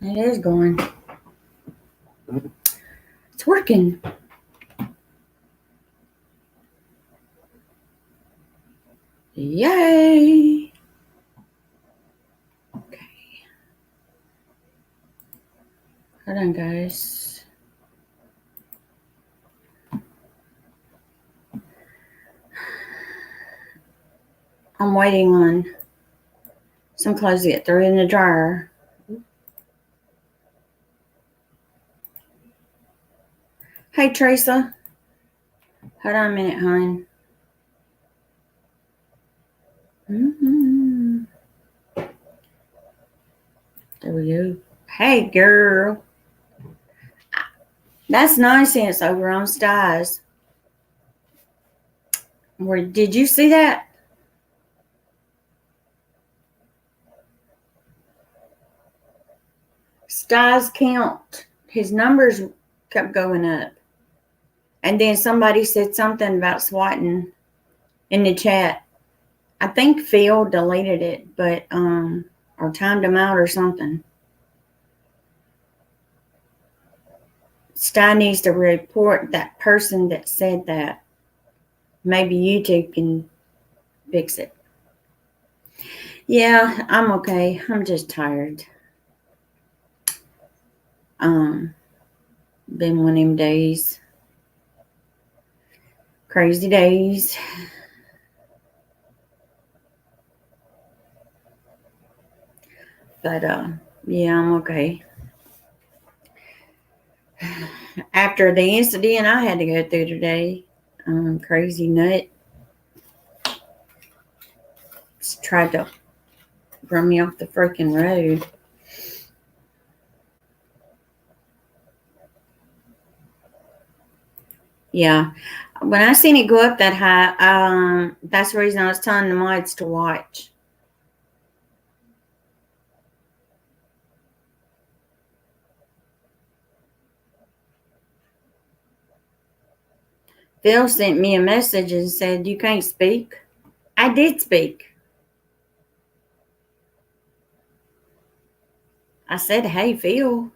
It is going. It's working. Yay. Okay. Hold on, guys. I'm waiting on some clothes to get through in the dryer. Hey, Teresa. Hold on a minute, hon. Mm-hmm. There we go. Hey, girl. That's nonsense over on Styes. Did you see that? Styes count. His numbers kept going up. And then somebody said something about swatting in the chat. I think Phil deleted it, but or timed him out or something. Sty needs to report that person that said that. Maybe YouTube can fix it. Yeah, I'm okay. I'm just tired. Been one of them days. Crazy days. But yeah, I'm okay. After the incident I had to go through today, crazy nut tried to run me off the freaking road. Yeah, when I seen it go up that high, that's the reason I was telling the mods to watch. Phil sent me a message and said, "You can't speak." I did speak. I said, "Hey, Phil."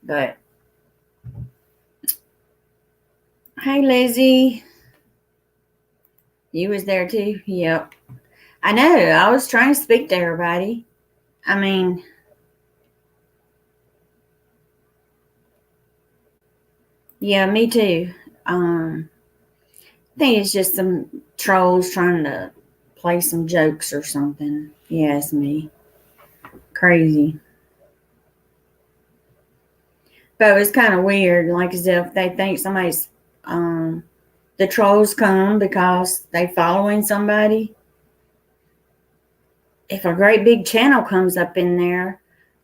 But, hey, Lizzie. You was there too? Yep. I know. I was trying to speak to everybody. I mean, yeah, me too. I think it's just some trolls trying to play some jokes or something. Yeah, it's me. Crazy. But it's kind of weird, like as if they think somebody's, the trolls come because they following somebody. If a great big channel comes up in there,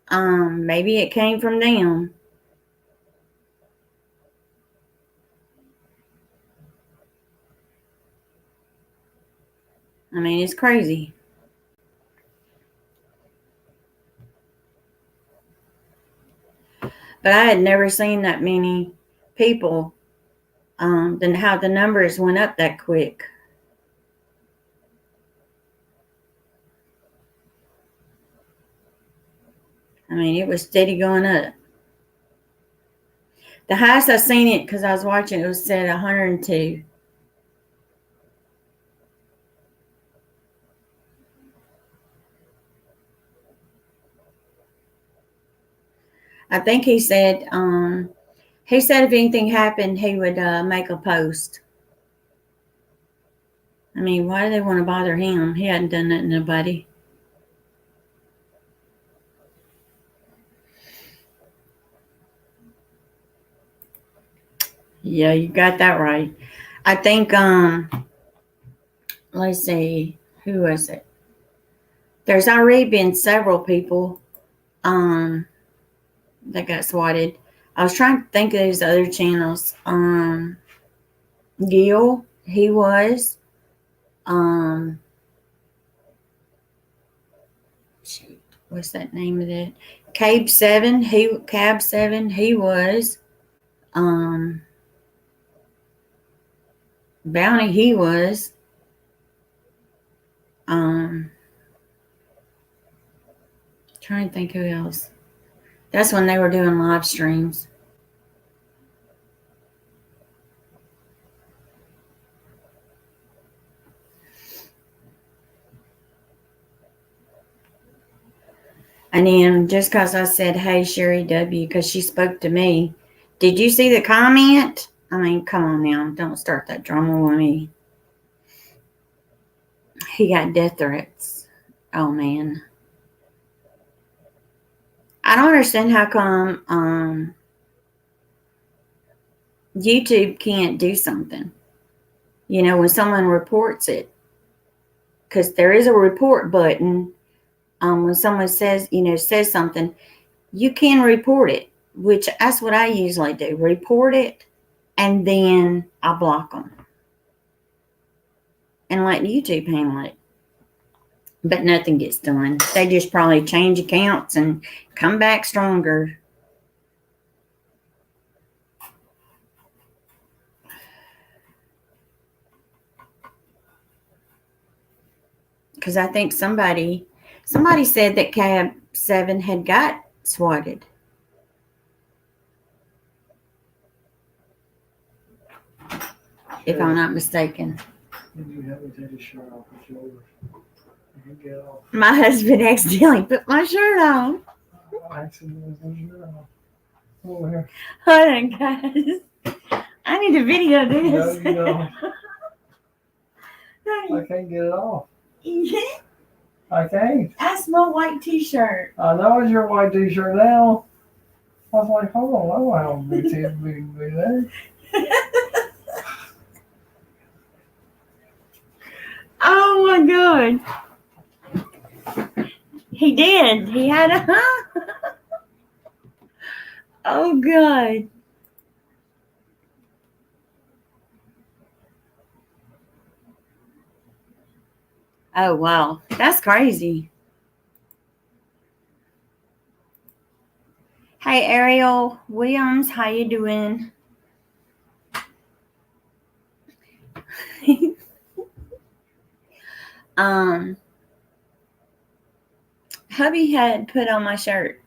maybe it came from them. I mean, it's crazy. But I had never seen that many people, then how the numbers went up that quick. I mean, it was steady going up. The highest I seen it, because I was watching, it was said 102. I think he said if anything happened, he would make a post. I mean, why do they want to bother him? He hadn't done nothing to nobody. Yeah, you got that right. I think, let's see, who was it? There's already been several people that got swatted. I was trying to think of these other channels. Gil, he was. What's that name of that? Cab 7, he was. Bounty he was. Trying to think who else. That's when they were doing live streams. And then just because I said, hey, Sherry W., because she spoke to me, did you see the comment? I mean, come on now. Don't start that drama with me. He got death threats. Oh, man. I don't understand how come YouTube can't do something. You know, when someone reports it. Because there is a report button. When someone says something, you can report it, which that's what I usually do. Report it, and then I block them. And let YouTube handle it. But nothing gets done. They just probably change accounts and come back stronger. Because I think somebody said that Cab 7 had got swatted. If I'm not mistaken. You have me take a shirt off your shoulders. You get off. My husband accidentally put my shirt on. I accidentally put your shirt on. Over here. Hold on, guys. I need to video this. No, you don't. I can't get it off. I can't. That's my white t-shirt. I know it's your white t-shirt now. I was like, hold on, I don't want to be there. Oh my God. He did. He had a Oh God. Oh wow. That's crazy. Hey Ariel Williams, how you doing? Hubby had put on my shirt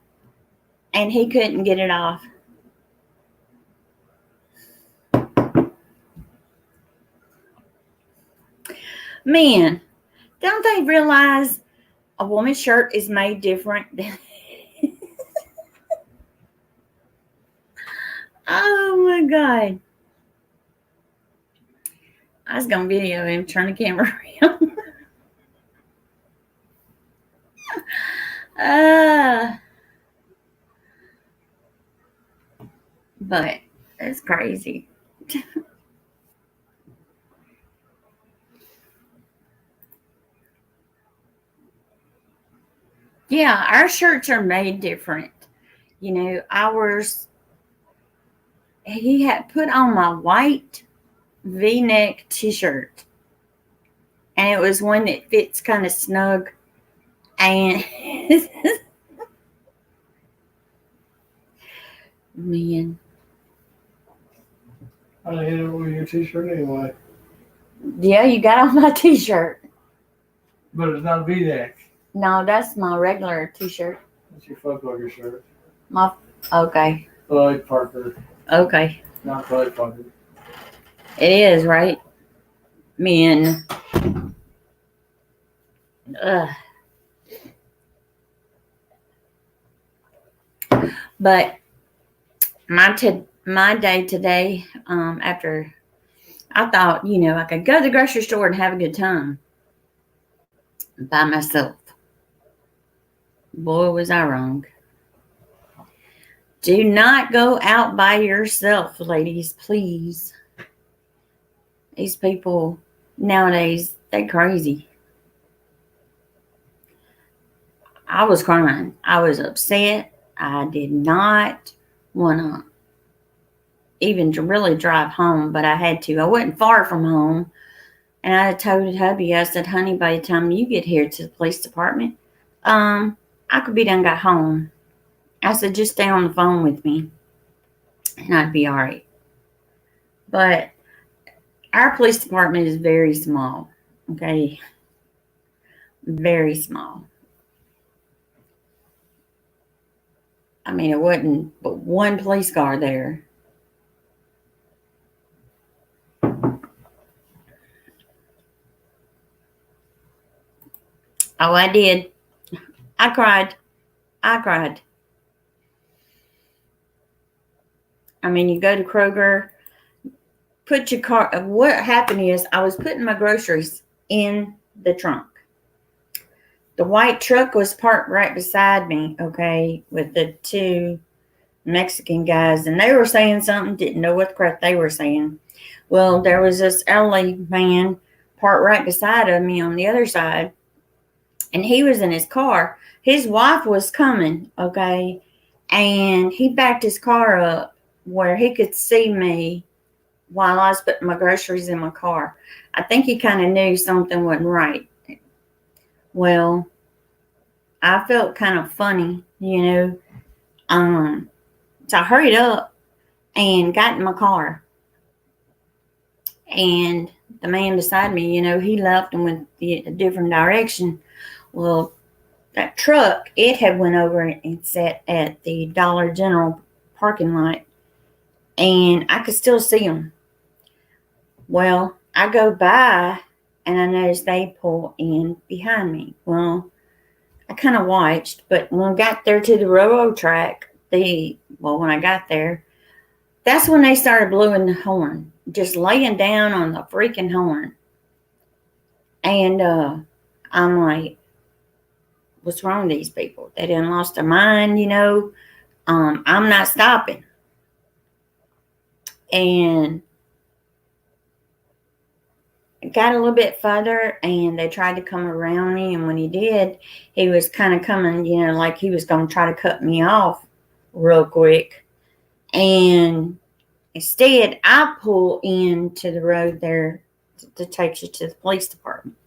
and he couldn't get it off. Man, don't they realize a woman's shirt is made different than Oh my God. I was going to video him, turn the camera around. But it's crazy. Yeah, our shirts are made different. You know, ours, he had put on my white V-neck t-shirt. And it was one that fits kind of snug. And man. I hit it with your t-shirt anyway. Yeah, you got on my t-shirt. But it's not a V-neck. No, that's my regular t-shirt. That's your fuckbugger shirt. Okay. Bud Parker. Okay. Not Bud Parker. It is, right? Man. Ugh. But my day today, after I thought, I could go to the grocery store and have a good time by myself. Boy, was I wrong. Do not go out by yourself, ladies, please. These people nowadays, they crazy. I was crying. I was upset. I did not want to even really drive home, but I had to. I wasn't far from home. And I told hubby, I said, honey, by the time you get here to the police department, I could be done got home. I said, just stay on the phone with me. and I'd be all right. But our police department is very small, okay? Very small. I mean, it wasn't but one police car there. Oh, I did. I cried. I cried. I mean, you go to Kroger, put your car. What happened is I was putting my groceries in the trunk. The white truck was parked right beside me, okay, with the two Mexican guys, and they were saying something, didn't know what the crap they were saying. Well, there was this elderly man parked right beside of me on the other side, and he was in his car. His wife was coming, okay, and he backed his car up where he could see me while I was putting my groceries in my car. I think he kind of knew something wasn't right. Well, I felt kind of funny, you know. So I hurried up and got in my car. And the man beside me, you know, he left and went a different direction. Well, that truck, it had went over and sat at the Dollar General parking lot. And I could still see him. Well, I go by and I noticed they pull in behind me. Well, I kind of watched, but when I got there to the railroad track, when I got there, that's when they started blowing the horn, just laying down on the freaking horn. And I'm like, what's wrong with these people? They done lost their mind, you know. I'm not stopping. And got a little bit further, and they tried to come around me. And when he did, he was kind of coming, you know, like he was going to try to cut me off real quick. And instead, I pull into the road there to take you to the police department.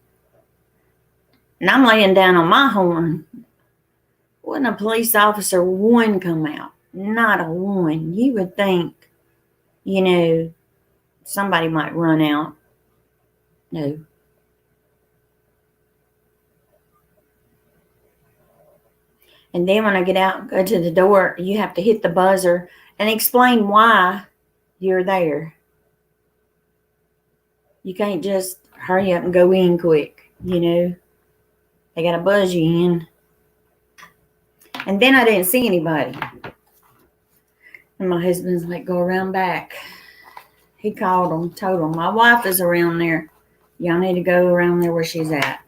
And I'm laying down on my horn. Wouldn't a police officer one come out? Not a one. You would think, you know, somebody might run out. No. And then when I get out and go to the door, you have to hit the buzzer and explain why you're there. You can't just hurry up and go in quick, you know. They got to buzz you in. And then I didn't see anybody. And my husband's like, go around back. He called them, told them, my wife is around there. Y'all need to go around there where she's at.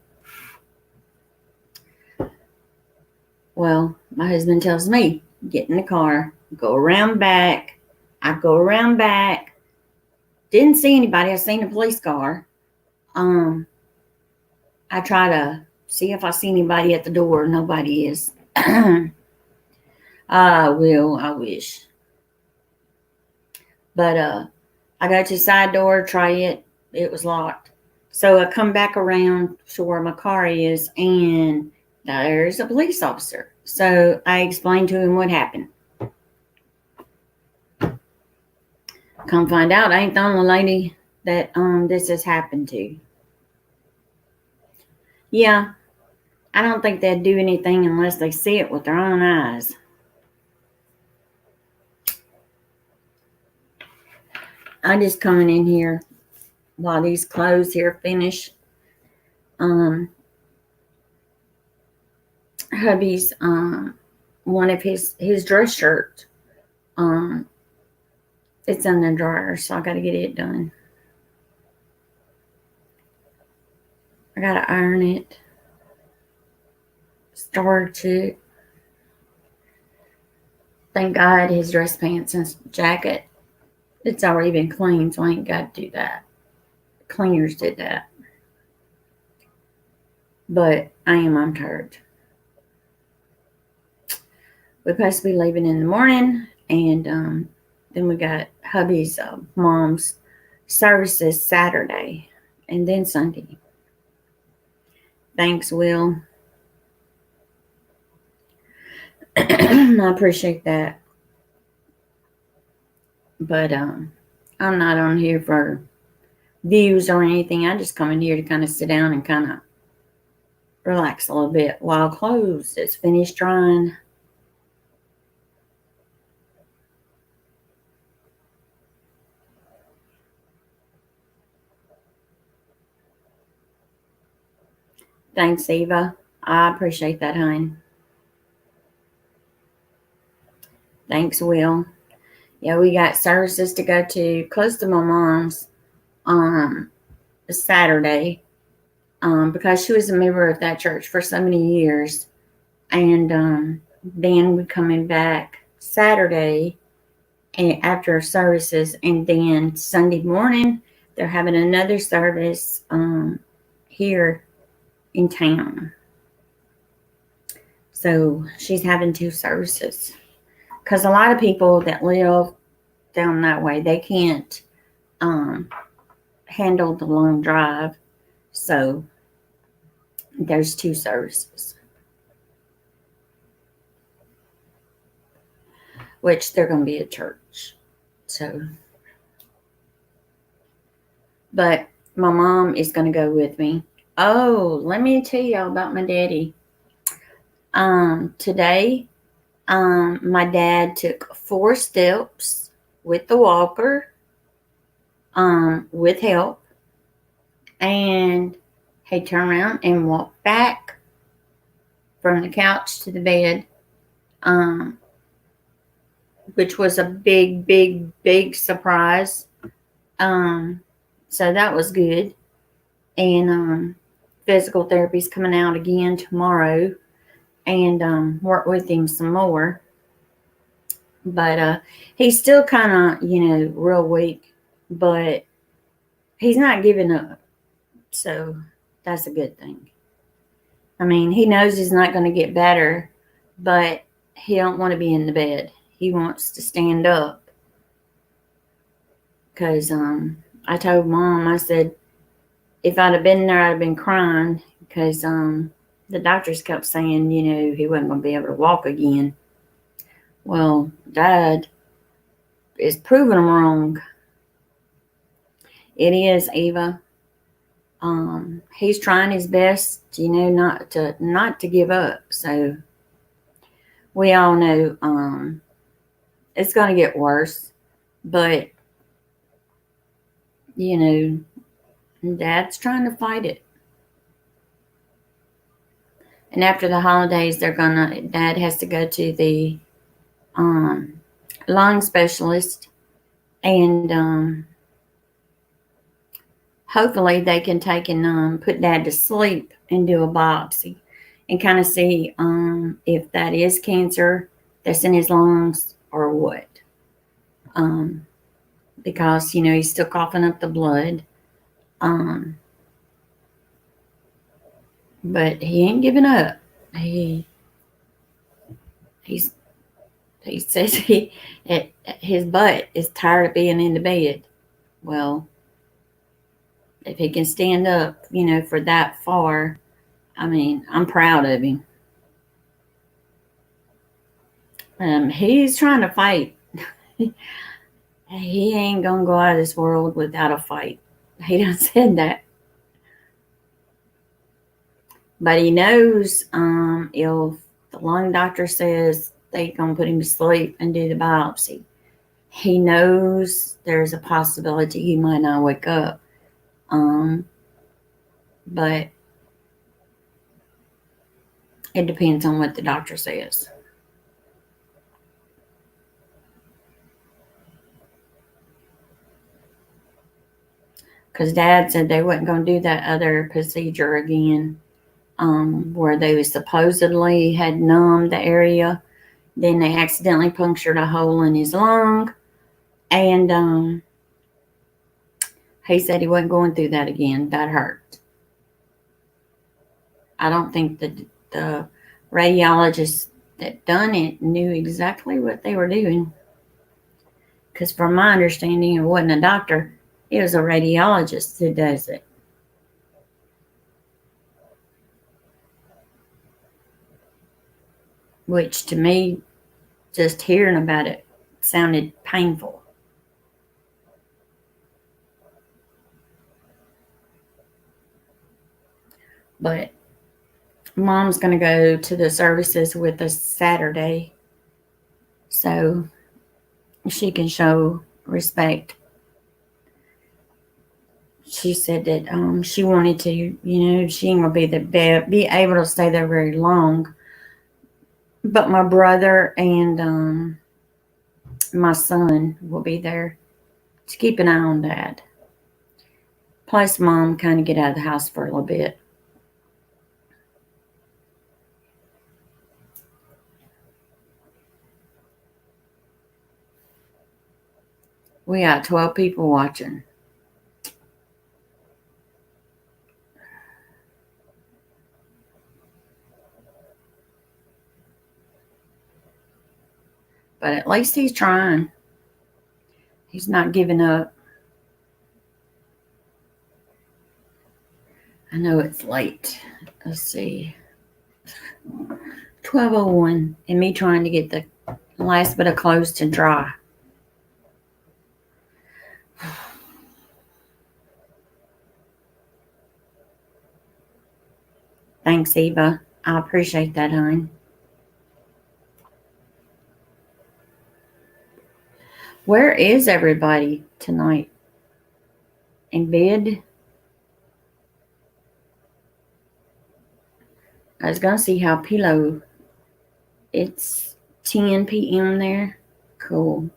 Well, my husband tells me, get in the car, go around back. I go around back. Didn't see anybody. I seen a police car. I try to see if I see anybody at the door. Nobody is. I wish. But I go to the side door, try it. It was locked. So I come back around to where my car is, and there's a police officer. So I explained to him what happened. Come find out, I ain't the only lady that this has happened to. Yeah, I don't think they'd do anything unless they see it with their own eyes. I'm just coming in here while these clothes here finish. Hubby's one of his dress shirts. It's in the dryer, so I got to get it done. I got to iron it, starch it. Thank God his dress pants and jacket, it's already been cleaned, so I ain't got to do that. Cleaners did that. But I'm tired. We're supposed to be leaving in the morning, and then we got hubby's mom's services Saturday and then Sunday. Thanks, Will. I appreciate that. But I'm not on here for views or anything. I just come in here to kind of sit down and kind of relax a little bit while clothes is finished drying. Thanks, Eva. I appreciate that, hon. Thanks, Will. Yeah, we got services to go to close to my mom's Saturday because she was a member of that church for so many years. And then we're coming back Saturday and after services, and then Sunday morning they're having another service here in town. So she's having 2 services because a lot of people that live down that way, they can't handle the long drive. So there's 2 services, which they're going to be at church. So, but my mom is going to go with me. Oh, let me tell y'all about my daddy. Today, my dad took 4 steps with the walker, with help, and he turned around and walked back from the couch to the bed, which was a big, big, big surprise. So that was good. And physical therapy's coming out again tomorrow, and work with him some more. But he's still kind of, real weak, but he's not giving up. So that's a good thing. I mean, he knows he's not going to get better, but he don't want to be in the bed. He wants to stand up. Because I told Mom, I said, if I'd have been there, I'd have been crying. Because the doctors kept saying, he wasn't going to be able to walk again. Well, Dad is proving them wrong. It is, Eva. He's trying his best, not to give up. So we all know it's going to get worse, but Dad's trying to fight it. And after the holidays, Dad has to go to the lung specialist, and hopefully they can take and put Dad to sleep and do a biopsy and kind of see if that is cancer that's in his lungs or what. Because, he's still coughing up the blood. But he ain't giving up. He says his butt is tired of being in the bed. Well, if he can stand up, for that far, I mean, I'm proud of him. He's trying to fight. He ain't gonna go out of this world without a fight. He done said that. But he knows if the lung doctor says they gonna put him to sleep and do the biopsy, he knows there's a possibility he might not wake up. But it depends on what the doctor says. Because Dad said they wasn't going to do that other procedure again, where they supposedly had numbed the area. Then they accidentally punctured a hole in his lung. And he said he wasn't going through that again. That hurt. I don't think the radiologist that done it knew exactly what they were doing. Because from my understanding, it wasn't a doctor. It was a radiologist who does it. Which to me, just hearing about it sounded painful. But Mom's going to go to the services with us Saturday so she can show respect. She said that she wanted to, she ain't going to be able to stay there very long. But my brother and my son will be there to keep an eye on Dad. Plus, Mom kind of get out of the house for a little bit. We got 12 people watching. But at least he's trying. He's not giving up. I know it's late. Let's see. 12:01, and me trying to get the last bit of clothes to dry. Thanks, Eva. I appreciate that, hon. Where is everybody tonight? In bed? I was going to see how Pillow. It's 10 p.m. there. Cool.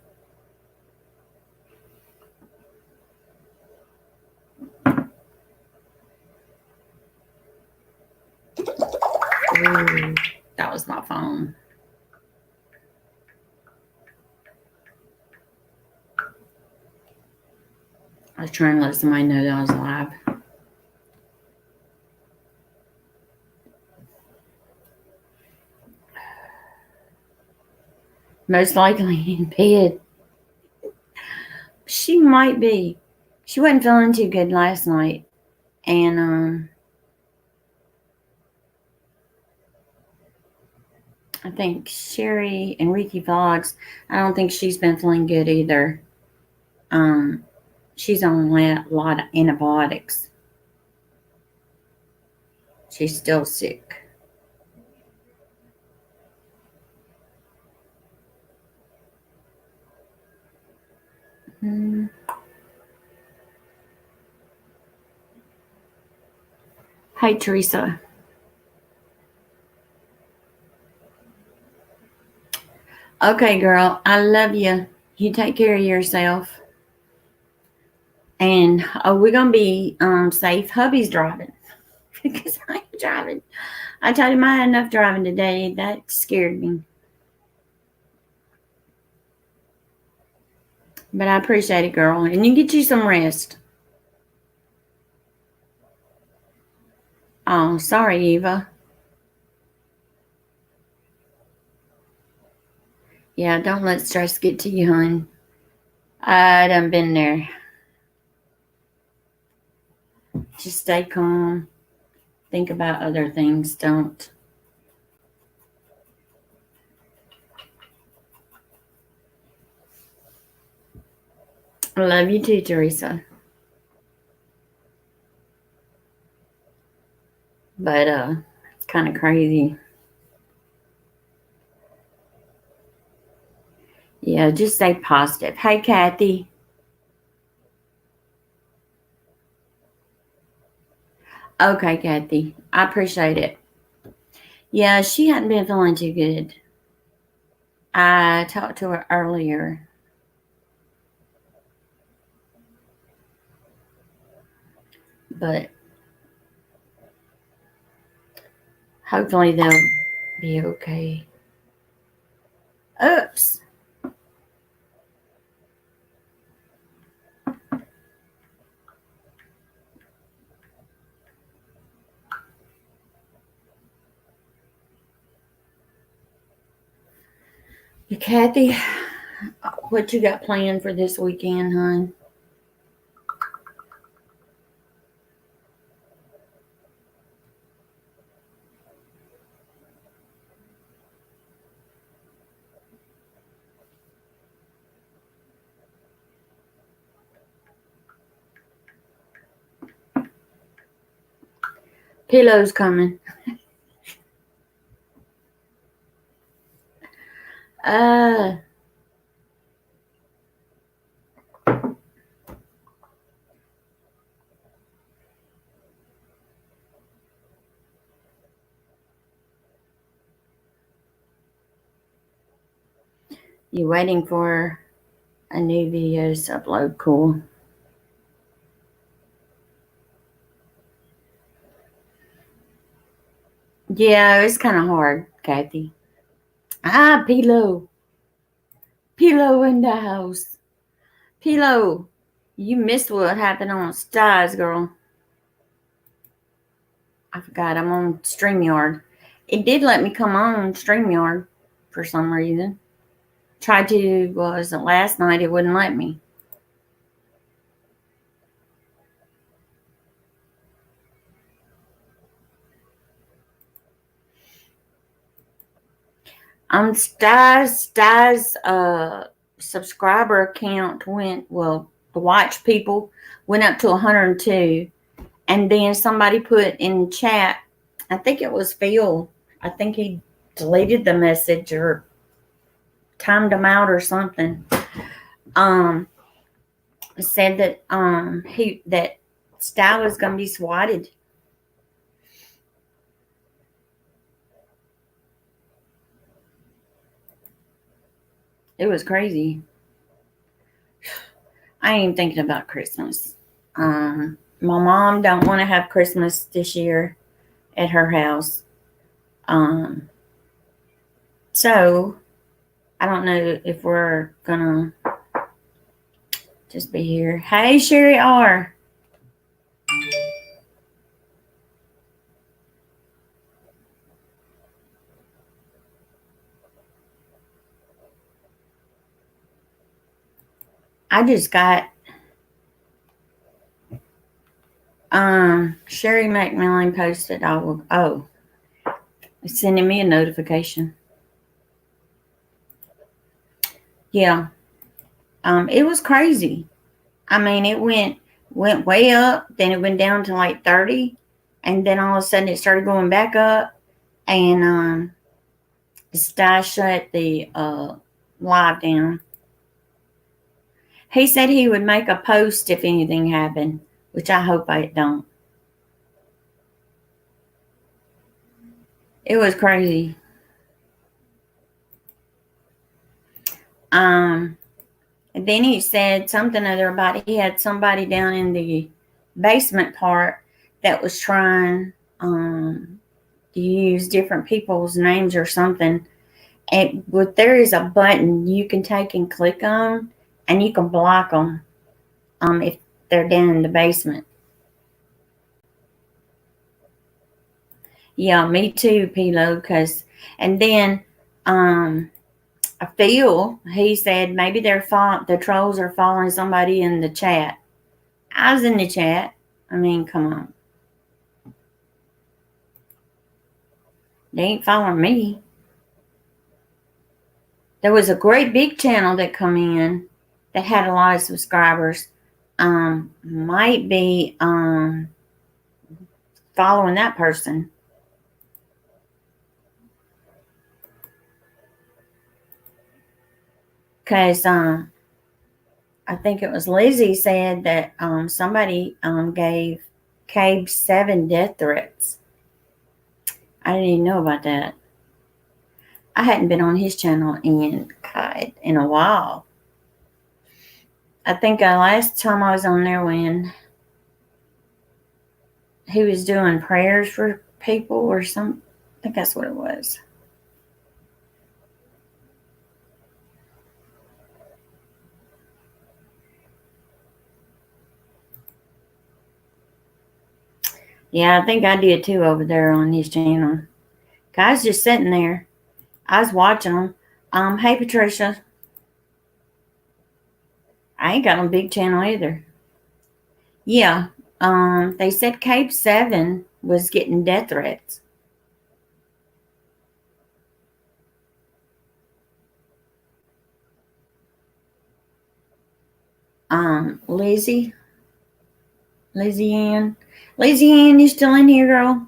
Ooh, that was my phone. I was trying to let somebody know that I was live. Most likely in bed. She might be. She wasn't feeling too good last night. And I think Sherry and Ricky Vlogs, I don't think she's been feeling good either. She's on a lot of antibiotics. She's still sick. Hey, Teresa. Okay, girl. I love you. You take care of yourself. And we're going to be safe. Hubby's driving. Because I ain't driving. I told him I had enough driving today. That scared me. But I appreciate it, girl. And you get you some rest. Oh, sorry, Eva. Yeah, don't let stress get to you, hon. I done been there. Just stay calm. Think about other things. Don't. I love you too, Teresa. But it's kind of crazy. Yeah, just stay positive. Hey, Kathy. Okay, Kathy. I appreciate it. Yeah, she hadn't been feeling too good. I talked to her earlier. But hopefully they'll be okay. Oops. Kathy, what you got planned for this weekend, hon? Pillows coming. Uh, you waiting for a new video to upload? Cool. Yeah, it's kind of hard, Kathy. Pillow. Pillow in the house. Pillow. You missed what happened on Styles, girl. I forgot I'm on StreamYard. It did let me come on StreamYard for some reason. Tried to, was it last night? It wouldn't let me. Sty's subscriber count the watch people went up to 102. And then somebody put in chat, I think it was Phil. I think he deleted the message or timed them out or something. Said that that Sty was gonna be swatted. It was crazy. I ain't even thinking about Christmas. My mom don't want to have Christmas this year at her house. So I don't know if we're gonna just be here. Hey, Sherry R. I just got Sherry McMillan posted it's sending me a notification. Yeah. It was crazy. I mean, it went way up, then it went down to like 30, and then all of a sudden it started going back up, and Sty shut the live down. He said he would make a post if anything happened, which I hope it don't. It was crazy. And then he said something other about he had somebody down in the basement part that was trying to use different people's names or something. But there is a button you can take and click on, and you can block them if they're down in the basement. Yeah, me too, Pilo. And then Phil, he said maybe the trolls are following somebody in the chat. I was in the chat. I mean, come on. They ain't following me. There was a great big channel that come in that had a lot of subscribers. Might be following that person. Because I think it was Lizzie said that somebody gave Cabe 7 death threats. I didn't even know about that. I hadn't been on his channel in a while. I think last time I was on there when he was doing prayers for people or something. I think that's what it was. Yeah, I think I did too over there on his channel. I was just sitting there. I was watching them. Hey, Patricia. I ain't got no big channel either. Yeah. They said Cape 7 was getting death threats. Lizzie Ann, you still in here, girl?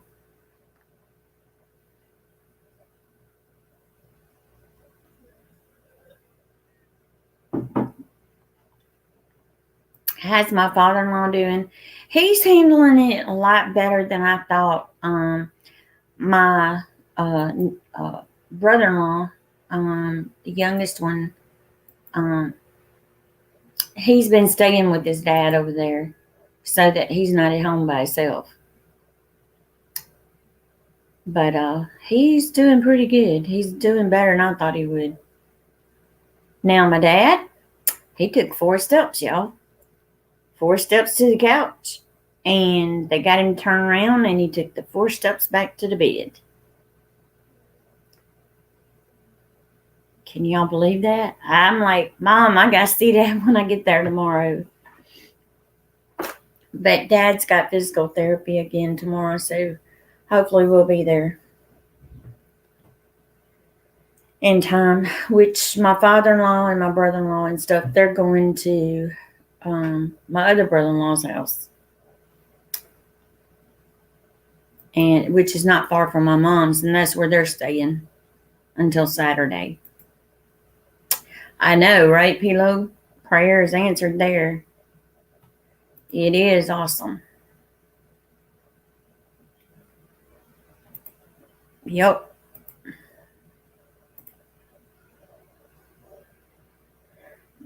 How's my father-in-law doing? He's handling it a lot better than I thought. My brother-in-law, the youngest one, he's been staying with his dad over there so that he's not at home by himself. But he's doing pretty good. He's doing better than I thought he would. Now, my dad, he took 4 steps, y'all. 4 steps to the couch. And they got him to turn around, and he took the 4 steps back to the bed. Can y'all believe that? I'm like, Mom, I got to see that when I get there tomorrow. But Dad's got physical therapy again tomorrow, so hopefully we'll be there in time. Which my father-in-law and my brother-in-law and stuff, they're going to my other brother-in-law's house, and which is not far from my mom's, and that's where they're staying until Saturday. I know, right, Pilo? Prayer is answered there. It is awesome. Yep.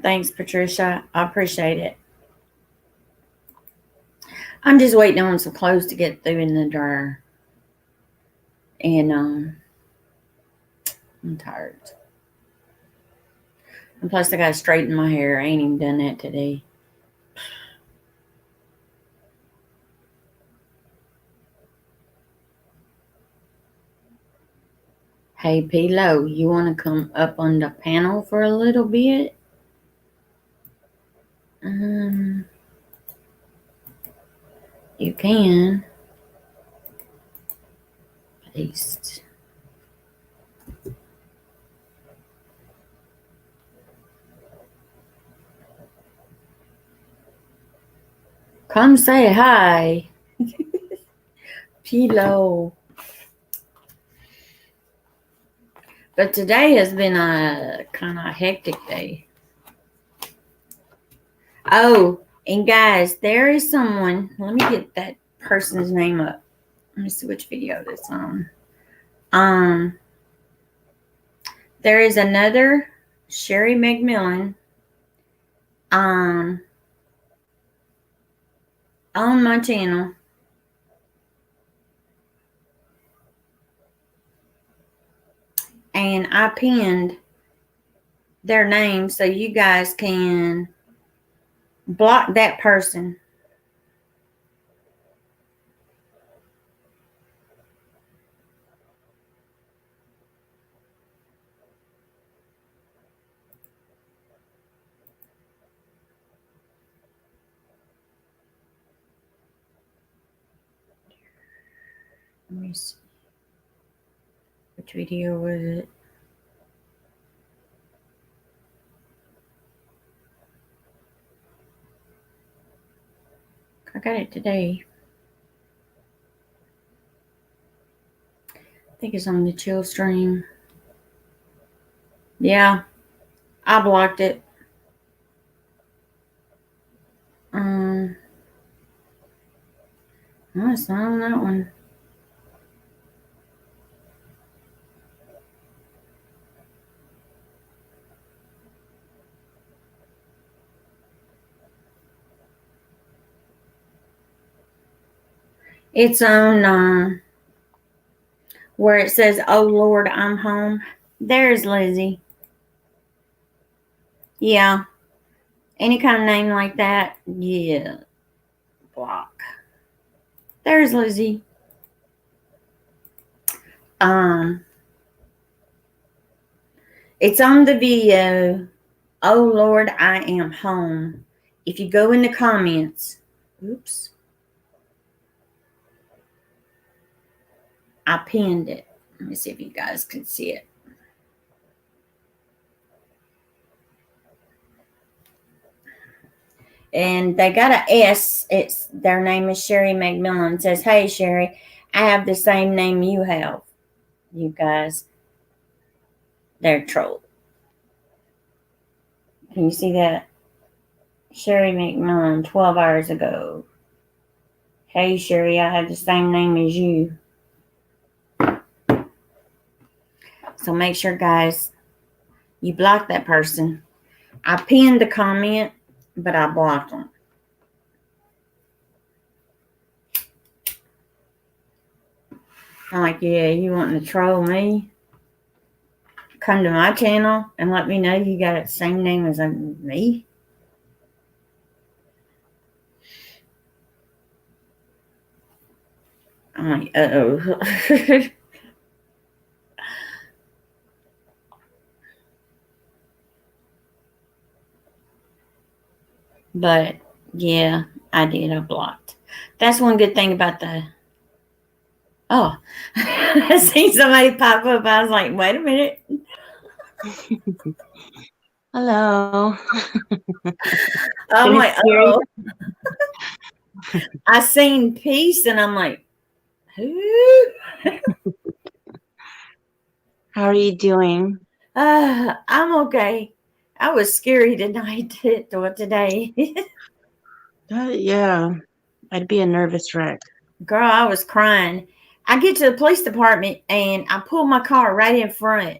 Thanks, Patricia. I appreciate it. I'm just waiting on some clothes to get through in the dryer. And I'm tired. And plus, I got to straighten my hair. I ain't even done that today. Hey, Pilo, you want to come up on the panel for a little bit? You can. Paste. Come say hi. Pilo. But today has been a kind of hectic day. Oh, and guys, there is someone. Let me get that person's name up. Let me see which video that's on. There is another Sherry McMillan on my channel. And I pinned their name so you guys can block that person. Let me see. Which video was it? I got it today. I think it's on the chill stream. Yeah, I blocked it. No, it's not on that one. It's on where it says, "Oh Lord, I'm home." There's Lizzie. Yeah. Any kind of name like that, yeah. Block. There's Lizzie. It's on the video. Oh Lord, I am home. If you go in the comments, oops, I pinned it. Let me see if you guys can see it. And they got an S. Their name is Sherry McMillan. It says, "Hey Sherry, I have the same name you have." You guys, they're trolled. Can you see that? Sherry McMillan, 12 hours ago. Hey, Sherry, I have the same name as you. So make sure, guys, you block that person. I pinned the comment, but I blocked them. I'm like, yeah, you wanting to troll me? Come to my channel and let me know you got the same name as me? I'm like, uh-oh. But, yeah, I did. I blocked. That's one good thing about the... Oh, I seen somebody pop up. I was like, wait a minute. Hello. I'm like, Scary. oh. I seen peace and I'm like, who? How are you doing? I'm okay. I was scary tonight today. Yeah, I'd be a nervous wreck. Girl, I was crying. I get to the police department and I pull my car right in front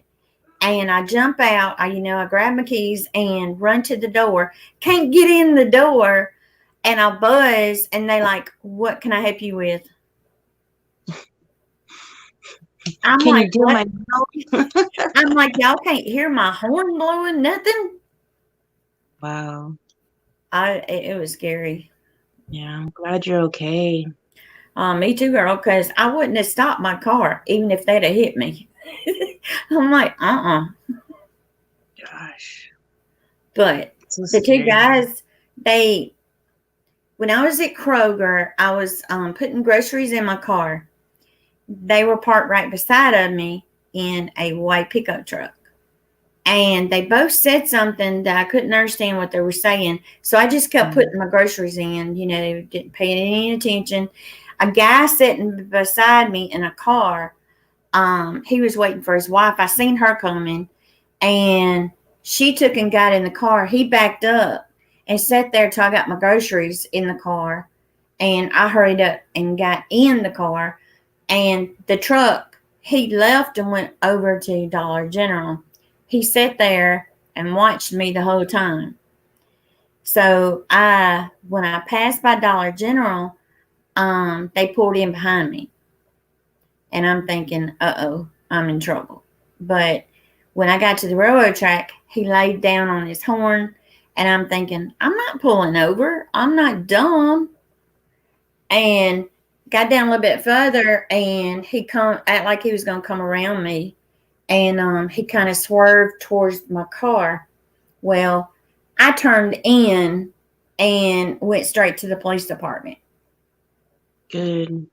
and I jump out. I grab my keys and run to the door. Can't get in the door and I buzz and they like, what can I help you with? I'm Can like, you do what? my I'm like, y'all can't hear my horn blowing, nothing. Wow. It was scary. Yeah, I'm glad you're okay. Me too, girl, because I wouldn't have stopped my car even if they'd have hit me. I'm like, Gosh. But So the two scary. guys, when I was at Kroger, I was putting groceries in my car. They were parked right beside of me in a white pickup truck. And they both said something that I couldn't understand what they were saying. So I just kept putting my groceries in, didn't pay any attention. A guy sitting beside me in a car, he was waiting for his wife. I seen her coming and she took and got in the car. He backed up and sat there till I got my groceries in the car. And I hurried up and got in the car. And the truck, he left and went over to Dollar General. He sat there and watched me the whole time. So when I passed by Dollar General, they pulled in behind me. And I'm thinking, uh-oh, I'm in trouble. But when I got to the railroad track, he laid down on his horn. And I'm thinking, I'm not pulling over. I'm not dumb. And got down a little bit further and he act like he was going to come around me. And he kind of swerved towards my car. Well, I turned in and went straight to the police department. Good.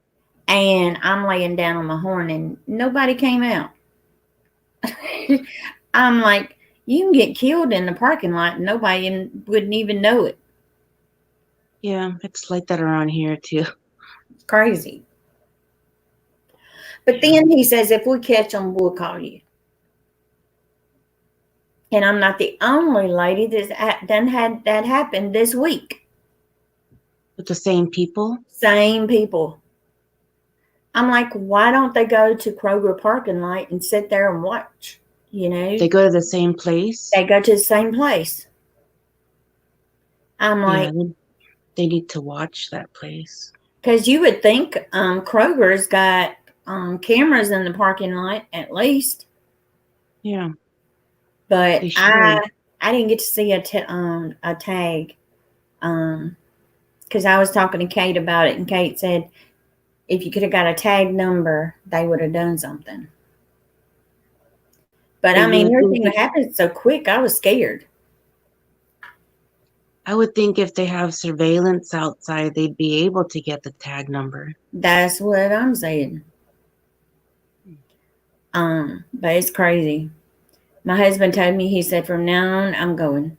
And I'm laying down on my horn and nobody came out. I'm like, you can get killed in the parking lot and nobody wouldn't even know it. Yeah, it's like that around here too. It's crazy. But then he says, if we catch them, we'll call you. And I'm not the only lady that's done had that happen this week. With the same people? Same people. I'm like, why don't they go to Kroger parking lot and sit there and watch? They go to the same place? They go to the same place. I'm like, yeah, they need to watch that place. Because you would think Kroger's got cameras in the parking lot at least. Yeah. But I didn't get to see a tag. Because I was talking to Kate about it, and Kate said if you could have got a tag number, they would have done something. But I mean, everything that happened so quick, I was scared. I would think if they have surveillance outside, they'd be able to get the tag number. That's what I'm saying. But it's crazy. My husband told me, he said, from now on, I'm going.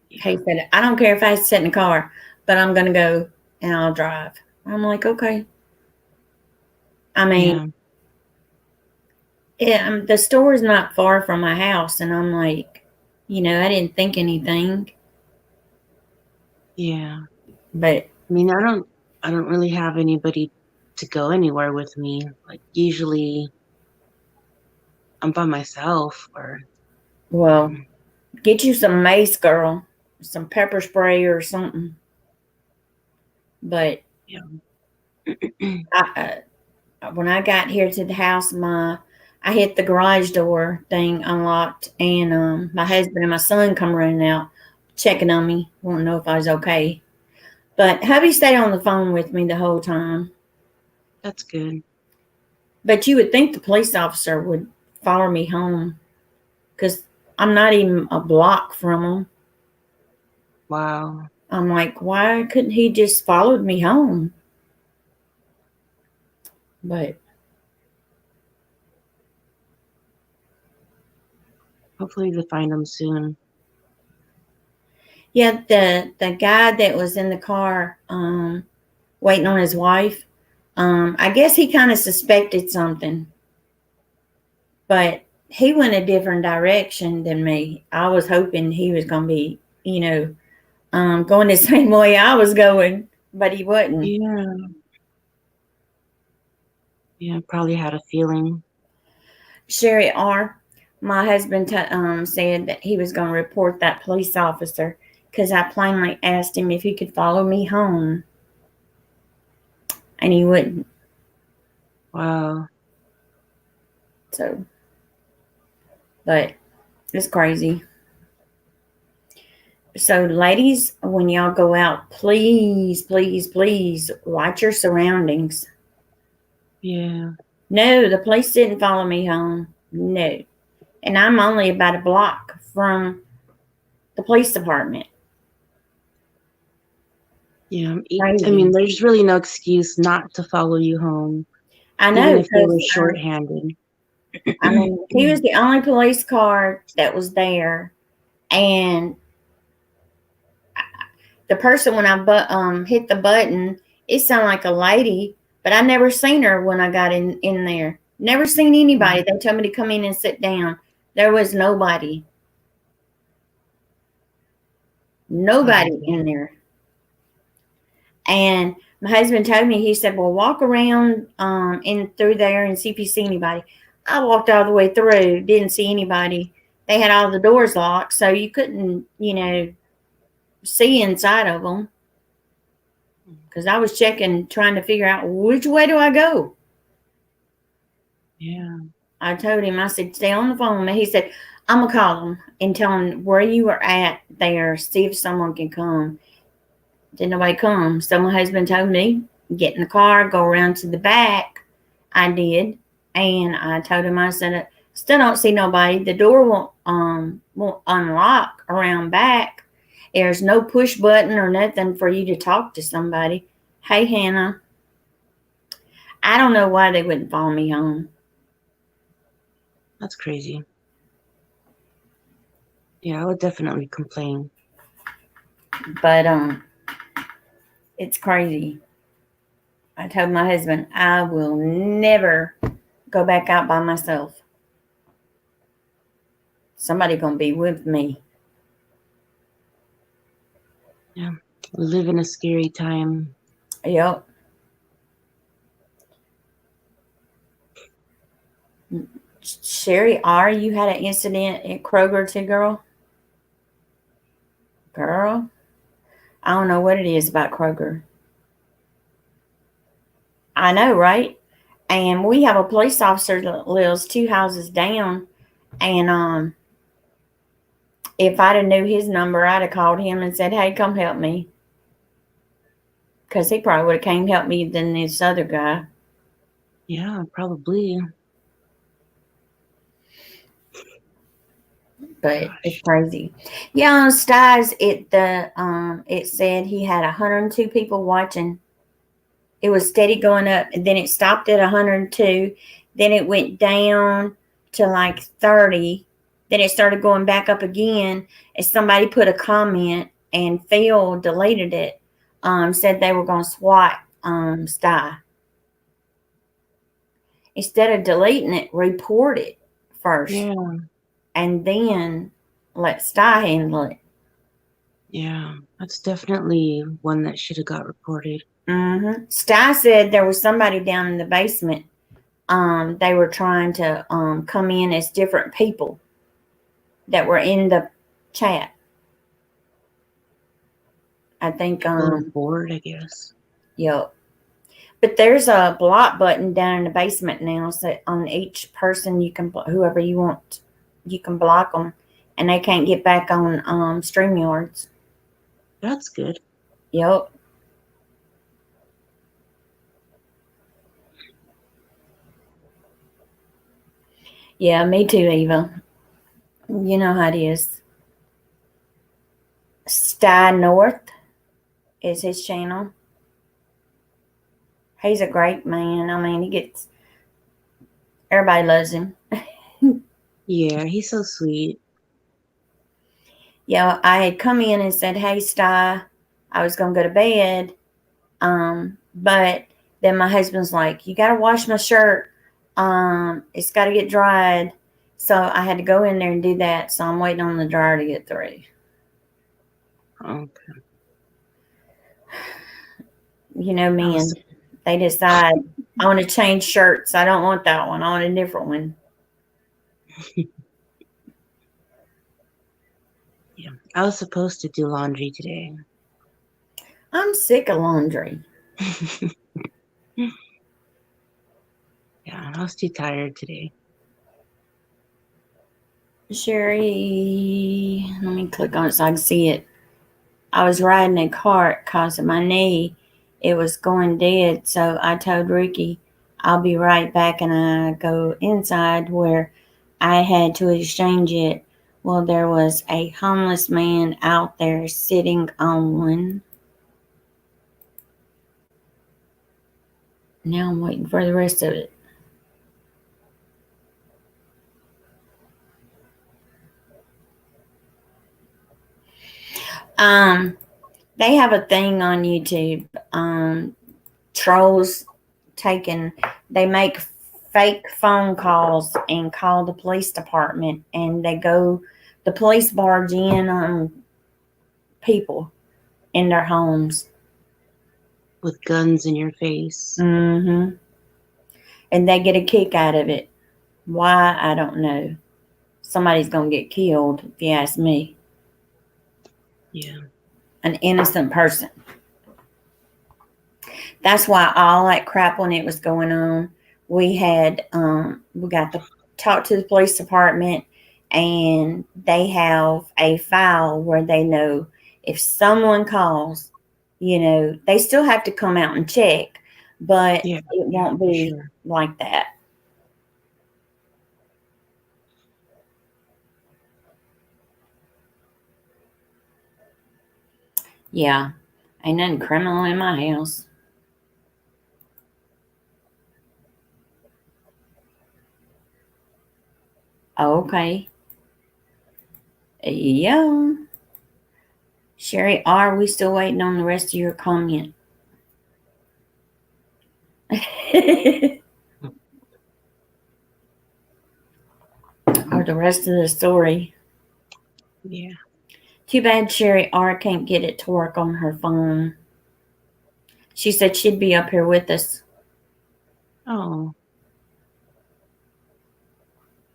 He said, I don't care if I sit in the car, but I'm going to go and I'll drive. I'm like, okay. I mean, the store is not far from my house. And I'm like, I didn't think anything. Yeah. But I mean, I don't really have anybody to go anywhere with me. Like usually I'm by myself or well, um, get you some mace, girl, some pepper spray or something. But yeah. when I got here to the house, I hit the garage door thing unlocked, and my husband and my son come running out, checking on me, want to know if I was okay. But hubby stayed on the phone with me the whole time. That's good. But you would think the police officer would follow me home because I'm not even a block from him. Wow. I'm like, why couldn't he just followed me home? But Hopefully they find them soon. yeah, the guy that was in the car, waiting on his wife, I guess he kind of suspected something, but he went a different direction than me. I was hoping he was going to be, going the same way I was going, but he wasn't. Yeah. Yeah, probably had a feeling. Sherry R., my husband said that he was going to report that police officer because I plainly asked him if he could follow me home, and he wouldn't. Wow. So, but it's crazy. So, ladies, when y'all go out, please, please, please watch your surroundings. Yeah. No, the police didn't follow me home. No. And I'm only about a block from the police department. Yeah. I mean, Crazy. there's really no excuse not to follow you home, I even know if they because, were shorthanded. I mean, he was the only police car that was there. And the person, when I hit the button, it sounded like a lady, but I never seen her when I got in there. Never seen anybody. They told me to come in and sit down. There was nobody. Nobody in there. And my husband told me, he said, well, walk around in through there and see if you see anybody. I walked all the way through, didn't see anybody. They had all the doors locked, so you couldn't, see inside of them. Because I was checking, trying to figure out which way do I go. Yeah. I told him, I said, stay on the phone with me. He said, I'm going to call him and tell him where you were at there, see if someone can come. Didn't nobody come. So my husband told me, get in the car, go around to the back. I did. And I told him, I said, still don't see nobody. The door won't unlock around back. There's no push button or nothing for you to talk to somebody. Hey, Hannah, I don't know why they wouldn't follow me home. That's crazy. Yeah, I would definitely complain. But it's crazy. I told my husband I will never go back out by myself. Somebody gonna be with me. Yeah. We live in a scary time. Yep. Sherry R., you had an incident at Kroger too, girl? Girl? I don't know what it is about Kroger. I know, right? And we have a police officer that lives 2 houses down. And if I'd have knew his number, I'd have called him and said, hey, come help me. Because he probably would have came help me than this other guy. Yeah, probably. But it's Gosh. crazy. Yeah, on Styes, it said he had 102 people watching. It was steady going up, and then it stopped at 102. Then it went down to like 30. Then it started going back up again. And somebody put a comment, and Phil deleted it. Said they were going to SWAT Sty. Instead of deleting it, report it first, Yeah. and then let Sty handle it. Yeah, that's definitely one that should have got reported. Sty said there was somebody down in the basement. They were trying to come in as different people that were in the chat. I think A little bored, I guess. yep. But there's a block button down in the basement now, so on each person you can whoever you want, you can block them, and they can't get back on StreamYards. That's good. Yep. Yeah, me too, Eva. You know how it is. Sty North is his channel. He's a great man. I mean, he gets everybody loves him. Yeah, he's so sweet. Yeah, I had come in and said, "Hey, Sty, I was gonna go to bed, but then my husband's like, you gotta wash my shirt. It's got to get dried." So I had to go in there and do that. So I'm waiting on the dryer to get through. Okay. You know me, and they decide I want to change shirts. I don't want that one. I want a different one. Yeah, I was supposed to do laundry today. I'm sick of laundry. Yeah, I was too tired today. Sherry, let me click on it so I can see it. I was riding a cart because of my knee. It was going dead, so I told Ricky I'll be right back, and I go inside where I had to exchange it. Well, there was a homeless man out there sitting on one. Now I'm waiting for the rest of it. They have a thing on YouTube. Trolls they make fake phone calls and call the police department, and the police barge in on people in their homes. With guns in your face. And they get a kick out of it. Why, I don't know. Somebody's going to get killed, if you ask me. Yeah. An innocent person. That's why all that crap when it was going on, we got to talk to the police department, and they have a file where they know if someone calls, they still have to come out and check, but it won't be like that. Yeah, ain't nothing criminal in my house. Okay. Yeah. Sherry, are we still waiting on the rest of your comment? Or the rest of the story? Yeah. Too bad Sherry R can't get it to work on her phone. She said she'd be up here with us. Oh.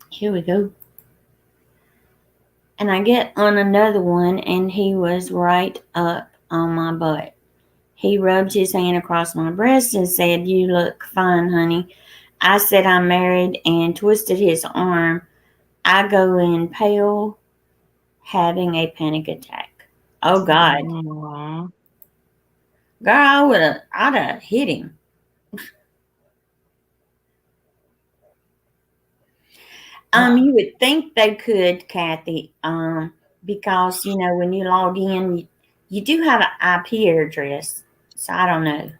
Here we go. And I get on another one, and he was right up on my butt. He rubbed his hand across my breast and said, "You look fine, honey." I said I'm married and twisted his arm. I go in pale, having a panic attack. Oh, God. Aww. Girl, I'd have hit him. You would think they could, Kathy, because, when you log in, you do have an IP address. So I don't know.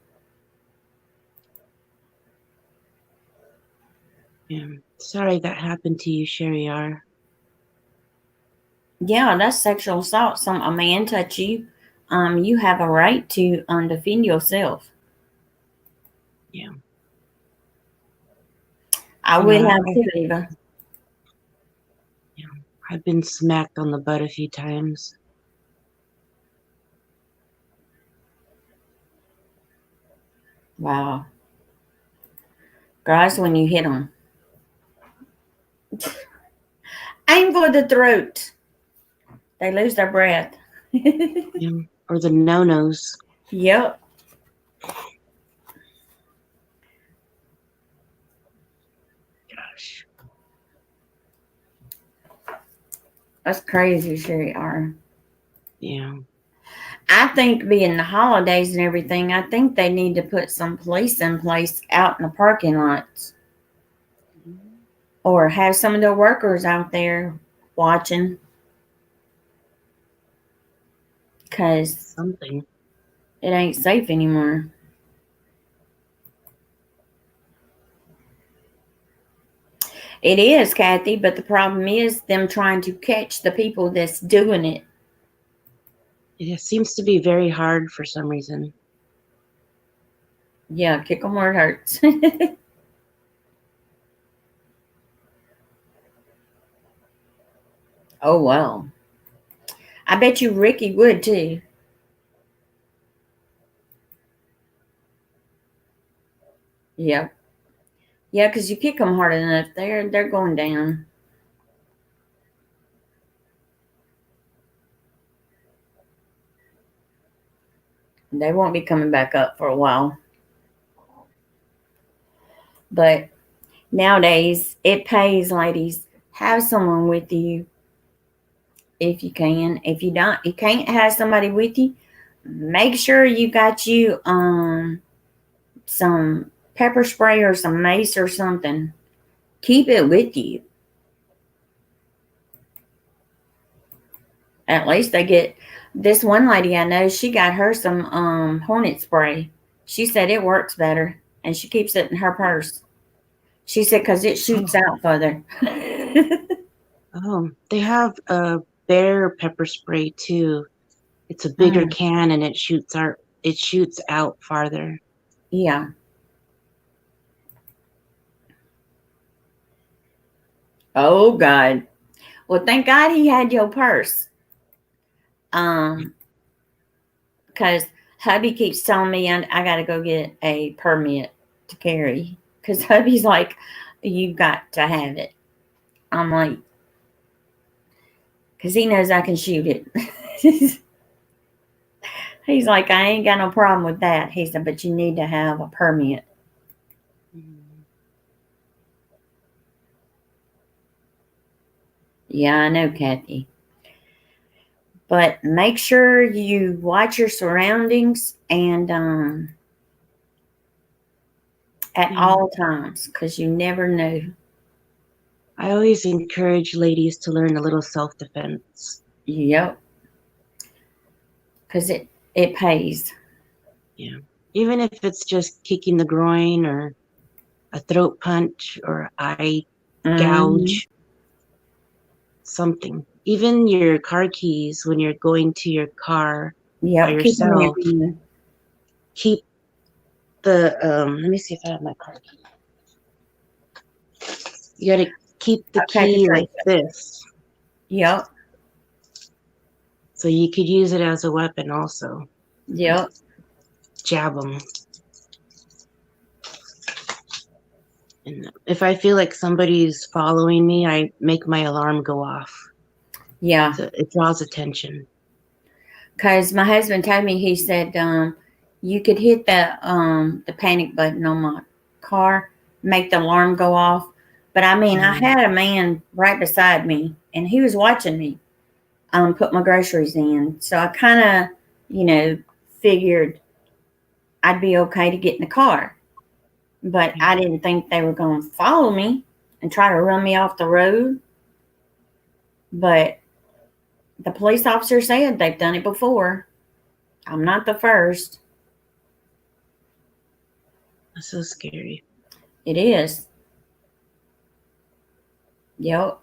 Yeah. Sorry that happened to you, Sherry R. Yeah, that's sexual assault. A man touch you. You have a right to defend yourself. Yeah. I would have too, Eva. Yeah. I've been smacked on the butt a few times. Wow. Guys, when you hit them, aim for the throat. They lose their breath. Yeah. Or the no-nos. Yep. Gosh. That's crazy, Sherry R. Yeah. I think being the holidays and everything, I think they need to put some police in place out in the parking lots. Or have some of the workers out there watching. Because Something. it ain't safe anymore. It is, Kathy, but the problem is them trying to catch the people that's doing it. It seems to be very hard for some reason. Yeah, kick them where it hurts. Oh, well. I bet you Ricky would, too. Yep. Yeah, because you kick them hard enough, they're going down. They won't be coming back up for a while. But nowadays, it pays, ladies. Have someone with you if you can. If you don't, you can't have somebody with you. Make sure you got you some pepper spray or some mace or something. Keep it with you. At least they get this one lady I know, she got her some hornet spray. She said it works better and she keeps it in her purse. She said because it shoots out further. Oh, they have a bear pepper spray too. It's a bigger can and it shoots out farther. Yeah. Oh God. Well, thank God he had your purse. Because hubby keeps telling me I got to go get a permit to carry. Because hubby's like, you got to have it. I'm like, because he knows I can shoot it. He's like, I ain't got no problem with that. He said, but you need to have a permit. Yeah, I know, Kathy. But make sure you watch your surroundings and at all times, because you never know. I always encourage ladies to learn a little self-defense. Yep. Because it pays. Yeah. Even if it's just kicking the groin or a throat punch or eye gouge, something. Even your car keys when you're going to your car by yourself. Keep the let me see if I have my car key. You gotta keep the key like this. Yep. So you could use it as a weapon also. Yep. Jab them. And if I feel like somebody's following me, I make my alarm go off. Yeah. So it draws attention. Because my husband told me, he said, you could hit the panic button on my car, make the alarm go off. But I mean, I had a man right beside me, and he was watching me put my groceries in. So I kind of, figured I'd be okay to get in the car. But I didn't think they were going to follow me and try to run me off the road. But the police officer said they've done it before. I'm not the first. That's so scary. It is. Yep.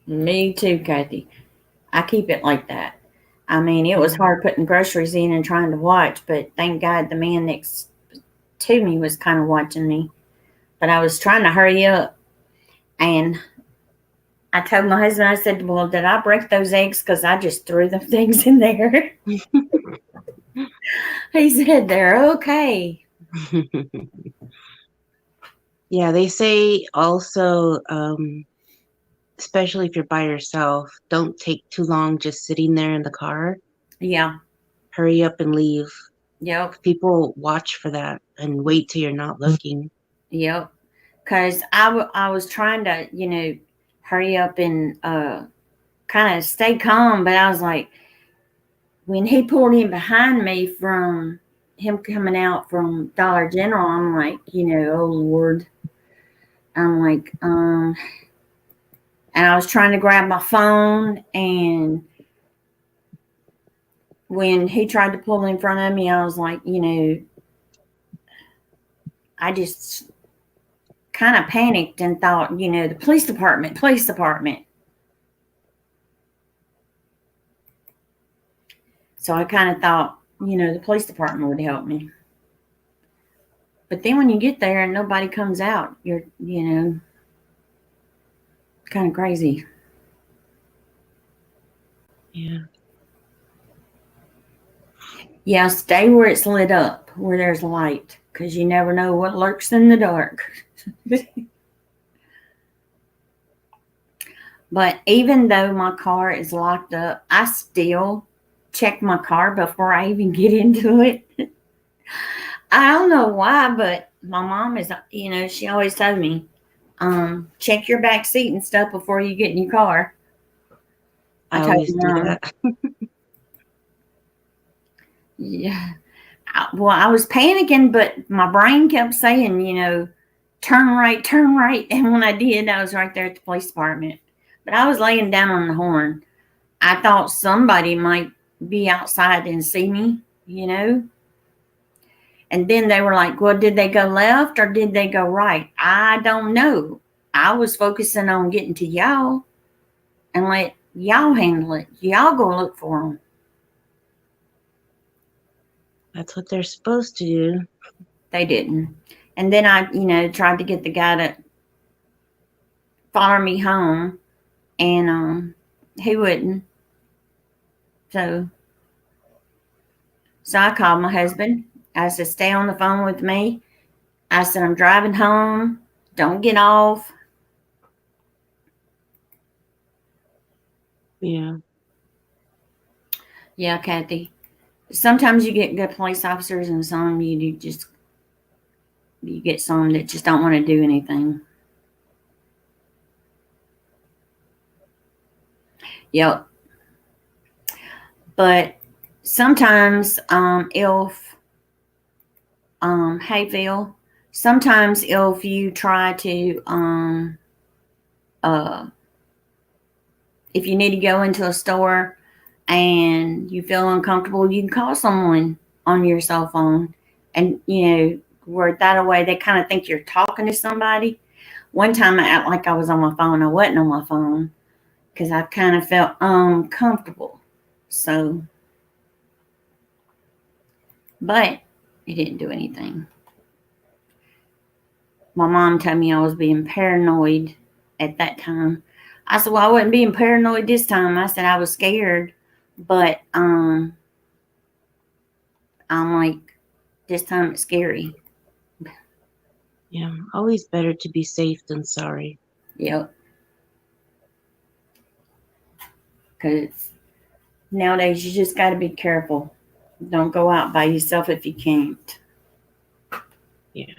Me too, Kathy. I keep it like that. I mean, it was hard putting groceries in and trying to watch, but thank God the man next to me was kind of watching me. But I was trying to hurry up. And I told my husband, I said, well, did I break those eggs? Because I just threw the things in there. He said they're okay. Yeah, they say also, especially if you're by yourself, don't take too long just sitting there in the car. Yeah. Hurry up and leave. Yep. People watch for that and wait till you're not looking. Yep. Because I was trying to, hurry up and kind of stay calm, but I was like, when he pulled in behind me from him coming out from Dollar General, I'm like, oh Lord. I'm like, and I was trying to grab my phone, and when he tried to pull in front of me, I was like, I just kind of panicked and thought, the police department. So I kind of thought, the police department would help me. But then when you get there and nobody comes out, you're, kind of crazy. Yeah. Yeah, stay where it's lit up, where there's light, because you never know what lurks in the dark. But even though my car is locked up, I still check my car before I even get into it. I don't know why, but my mom is, she always told me, check your back seat and stuff before you get in your car. I always do that. Yeah. Well, I was panicking, but my brain kept saying, turn right. And when I did, I was right there at the police department. But I was laying down on the horn. I thought somebody might be outside and see me. And then they were like, well, did they go left or did they go right? I don't know. I was focusing on getting to y'all and let y'all handle it. Y'all go look for them. That's what they're supposed to do. They didn't. And then I, tried to get the guy to follow me home, and he wouldn't. So I called my husband. I said, stay on the phone with me. I said, I'm driving home. Don't get off. Yeah. Yeah, Kathy. Sometimes you get good police officers, and some you get some that just don't want to do anything. Yep. But sometimes, hey Phil, sometimes if you try to, if you need to go into a store and you feel uncomfortable, you can call someone on your cell phone, and word that away. They kind of think you're talking to somebody. One time I act like I was on my phone. I wasn't on my phone because I kind of felt uncomfortable. So, but it didn't do anything. My mom told me I was being paranoid at that time. I said, well, I wasn't being paranoid this time. I said I was scared, but I'm like, this time it's scary. Yeah, always better to be safe than sorry. Yep. Because nowadays you just got to be careful. Don't go out by yourself if you can't. Yeah.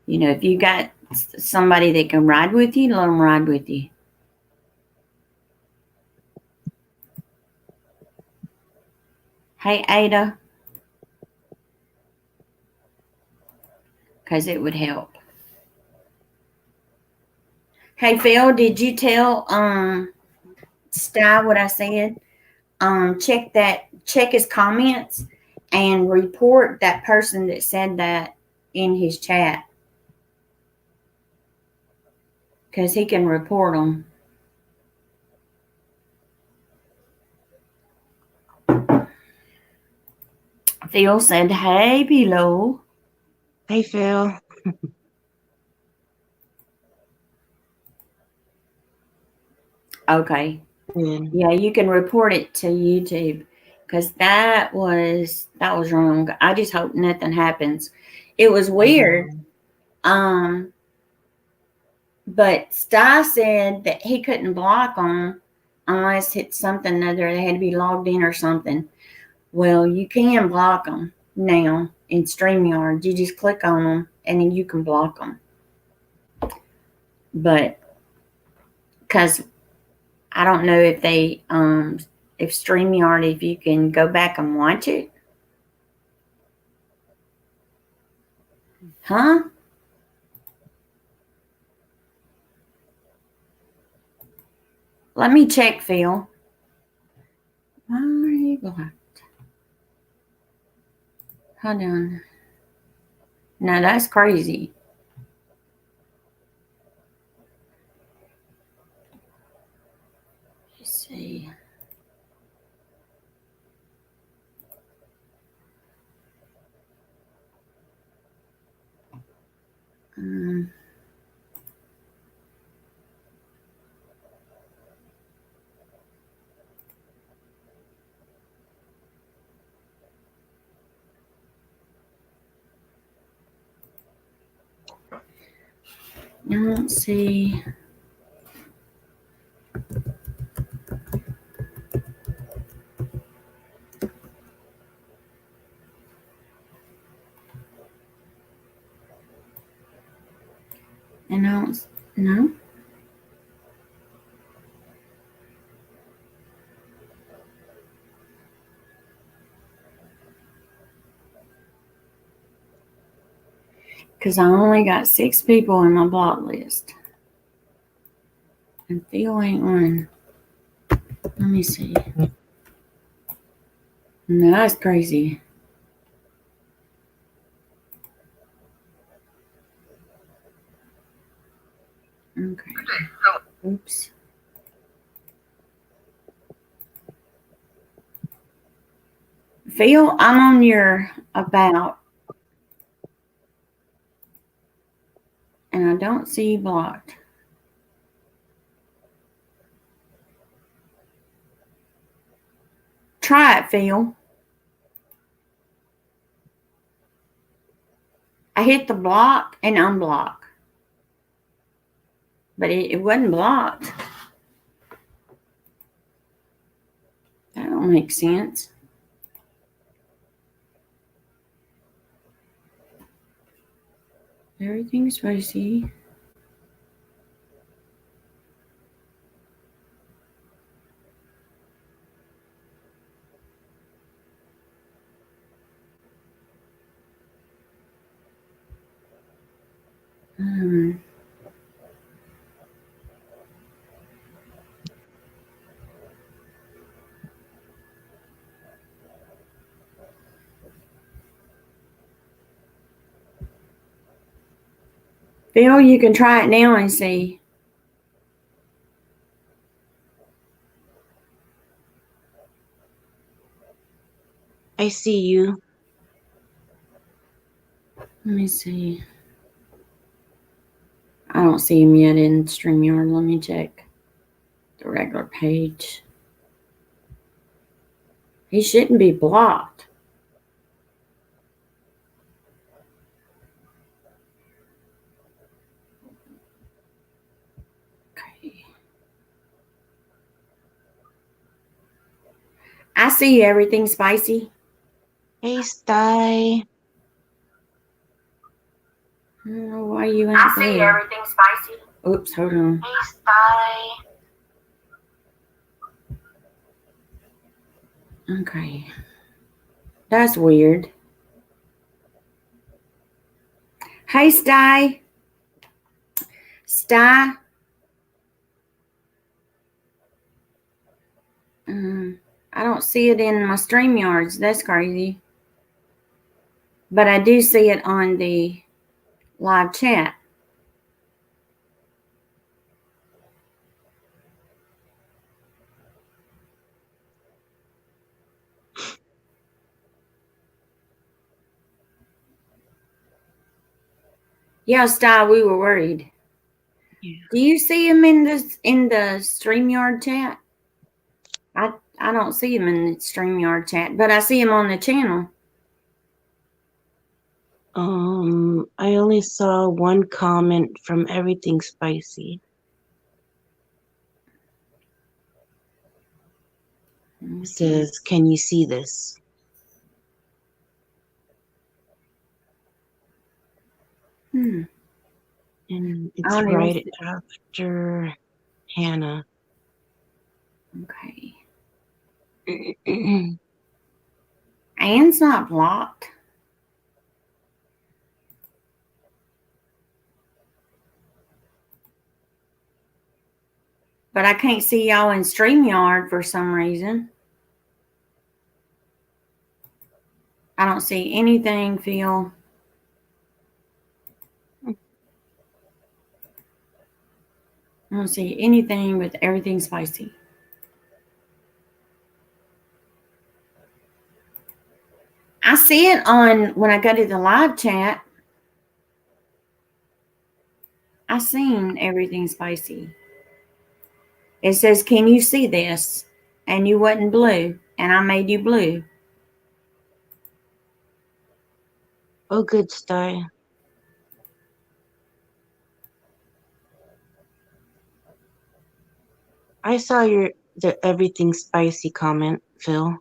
If you got somebody that can ride with you, let them ride with you. Hey, Ada. Because it would help. Hey, Phil, did you tell Sty what I said? Check his comments and report that person that said that in his chat. Because he can report them. Phil said, hey, Pillow. Hey, Phil. Okay. Mm. Yeah, you can report it to YouTube. because that was wrong. I just hope nothing happens. It was weird. But Sty said that he couldn't block them unless it's something other. They had to be logged in or something. Well, you can block them now in StreamYard. You just click on them and then you can block them. But because I don't know if they if StreamYard, if you can go back and watch it. Huh? Let me check, Phil. Why are you blocked? Hold on. No, that's crazy. Let's see. Let's see. And I don't, no. Because I only got 6 people in my block list. And Phil ain't one. Let me see. No, that's crazy. Okay. Oops. Phil, I'm on your about. And I don't see you blocked. Try it, Phil. I hit the block and unblock. But it wasn't blocked. That don't make sense. Everything's fuzzy. Phil, you can try it now and see. I see you. Let me see. I don't see him yet in StreamYard. Let me check the regular page. He shouldn't be blocked. Okay. I see everything spicy. Hey, Sty. I don't know why you ain't I see there. everything spicy. Oops, hold on. Hey, Sty. Okay. That's weird. Hey, Sty. Sty. I don't see it in my StreamYards. That's crazy. But I do see it on the live chat. Yeah, Sty, we were worried. Yeah. Do you see him in the StreamYard chat? I I don't see him in the StreamYard chat, but I see him on the channel. I only saw one comment from Everything Spicy. It says, "Can you see this?" And it's right after Hannah. Okay. Anne's not blocked. But I can't see y'all in StreamYard for some reason. I don't see anything, Phil. I don't see anything with Everything Spicy. I see it on when I go to the live chat. I seen Everything Spicy. It says, "Can you see this?" And you wasn't blue, and I made you blue. Oh, good, Sty. I saw the Everything Spicy comment, Phil.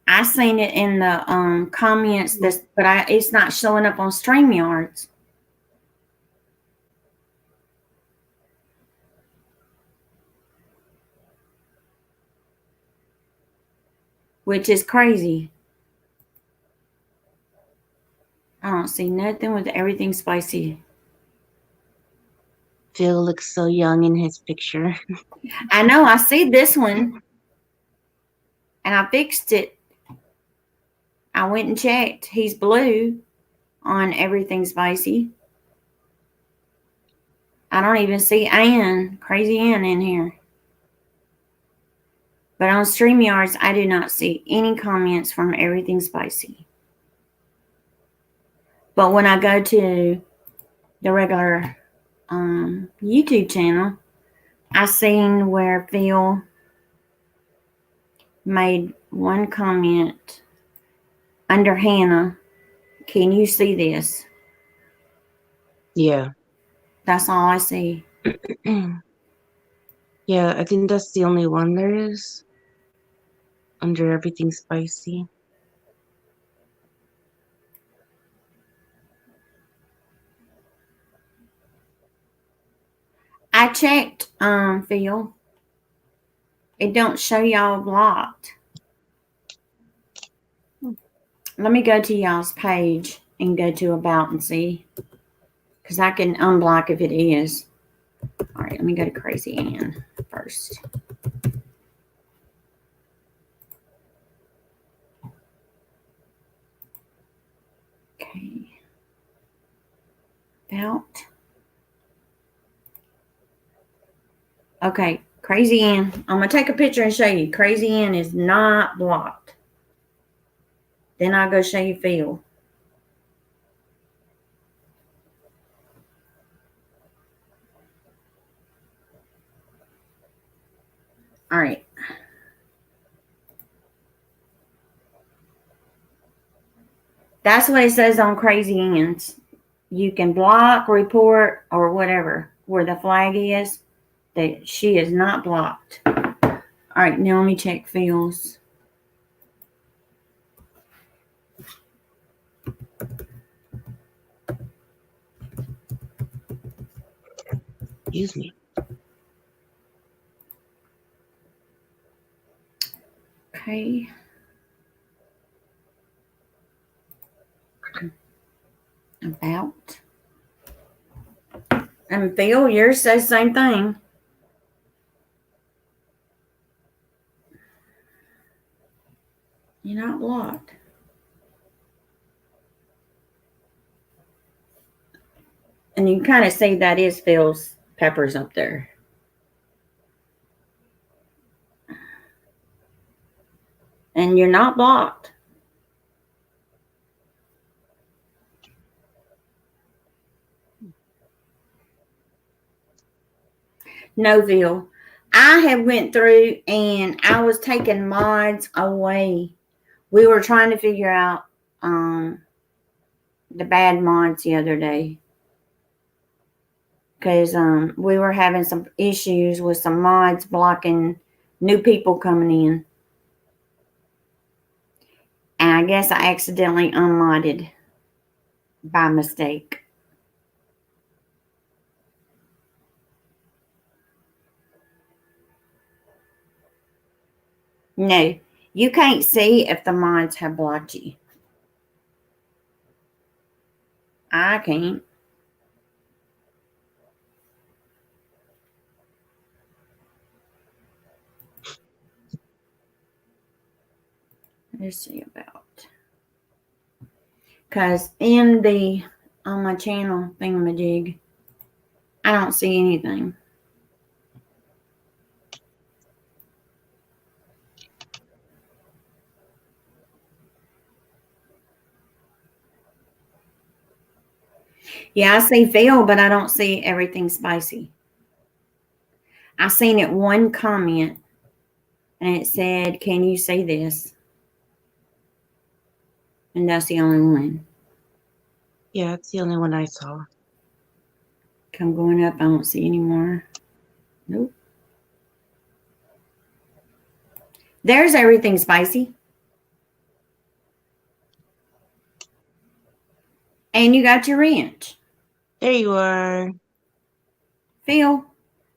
I seen it in the comments, but it's not showing up on StreamYards. Which is crazy. I don't see nothing with Everything Spicy. Phil looks so young in his picture. I know. I see this one. And I fixed it. I went and checked. He's blue on Everything Spicy. I don't even see Ann, Crazy Ann, in here. But on StreamYards, I do not see any comments from Everything Spicy. But when I go to the regular YouTube channel, I seen where Phil made one comment under Hannah. Can you see this? Yeah. That's all I see. Yeah, I think that's the only one there is. Under Everything Spicy. I checked, Phil. It don't show y'all blocked. Let me go to y'all's page and go to About and see. Because I can unblock if it is. All right, let me go to Crazy Ann first. Okay. About. Okay, Crazy Ann. I'm going to take a picture and show you. Crazy Ann is not blocked. Then I'll go show you Phil. All right. That's what it says on Crazy Ann's. You can block, report, or whatever. Where the flag is, that she is not blocked. All right, now let me check Phil's. Excuse me. Okay. About. And Phil, yours says the same thing. You're not blocked. And you can kind of see that is Phil's peppers up there. And you're not blocked. No, Phil. I have went through and I was taking mods away. We were trying to figure out the bad mods the other day. Because we were having some issues with some mods blocking new people coming in. And I guess I accidentally unmodded by mistake. No, you can't see if the mods have blocked you. I can't. Let's see about. Because on my channel thingamajig, I don't see anything. Yeah, I see Phil, but I don't see everything spicy. I seen it one comment and it said, "Can you see this?" And that's the only one. Yeah, it's the only one I saw. Come going up, I don't see any more. Nope. There's everything spicy. And you got your ranch. There you are. Phil,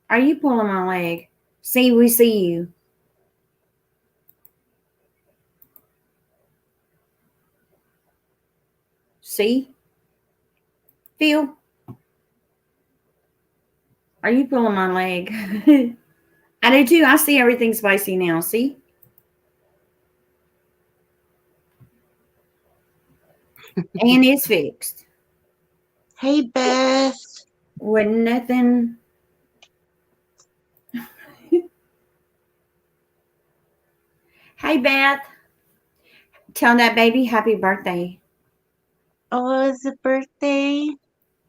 are you pulling my leg? See, we see you. See? Phil, are you pulling my leg? I do too. I see everything spicy now. See? And it's fixed. Hey, Beth. With nothing. Hey, Beth. Tell that baby happy birthday. Oh, it's a birthday.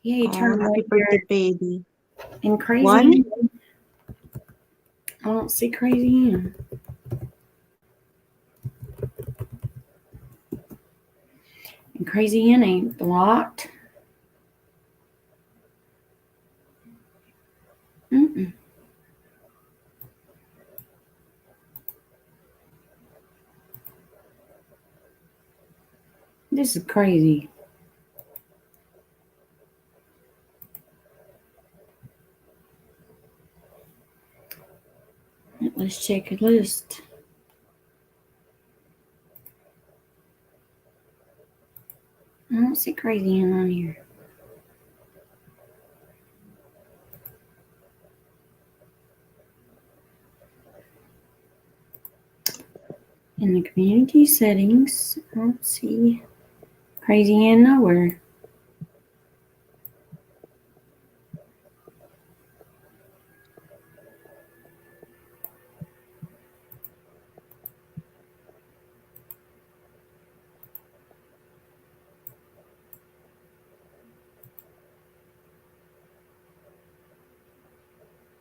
Yeah, you turned happy 1 birthday, year. baby. And Crazy One? Ann. I don't see Crazy Ann. And Crazy Ann ain't blocked. Mm-mm. This is crazy. Let's check a list. I don't see Crazy Ann on here. In the community settings, I don't see Crazy Ann nowhere.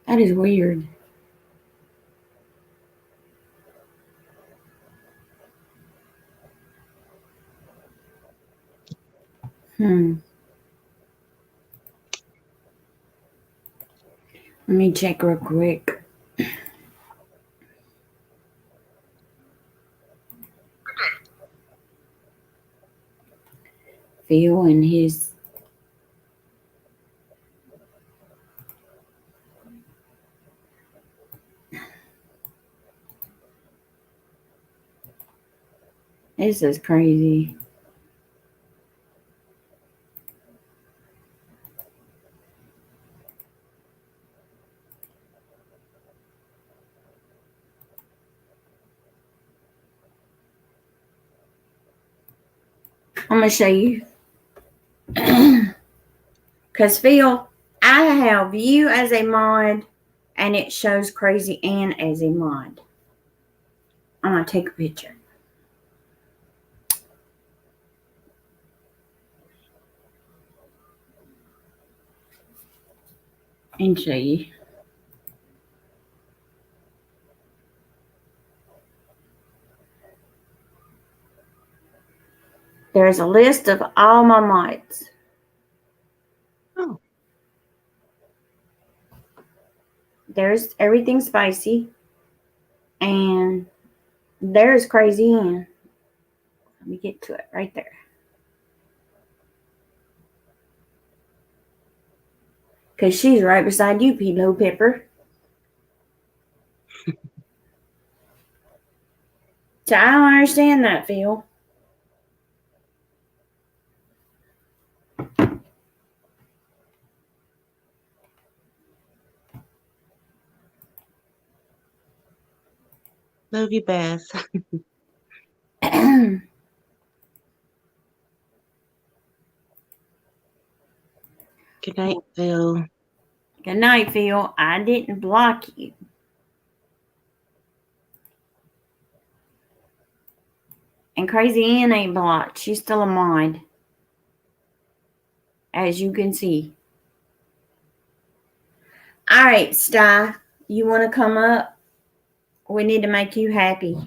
That is weird. Let me check real quick. Phil and his. This is crazy. I'm going to show you. Because Phil, I have you as a mod and it shows Crazy Ann as a mod. I'm going to take a picture. And show you. There's a list of all my mods. Oh. There's everything spicy. And there's Crazy Ann. Let me get to it right there. Because she's right beside you, Pillow Pepper. So I don't understand that, Phil. Love you, Beth. Good night, Phil. Good night, Phil. I didn't block you. And Crazy Ann ain't blocked. She's still a mod. As you can see. All right, Sty. You want to come up? We need to make you happy.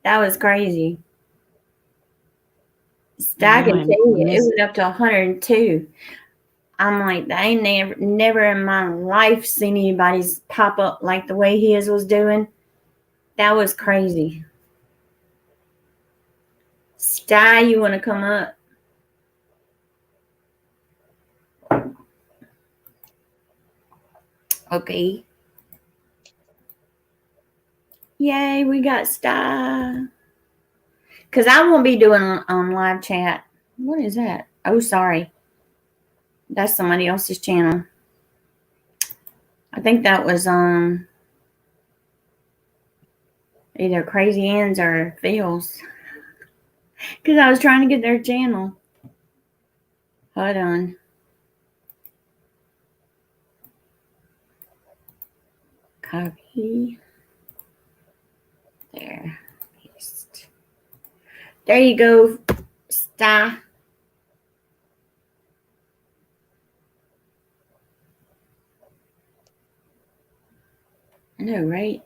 That was crazy. Sty can tell you, it went up to 102. I'm like, I ain't never in my life seen anybody's pop up like the way his was doing. That was crazy. Sty, you want to come up? Okay. Yay, we got Sty. Because I won't be doing on live chat. What is that? Oh, sorry. That's somebody else's channel. I think that was either Crazy Ann's or Phil's. Because I was trying to get their channel. Hold on. Copy. There. Paste. There you go, Sty. I know, right?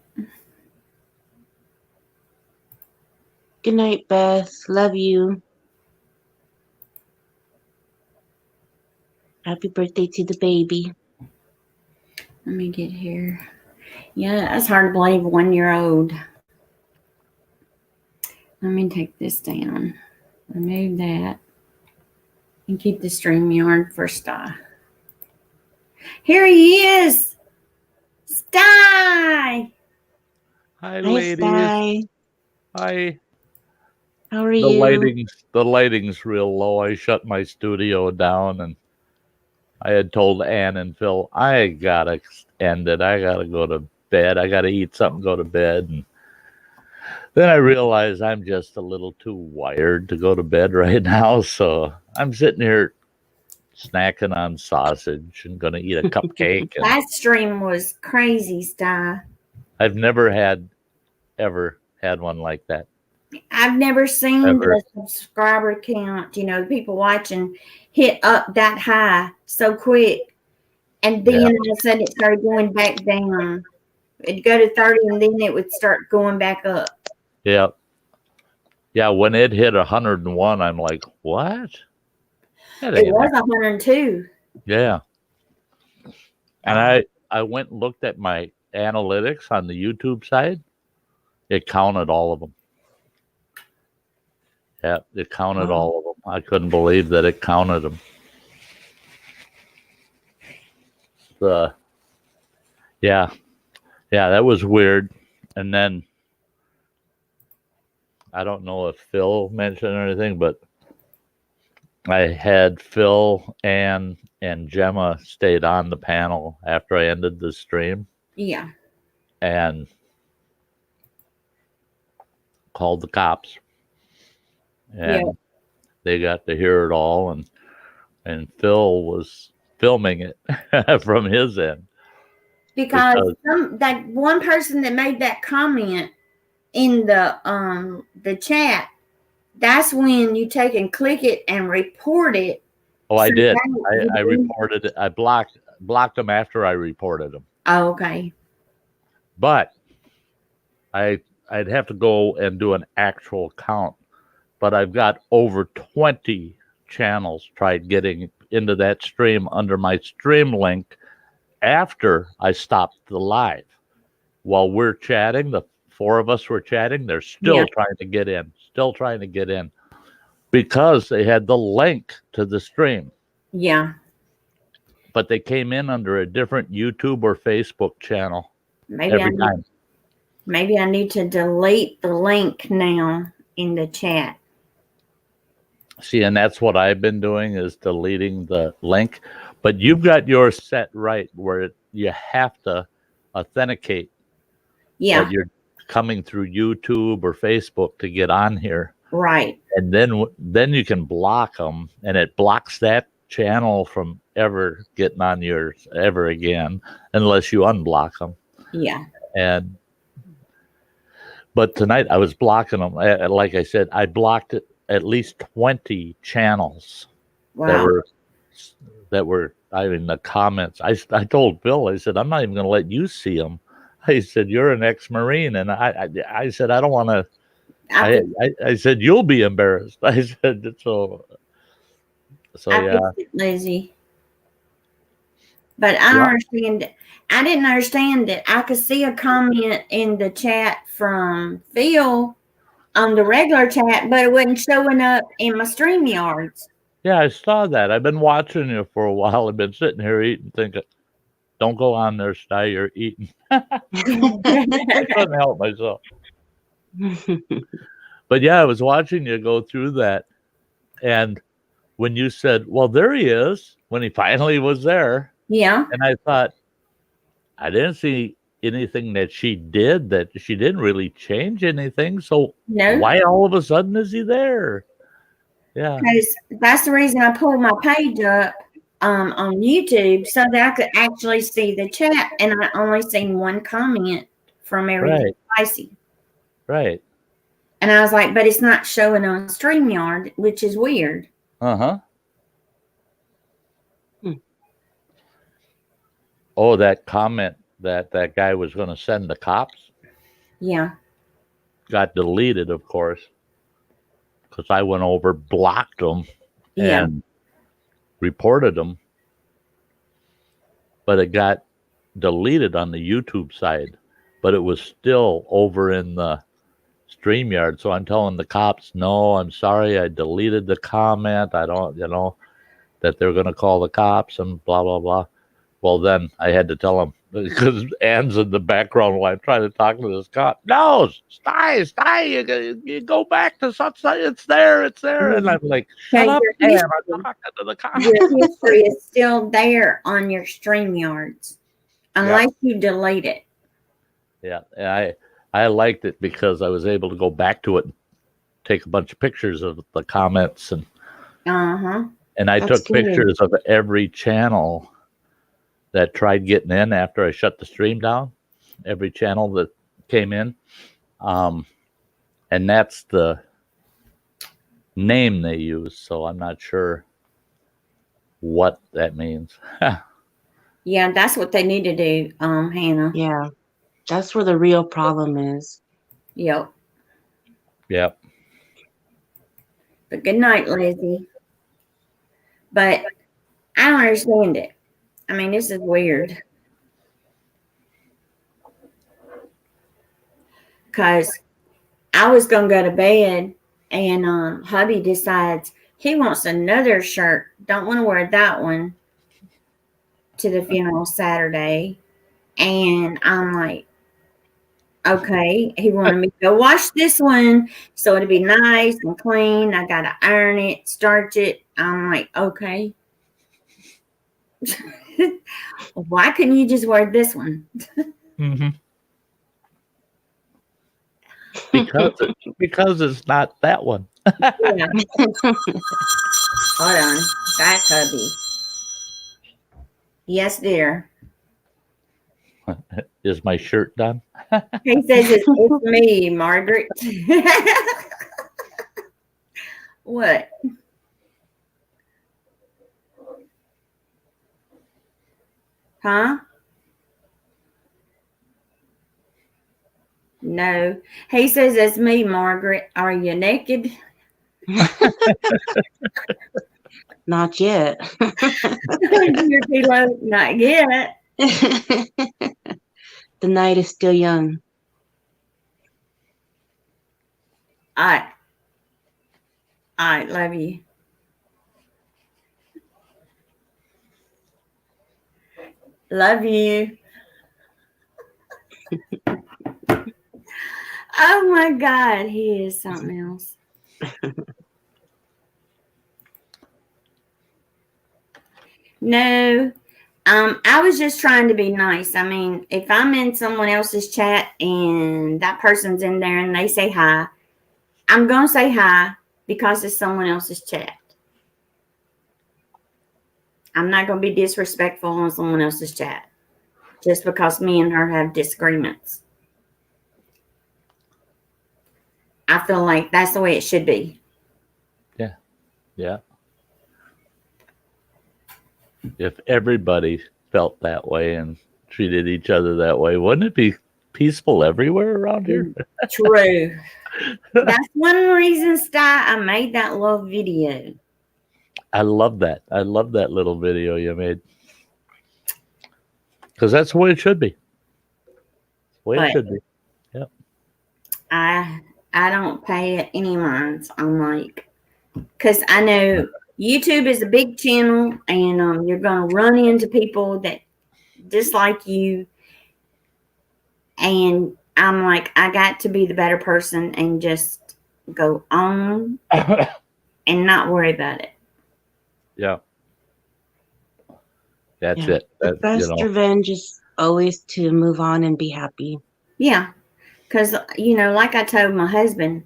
Good night, Beth. Love you. Happy birthday to the baby. Let me get here. Yeah, that's hard to believe, 1-year-old. Let me take this down. Remove that. And keep the StreamYard for Sty. Here he is! Sty! Hi, ladies. Sty. Hi. How are you? The lighting's real low. I shut my studio down, and I had told Ann and Phil, I gotta end it. I gotta go to bed. I gotta eat something, go to bed. And then I realized I'm just a little too wired to go to bed right now. So I'm sitting here snacking on sausage and gonna eat a cupcake. And that stream was crazy, Sty. I've never ever had one like that. I've never seen the subscriber count, the people watching hit up that high so quick. And then all of a sudden it started going back down. It'd go to 30 and then it would start going back up. Yeah. Yeah, when it hit 101, I'm like, what? It was 102. Yeah. And I went and looked at my analytics on the YouTube side. It counted all of them. Yeah, it counted all of them. I couldn't believe that it counted them. Yeah, that was weird. And then I don't know if Phil mentioned anything, but I had Phil, Ann, and Gemma stayed on the panel after I ended the stream. Yeah. And called the cops. And they got to hear it all, and Phil was filming it from his end. Because that one person that made that comment in the chat, that's when you take and click it and report it. Oh, I did. I reported it. I blocked them after I reported them. Oh, okay. But I'd have to go and do an actual count but I've got over 20 channels tried getting into that stream under my stream link after I stopped the live. While we're chatting, the four of us were chatting, they're still trying to get in, because they had the link to the stream. Yeah. But they came in under a different YouTube or Facebook channel Maybe every time. Maybe I need to delete the link now in the chat. See, and that's what I've been doing, is deleting the link. But you've got yours set right where you have to authenticate that you're coming through YouTube or Facebook to get on here. Right. And then you can block them, and it blocks that channel from ever getting on yours ever again unless you unblock them. Yeah. But tonight I was blocking them. Like I said, I blocked at least 20 channels. Wow. that were I mean, the comments. I told Bill, I said, I'm not even going to let you see them. I said, you're an ex-Marine. And I said, I don't want to. I said, you'll be embarrassed. I said, so yeah. Lazy. But I don't understand. I didn't understand that I could see a comment in the chat from Phil on the regular chat, but it wasn't showing up in my StreamYards. Yeah, I saw that. I've been watching you for a while. I've been sitting here eating, thinking, don't go on there, Sty, you're eating. I couldn't help myself. But yeah, I was watching you go through that. And when you said, well, there he is, when he finally was there. Yeah. And I thought, I didn't see anything that she did, that she didn't really change anything. So why all of a sudden is he there? Yeah. Because that's the reason I pulled my page up on YouTube, so that I could actually see the chat, and I only seen one comment from Everything Spicy. Right. And I was like, but it's not showing on StreamYard, which is weird. Uh-huh. Oh, that comment that guy was going to send the cops? Yeah. Got deleted, of course, because I went over, blocked them, and reported them. But it got deleted on the YouTube side, but it was still over in the StreamYard. So I'm telling the cops, no, I'm sorry, I deleted the comment. I don't, that they're going to call the cops and blah, blah, blah. Well, then I had to tell them, because Ann's in the background while I'm trying to talk to this cop. No, Sty, you go back to such. It's there. And I'm like, shut up, Ann. I'm talking to the cop. Your history is still there on your StreamYards, unless you delete it. Yeah, and I liked it because I was able to go back to it and take a bunch of pictures of the comments and I took pictures of every channel that tried getting in after I shut the stream down, every channel that came in. And that's the name they use, so I'm not sure what that means. Yeah, that's what they need to do, Hannah. Yeah, that's where the real problem is. Yep. But good night, Lizzie. But I don't understand it. I mean, this is weird. Because I was going to go to bed, and hubby decides he wants another shirt. Don't want to wear that one to the funeral Saturday. And I'm like, okay. He wanted me to go wash this one so it'd be nice and clean. I got to iron it, starch it. I'm like, okay. Why couldn't you just wear this one? Because it's not that one. Yeah. Hold on. That's hubby. Yes, dear. Is my shirt done? He says it's me, Margaret. What? Huh? No. He says it's me, Margaret. Are you naked? Not yet. You're too low. Not yet. The night is still young. I love you. Love you. Oh my God, he is something else. No, I was just trying to be nice. I mean, if I'm in someone else's chat and that person's in there and they say hi, I'm going to say hi because it's someone else's chat. I'm not going to be disrespectful on someone else's chat just because me and her have disagreements. I feel like that's the way it should be. Yeah. Yeah. If everybody felt that way and treated each other that way, wouldn't it be peaceful everywhere around here? True. That's one reason, Sty, I made that little video. I love that. I love that little video you made. Because that's the way it should be. The way it should be. Yep. I don't pay it any minds. I'm like, because I know YouTube is a big channel and you're going to run into people that dislike you. And I'm like, I got to be the better person and just go on and not worry about it. Yeah. That's Yeah. it. The best revenge is always to move on and be happy. Yeah. Because, like I told my husband,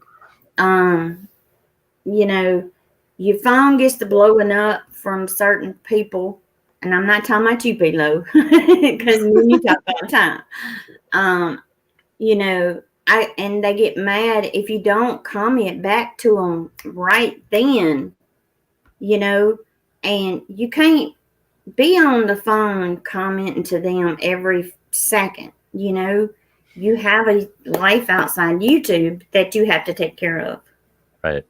your phone gets to blowing up from certain people. And I'm not talking about you, P-Lo, because you talk all the time. And they get mad if you don't comment back to them right then, and you can't be on the phone commenting to them every second, you have a life outside YouTube that you have to take care of. Right.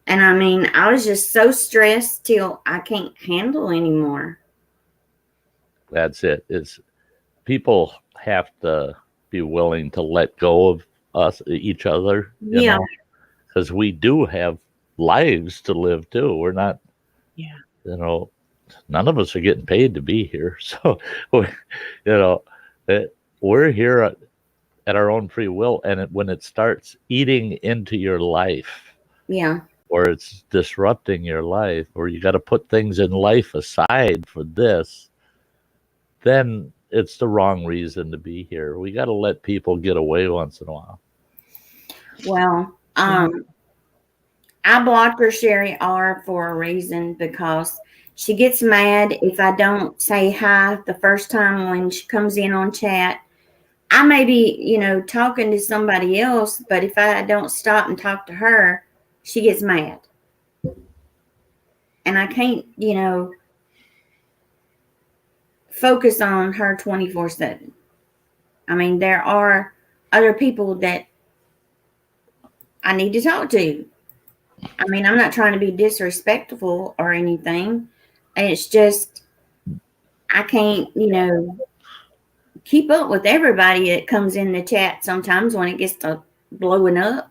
And I mean, I was just so stressed till I can't handle anymore. That's it. It's people have to be willing to let go of each other. Yeah. Because we do have lives to live too. We're not, none of us are getting paid to be here. So, we're here at our own free will. And when it starts eating into your life, or it's disrupting your life, or you got to put things in life aside for this, then it's the wrong reason to be here. We got to let people get away once in a while. Well, I blocked her Sherry R for a reason because she gets mad if I don't say hi the first time when she comes in on chat. I may be, talking to somebody else, but if I don't stop and talk to her, she gets mad. And I can't, focus on her 24/7. I mean, there are other people that I need to talk to. I mean, I'm not trying to be disrespectful or anything. It's just, I can't, keep up with everybody that comes in the chat sometimes when it gets to blowing up.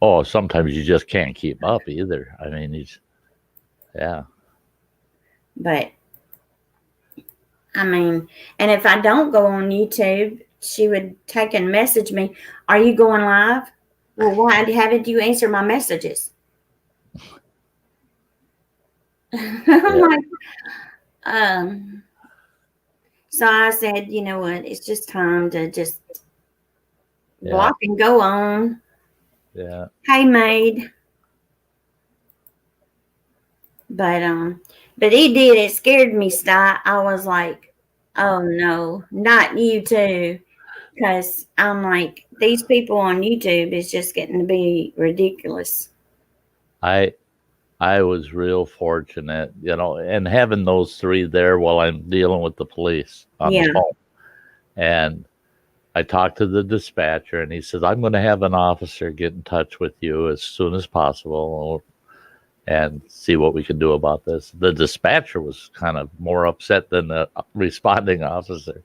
Oh, sometimes you just can't keep up either. I mean, But, I mean, and if I don't go on YouTube, she would take and message me, "Are you going live? Well, why haven't you answered my messages?" I'm like, so I said, you know what? It's just time to just block and go on. Yeah. Hey, maid. But he did. It scared me, Sty. I was like, oh no, not you too. Because I'm like, these people on YouTube is just getting to be ridiculous. I was real fortunate, and having those three there while I'm dealing with the police on the phone. And I talked to the dispatcher, and he says, I'm going to have an officer get in touch with you as soon as possible and see what we can do about this. The dispatcher was kind of more upset than the responding officer,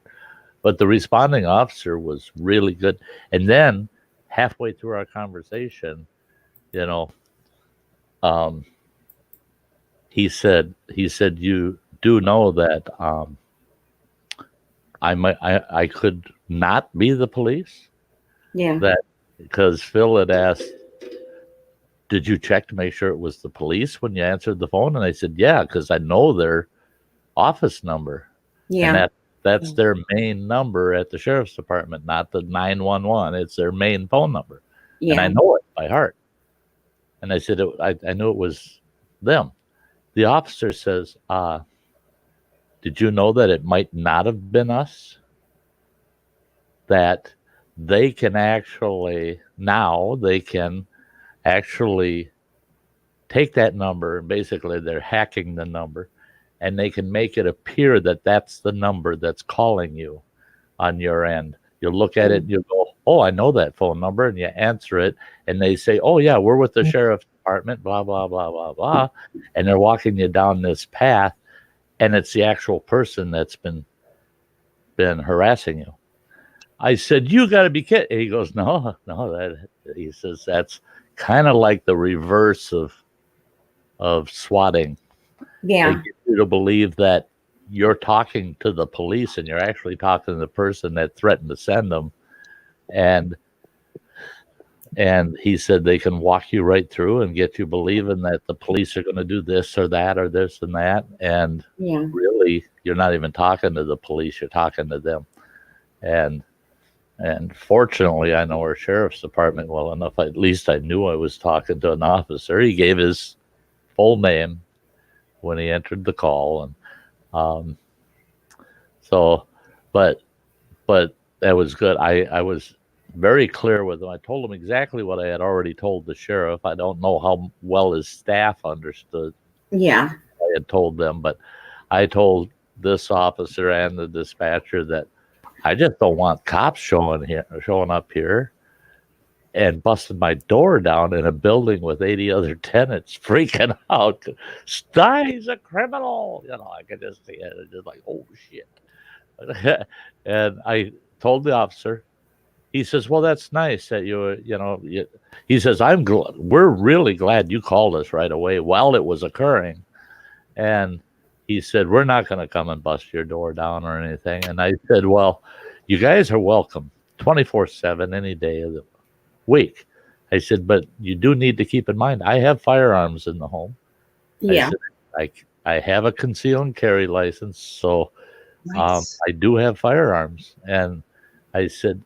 but the responding officer was really good. And then halfway through our conversation, he said, you do know that I could not be the police? Yeah. That because Phil had asked, did you check to make sure it was the police when you answered the phone? And I said, yeah, because I know their office number. Yeah. And that's their main number at the sheriff's department, not the 911. It's their main phone number. Yeah. And I know it by heart. And I said, I knew it was them. The officer says, did you know that it might not have been us? That they can actually take that number, and basically they're hacking the number, and they can make it appear that that's the number that's calling you on your end. You look at it and you go, oh, I know that phone number, and you answer it, and they say, oh yeah, we're with the sheriff's department, blah, blah, blah, blah, blah. And they're walking you down this path, and it's the actual person that's been harassing you. I said, you got to be kidding. He goes, no, he says, that's kind of like the reverse of swatting. Yeah. They get you to believe that you're talking to the police and you're actually talking to the person that threatened to send them. And he said they can walk you right through and get you believing that the police are going to do this or that or this and that. And really, you're not even talking to the police, you're talking to them. And fortunately, I know our sheriff's department well enough. At least I knew I was talking to an officer. He gave his full name when he entered the call, and but that was good. I was very clear with him. I told him exactly what I had already told the sheriff. I don't know how well his staff understood. Yeah, I had told them, but I told this officer and the dispatcher that I just don't want cops showing up here and busting my door down in a building with 80 other tenants, freaking out. He's a criminal. I could just see it. It's just like, oh shit. And I told the officer. He says, well, that's nice that he says, we're really glad you called us right away while it was occurring. And he said, we're not going to come and bust your door down or anything. And I said, well, you guys are welcome 24/7 any day of the week. I said, but you do need to keep in mind, I have firearms in the home. Yeah. I said, I have a concealed and carry license. So nice. I do have firearms. And I said,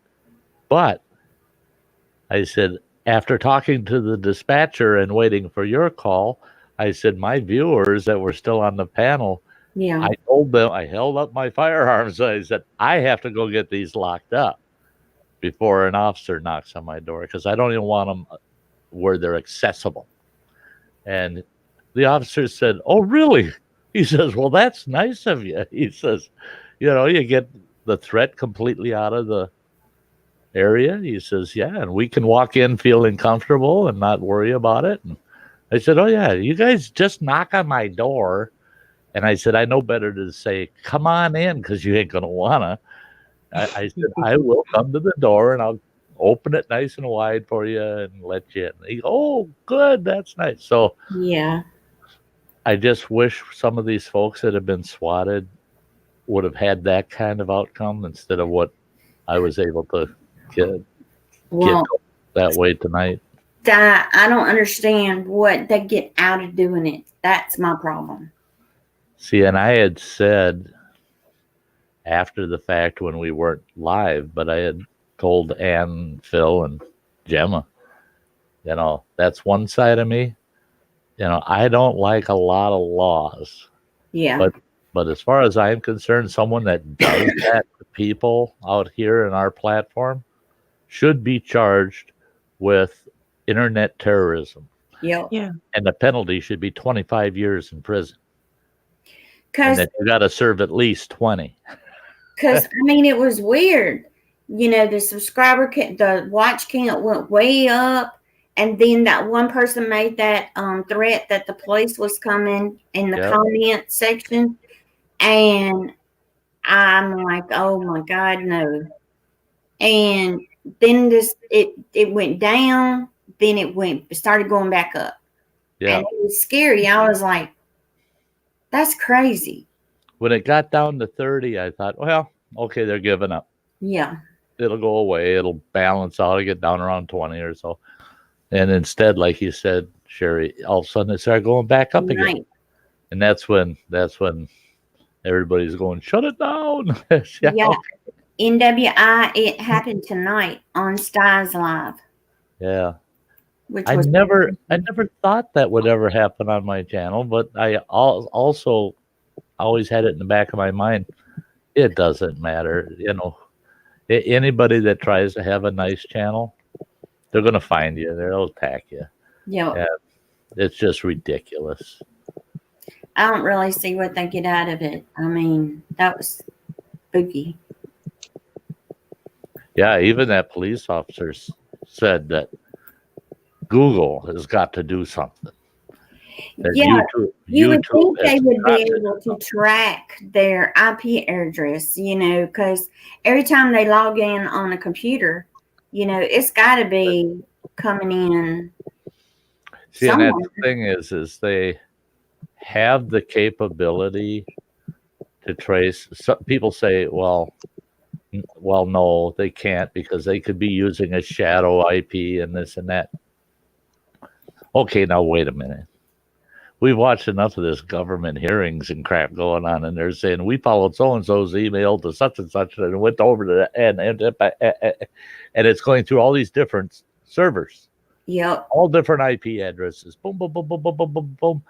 after talking to the dispatcher and waiting for your call, I said, my viewers that were still on the panel, I told them, I held up my firearms. I said, I have to go get these locked up before an officer knocks on my door because I don't even want them where they're accessible. And the officer said, oh, really? He says, well, that's nice of you. He says, you get the threat completely out of the area. He says, yeah, and we can walk in feeling comfortable and not worry about it. And I said, oh, yeah, you guys just knock on my door. And I said, I know better to say, come on in, because you ain't going to want to. I said, I will come to the door and I'll open it nice and wide for you and let you in. He goes, oh, good, that's nice. So yeah, I just wish some of these folks that have been swatted would have had that kind of outcome instead of what I was able to get that way tonight. I don't understand what they get out of doing it. That's my problem. See, and I had said after the fact when we weren't live, but I had told Ann, Phil, and Gemma, that's one side of me. I don't like a lot of laws. Yeah. But as far as I'm concerned, someone that does that to people out here in our platform should be charged with internet terrorism. Yep. Yeah. And the penalty should be 25 years in prison. And then you got to serve at least 20. Because, it was weird. the subscriber the watch count went way up, and then that one person made that threat that the police was coming in the comment section, and I'm like, oh my God, no. And then it went down, then it started going back up. Yeah. And it was scary. I was like, that's crazy. When it got down to 30, I thought, well, okay, they're giving up. Yeah. It'll go away. It'll balance out. It'll get down around 20 or so. And instead, like you said, Sherry, all of a sudden it started going back up again. And that's when everybody's going, shut it down. Yeah. NWI, it happened tonight on Sty's Live. Yeah. I never thought that would ever happen on my channel, but I also always had it in the back of my mind. It doesn't matter. Anybody that tries to have a nice channel, they're going to find you. They'll attack you. Yeah. It's just ridiculous. I don't really see what they get out of it. I mean, that was spooky. Yeah, even that police officer said that Google has got to do something. Yeah, you would think they would be able to track their IP address, because every time they log in on a computer, it's got to be coming in. See, and that's the thing is they have the capability to trace. Some people say, well, no, they can't because they could be using a shadow IP and this and that. Okay, now wait a minute. We've watched enough of this government hearings and crap going on, and they're saying we followed so-and-so's email to such and such and went over to that, and it's going through all these different servers. Yep. All different IP addresses. Boom, boom, boom, boom, boom, boom, boom, boom.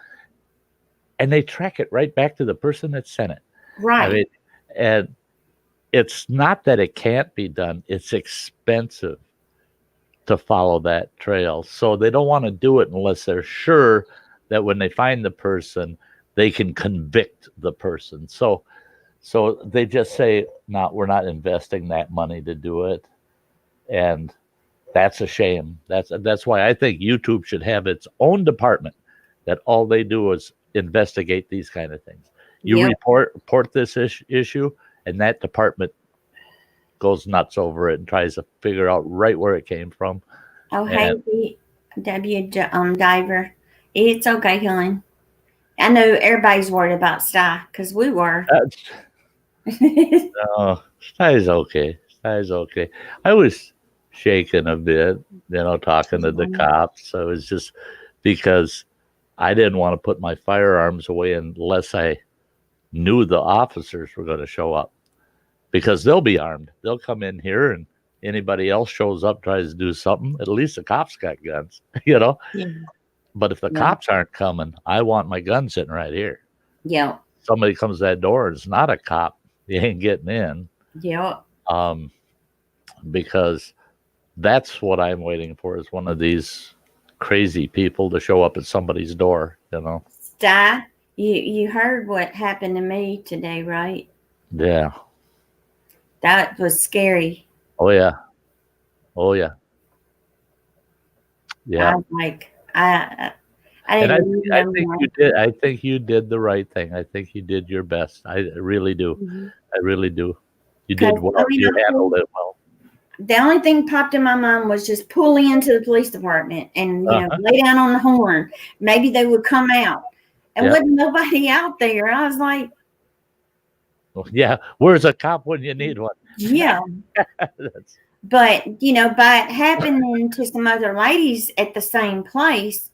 And they track it right back to the person that sent it. Right. I mean, and it's not that it can't be done. It's expensive to follow that trail. So they don't want to do it unless they're sure that when they find the person, they can convict the person. So they just say, no, we're not investing that money to do it. And that's a shame. That's why I think YouTube should have its own department that all they do is investigate these kind of things. You report this issue, and that department goes nuts over it and tries to figure out right where it came from. Oh, hey, Diver. It's okay, hon. I know everybody's worried about Sty because we were. No, Sty's okay. Sty's okay. I was shaking a bit, talking to the cops. I was just because I didn't want to put my firearms away unless I knew the officers were going to show up, because they'll be armed. They'll come in here, and anybody else shows up, tries to do something, at least the cops got guns, Yeah. But if the cops aren't coming, I want my gun sitting right here. Yeah. Somebody comes to that door and it's not a cop, you ain't getting in. Yeah. Because that's what I'm waiting for, is one of these crazy people to show up at somebody's door, Sty, you heard what happened to me today, right? Yeah. That was scary. Oh yeah. Yeah. I was like, I think you did the right thing. I think you did your best. I really do. Mm-hmm. I really do. You did well. You handled it well. The only thing popped in my mind was just pull into the police department and lay down on the horn. Maybe they would come out. And wasn't nobody out there. I was like, yeah, where's a cop when you need one? Yeah. But, by it happening to some other ladies at the same place,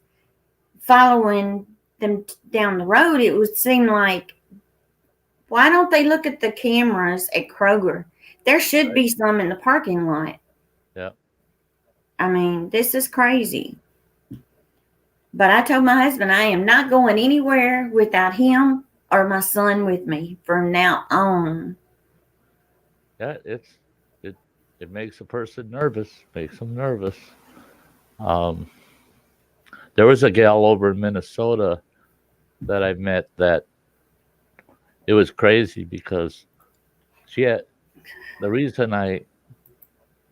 following them down the road, it would seem like, why don't they look at the cameras at Kroger? There should be some in the parking lot. Yeah. I mean, this is crazy. But I told my husband I am not going anywhere without him or my son with me from now on. Yeah, it makes a person nervous. Makes them nervous. There was a gal over in Minnesota that I met that it was crazy because she had the reason I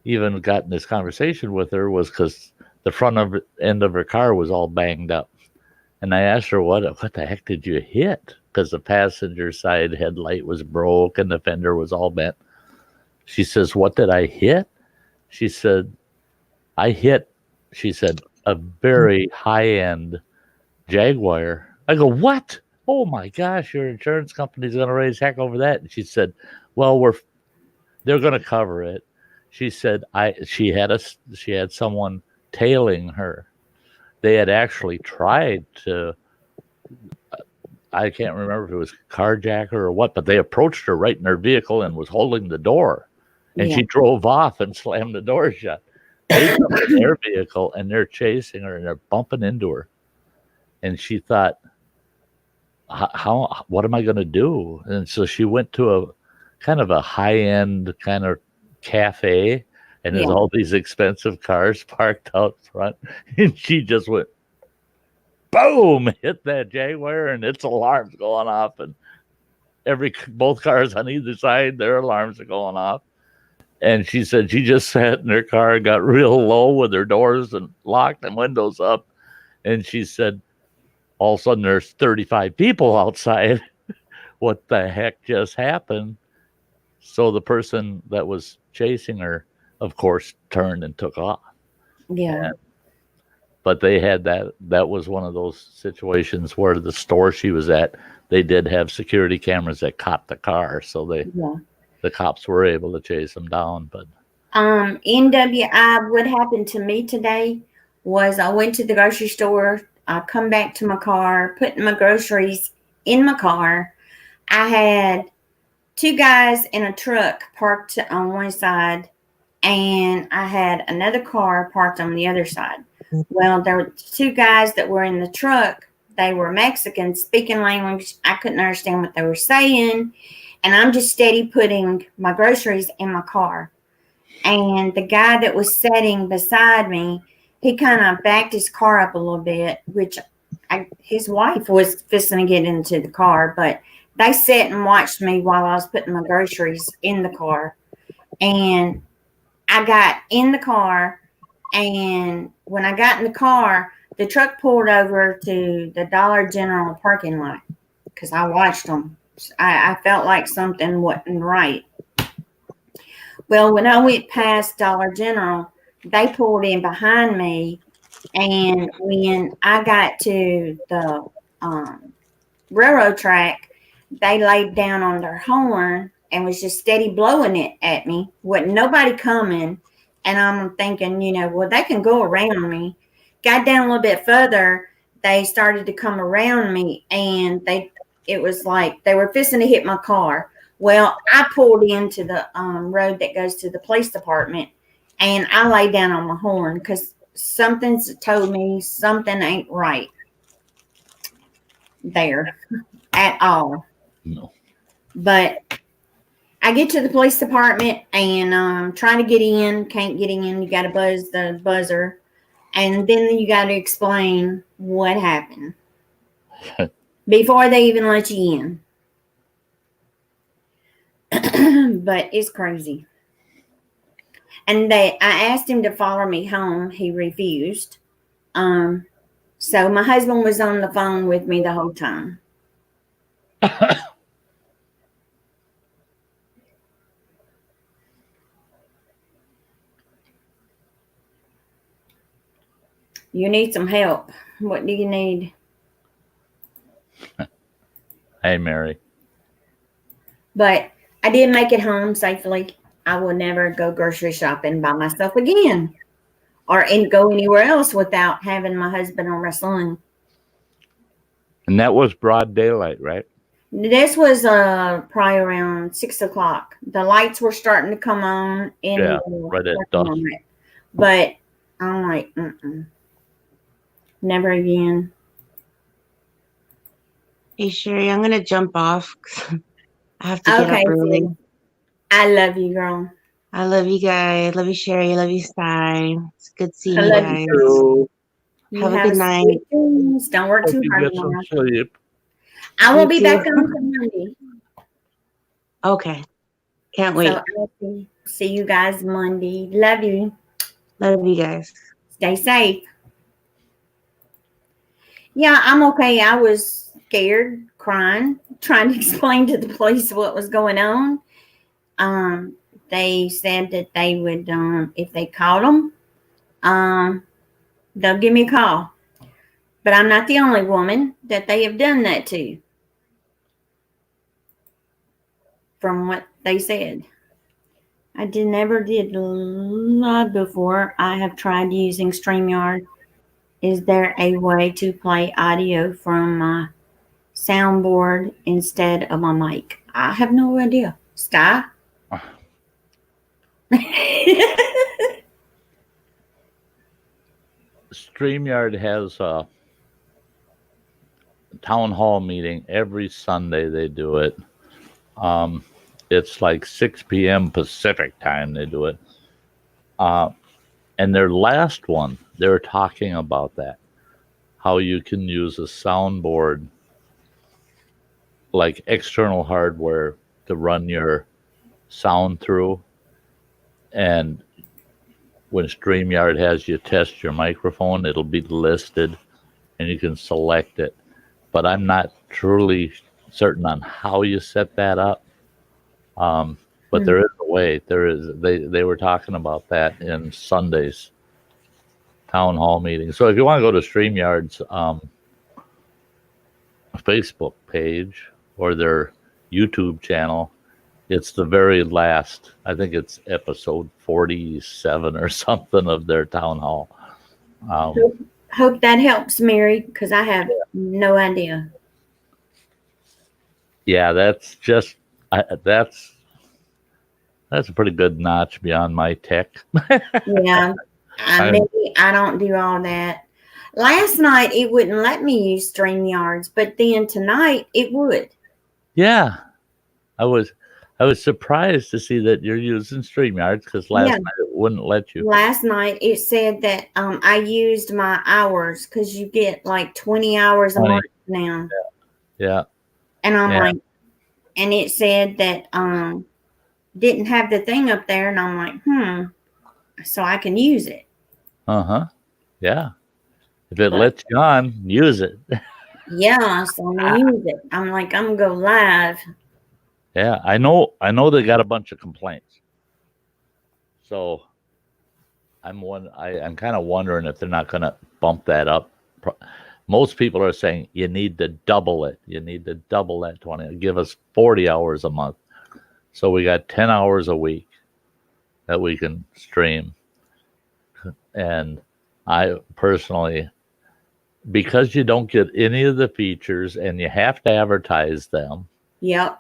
even got in this conversation with her was because the end of her car was all banged up. And I asked her, what the heck did you hit? Because the passenger side headlight was broke and the fender was all bent. She says, what did I hit? She said, I hit, she said, a very high-end Jaguar. I go, what? Oh my gosh, your insurance company's going to raise heck over that. And she said, well, they're going to cover it. She said, she had someone tailing her. They had actually tried to, I can't remember if it was carjacker or what, but they approached her right in her vehicle and was holding the door. And she drove off and slammed the door shut. They come in their vehicle and they're chasing her and they're bumping into her. And she thought, what am I going to do? And so she went to a kind of a high-end kind of cafe, and there's all these expensive cars parked out front. And she just went, boom, hit that Jaguar, and its alarms going off. And both cars on either side, their alarms are going off. And she said she just sat in her car, got real low with her doors and locked and windows up. And she said, all of a sudden there's 35 people outside. What the heck just happened? So the person that was chasing her, of course, turned and took off. Yeah. But they had that was one of those situations where the store she was at, they did have security cameras that caught the car. So the cops were able to chase them down. But NWI, what happened to me today was I went to the grocery store. I come back to my car, putting my groceries in my car. I had two guys in a truck parked on one side, and I had another car parked on the other side. Well, there were two guys that were in the truck. They were Mexican, speaking language. I couldn't understand what they were saying. And I'm just steady putting my groceries in my car. And the guy that was sitting beside me, he kind of backed his car up a little bit, which his wife was fixing to get into the car. But they sat and watched me while I was putting my groceries in the car. And I got in the car. And when I got in the car, the truck pulled over to the Dollar General parking lot because I watched them. I felt like something wasn't right. Well, when I went past Dollar General, they pulled in behind me. And when I got to the railroad track, they laid down on their horn and was just steady blowing it at me. Wasn't nobody coming. And I'm thinking, well, they can go around me. Got down a little bit further, they started to come around me, and it was like they were fixing to hit my car. Well, I pulled into the road that goes to the police department, and I lay down on my horn because something's told me something ain't right there at all. No. But I get to the police department and trying to get in, can't get in. You got to buzz the buzzer, and then you got to explain what happened before they even let you in. But it's crazy. And I asked him to follow me home. He refused. So my husband was on the phone with me the whole time. You need some help. What do you need? Hey, Mary. But I did make it home safely. I will never go grocery shopping by myself again or go anywhere else without having my husband or my son. And that was broad daylight, right? This was probably around 6 o'clock. The lights were starting to come on. Right at dusk. But I'm like, never again. Hey, Sherry, I'm going to jump off. I have to get up early. So I love you, girl. I love you guys. Love you, Sherry. Love you, Sty. It's good seeing you love guys. You. Have a good night. Don't work too hard. Get some sleep. I will be back on Monday. Okay. Can't wait. So See you guys Monday. Love you. Love you guys. Stay safe. Yeah, I'm okay. I was scared, crying, trying to explain to the police what was going on. They said that they would, if they caught them, they'll give me a call. But I'm not the only woman that they have done that to, from what they said. I never did live before. I have tried using StreamYard. Is there a way to play audio from my soundboard instead of my mic? I have no idea. Sky? StreamYard has a town hall meeting every Sunday. They do it. It's like 6 p.m. Pacific time. They do it. And their last one, they were talking about that, how you can use a soundboard, like external hardware, to run your sound through. And when StreamYard has you test your microphone, it'll be listed and you can select it. But I'm not truly certain on how you set that up. But there is a way. They were talking about that in Sunday's town hall meeting. So if you want to go to StreamYard's Facebook page or their YouTube channel, it's the very last. I think it's episode 47 or something of their town hall. Hope that helps, Mary, because I have no idea. Yeah, that's a pretty good notch beyond my tech. Yeah, maybe I don't do all that. Last night it wouldn't let me use StreamYards, but then tonight it would. Yeah, I was surprised to see that you're using StreamYards because last night it wouldn't let you. Last night it said that I used my hours because you get like 20 hours a month now. Yeah. And I'm like, and it said that didn't have the thing up there, and I'm like, so I can use it. Yeah. If it lets you on, use it. Yeah, so I'm gonna use it. I'm like, I'm gonna go live. Yeah, I know they got a bunch of complaints. So I'm kind of wondering if they're not going to bump that up. Most people are saying you need to double it. You need to double that 20. Give us 40 hours a month. So we got 10 hours a week that we can stream. And I personally, because you don't get any of the features and you have to advertise them. Yep.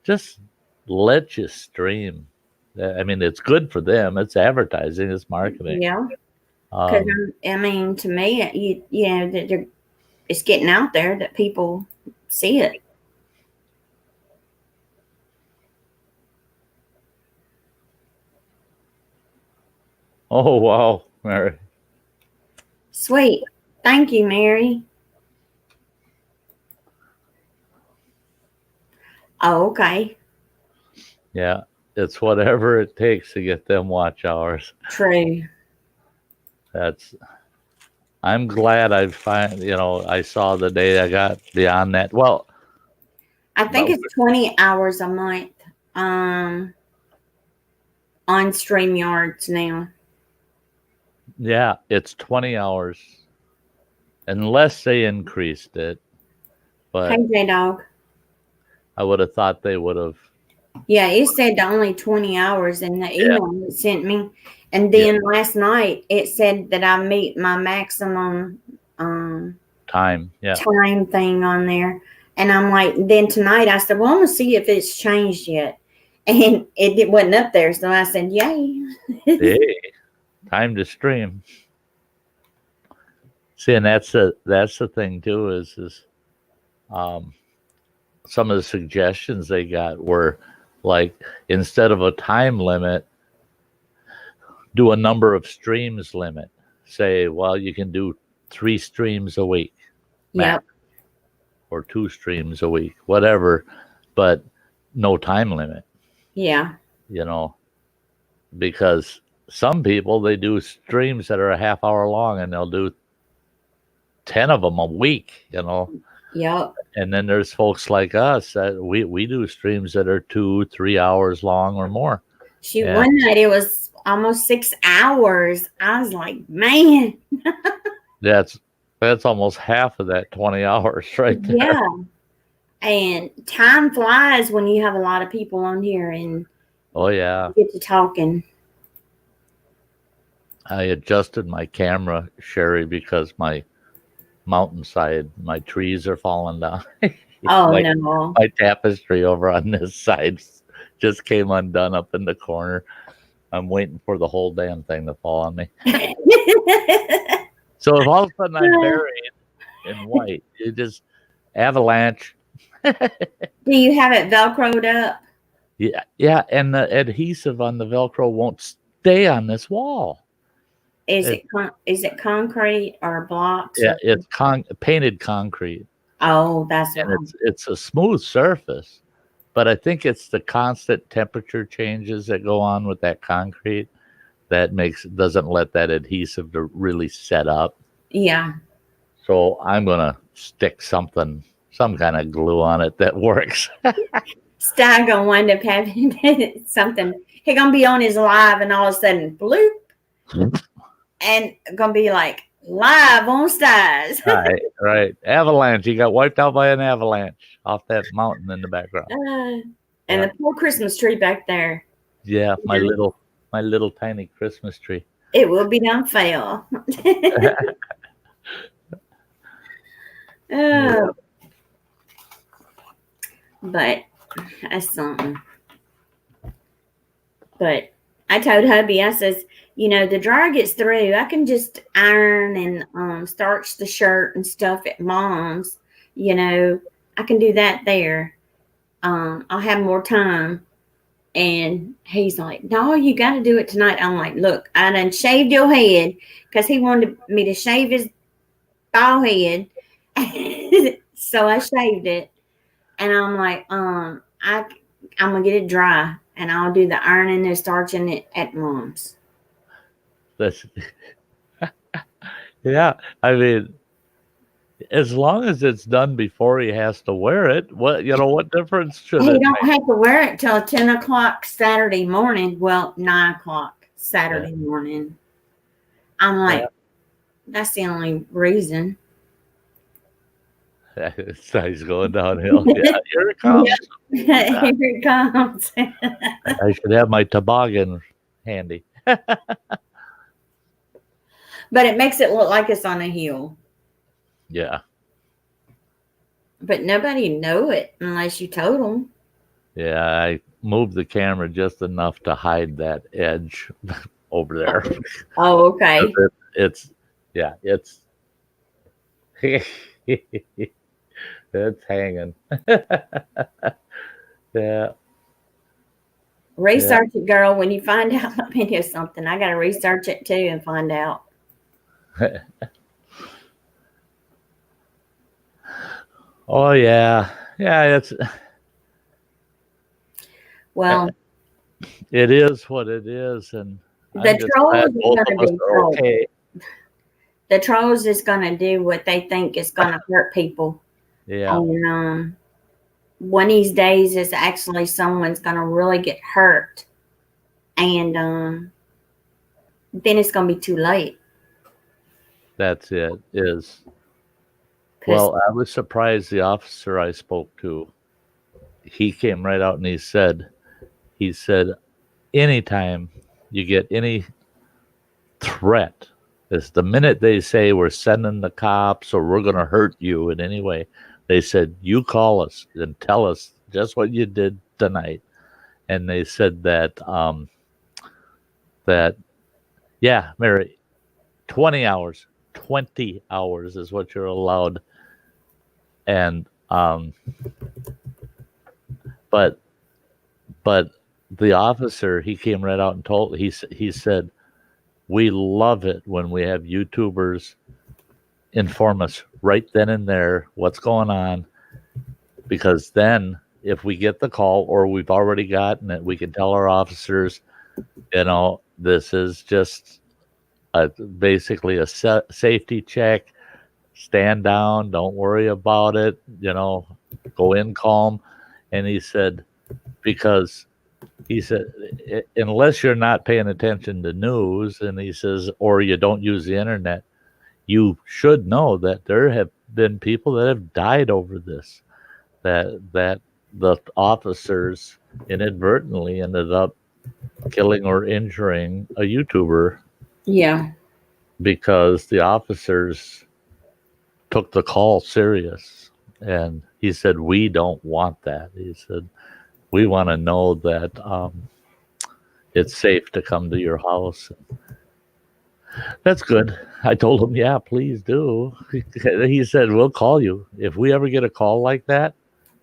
Just let you stream. I mean, it's good for them. It's advertising. It's marketing. Yeah. Because I mean, to me, you know that it's getting out there that people see it. Oh wow, Mary. Sweet. Thank you, Mary. Oh, okay. Yeah, it's whatever it takes to get them watch hours. True. I'm glad I saw the day I got beyond that. Well, I think it's 20 hours a month on StreamYards now. Yeah, it's 20 hours unless they increased it. But hey, J-Dog. I would have thought they would have. Yeah, it said only 20 hours in the email it sent me. And then last night it said that I meet my maximum time thing on there. And I'm like, then tonight I said, well, I'm going to see if it's changed yet. And it wasn't up there. So I said, yay. Hey, time to stream. See, and that's the thing too, is some of the suggestions they got were like, instead of a time limit, do a number of streams limit. Say, well, you can do 3 streams a week. Yep. Or 2 streams a week, whatever, but no time limit. Yeah. You know, because some people, they do streams that are a half hour long, and they'll do 10 of them a week, Yep. And then there's folks like us that we do streams that are 2-3 hours long or more. Shoot, one night it was almost 6 hours. I was like, man. That's almost half of that 20 hours right there. Yeah. And time flies when you have a lot of people on here and Oh yeah. get to talking. I adjusted my camera, Sherry, because my mountainside, my trees are falling down. Oh, like, no. My tapestry over on this side just came undone up in the corner. I'm waiting for the whole damn thing to fall on me. So if all of a sudden I'm buried in white, you just avalanche. Do you have it Velcroed up? Yeah, and the adhesive on the Velcro won't stay on this wall. Is it concrete or blocks? Yeah, it's painted concrete. Oh, that's and wrong. it's a smooth surface, but I think it's the constant temperature changes that go on with that concrete that doesn't let that adhesive to really set up. Yeah. So I'm gonna stick some kind of glue on it that works. Sty gonna wind up having something. He gonna be on his live, and all of a sudden, bloop, and gonna be like live on Sty's. Right. Avalanche. He got wiped out by an avalanche off that mountain in the background. And the poor Christmas tree back there. Yeah, my little tiny Christmas tree. It will be done fail. Yeah. But that's something. But I told hubby, I says, the dryer gets through. I can just iron and starch the shirt and stuff at mom's. I can do that there. I'll have more time. And he's like, no, you got to do it tonight. I'm like, look, I done shaved your head because he wanted me to shave his bald head. So I shaved it. And I'm like, I'm going to get it dry. And I'll do the ironing and starching it at mom's. Yeah, I mean, as long as it's done before he has to wear it, what difference should it make? He don't have to wear it till 10 o'clock Saturday morning. Well, 9 o'clock Saturday morning. I'm like, that's the only reason. He's going downhill. Yeah, here it comes. Here it comes. I should have my toboggan handy. But it makes it look like it's on a hill. Yeah. But nobody know it unless you told them. Yeah, I moved the camera just enough to hide that edge over there. Oh, okay. It's it's hanging. Yeah. Research it, girl. When you find out let me do something, I got to research it too and find out. Oh yeah. It's well. It is what it is, and the trolls are going to be trolls. Okay. The trolls is going to do what they think is going to hurt people. Yeah. And one of these days is actually someone's going to really get hurt, and then it's going to be too late. That's it. Well, I was surprised the officer I spoke to, he came right out and he said, anytime you get any threat, it's the minute they say we're sending the cops or we're going to hurt you in any way, they said, you call us and tell us just what you did tonight. And they said that, Mary, 20 hours is what you're allowed. And, but the officer, he came right out and told, he said, we love it when we have YouTubers inform us right then and there what's going on, because then if we get the call or we've already gotten it, we can tell our officers This is just basically a safety check. Stand down, don't worry about it, go in calm. And he said, because he said, unless you're not paying attention to news, and he says, or you don't use the internet, you should know that there have been people that have died over this, that the officers inadvertently ended up killing or injuring a YouTuber. Yeah. Because the officers took the call serious. And he said, we don't want that. He said, we want to know that it's safe to come to your house. That's good. I told him, yeah, please do. He said, we'll call you. If we ever get a call like that,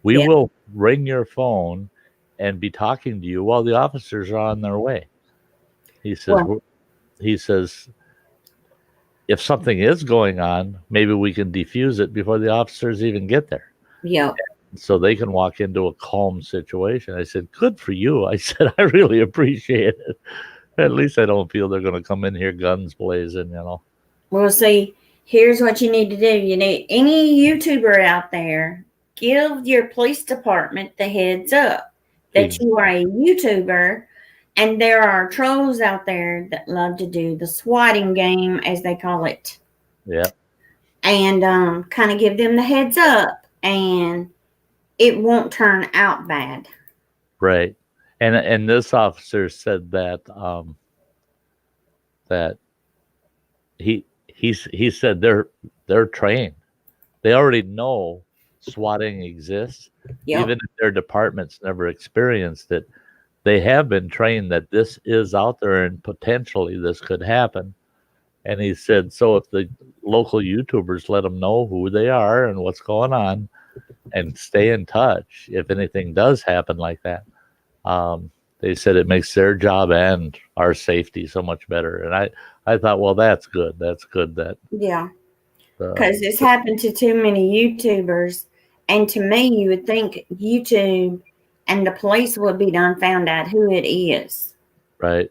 we will ring your phone and be talking to you while the officers are on their way. He says, he says, if something is going on, maybe we can defuse it before the officers even get there. Yeah. So they can walk into a calm situation. I said, good for you. I said, I really appreciate it. At least I don't feel they're going to come in here guns blazing, Well, see, here's what you need to do. You need any YouTuber out there, give your police department the heads up that you are a YouTuber, and there are trolls out there that love to do the swatting game, as they call it. Yeah. And kind of give them the heads up, and it won't turn out bad. Right. And this officer said that that he said they're trained. They already know swatting exists. Yep. Even if their departments never experienced it, they have been trained that this is out there and potentially this could happen. And he said, so if the local YouTubers let them know who they are and what's going on and stay in touch, if anything does happen like that, they said it makes their job and our safety so much better. And I thought, well, that's good. That's good that. Yeah. Because it's happened to too many YouTubers. And to me, you would think YouTube and the police would be done found out who it is. Right.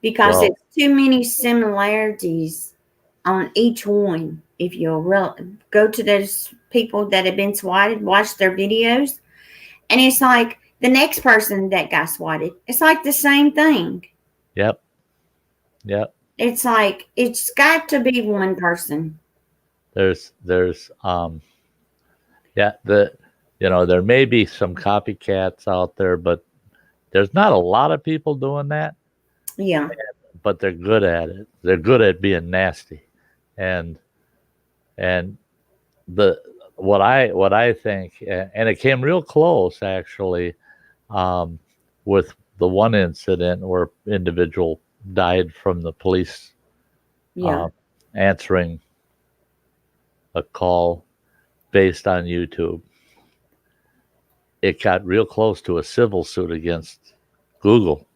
Because it's too many similarities on each one. If you'll go to those people that have been swatted, watch their videos, and it's like the next person that got swatted, it's like the same thing. Yep. It's like it's got to be one person. There's there may be some copycats out there, but there's not a lot of people doing that. Yeah. But they're good at it. They're good at being nasty. And what I think, and it came real close actually, with the one incident where individual died from the police answering a call based on YouTube. It got real close to a civil suit against Google.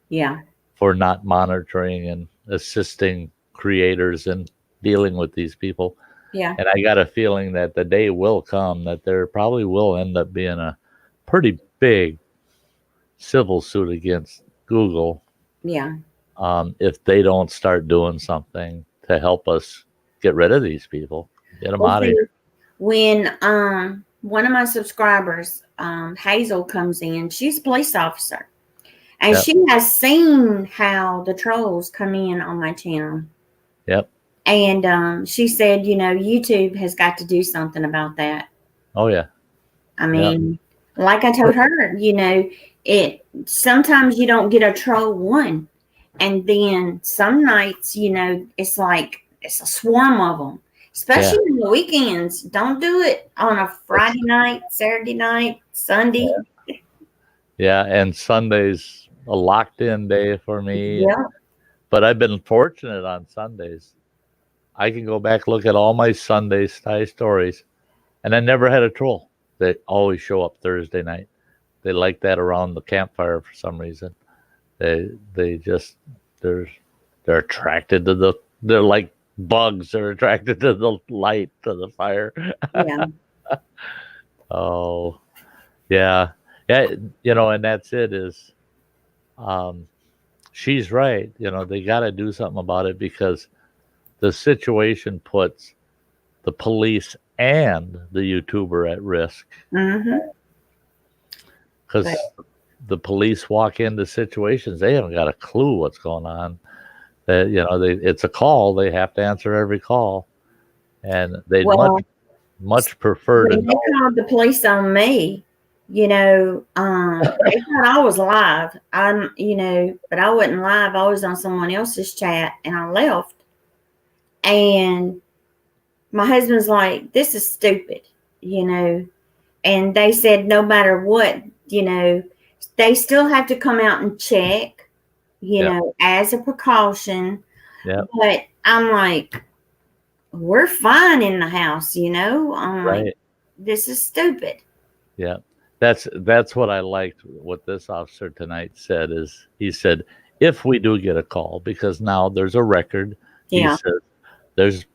Yeah. For not monitoring and assisting creators in dealing with these people. Yeah. And I got a feeling that the day will come that there probably will end up being a pretty big civil suit against Google. Yeah. If they don't start doing something to help us get rid of these people, get them out of here. When one of my subscribers, Hazel, comes in, she's a police officer. And she has seen how the trolls come in on my channel. Yep. And she said, YouTube has got to do something about that. Oh, yeah. I mean, like I told her, sometimes you don't get a troll one. And then some nights, it's like it's a swarm of them, especially on the weekends. Don't do it on a Friday night, Saturday night, Sunday. Yeah, and Sunday's a locked-in day for me. Yeah. But I've been fortunate on Sundays. I can go back, look at all my Sunday stories, and I never had a troll. They always show up Thursday night. They like that around the campfire for some reason. They're attracted to they're like bugs. They're attracted to the light, to the fire. Yeah. Oh, yeah. Yeah, and that's it is she's right. You know, they got to do something about it because the situation puts the police and the YouTuber at risk. Mm-hmm. Because the police walk into situations, they haven't got a clue what's going on. That, you know, it's a call, they have to answer every call, and they'd much prefer to when they know. called the police on me, you know, they thought I was live. You know, but I wasn't live. I was on someone else's chat, and I left. And my husband's like, "This is stupid," you know. And they said, no matter what, you know, they still have to come out and check, you know, as a precaution. Yeah. But I'm like, we're fine in the house, you know. I'm like, this is stupid. Yeah. That's what I liked. What this officer tonight said is, he said, if we do get a call, because now there's a record, he says,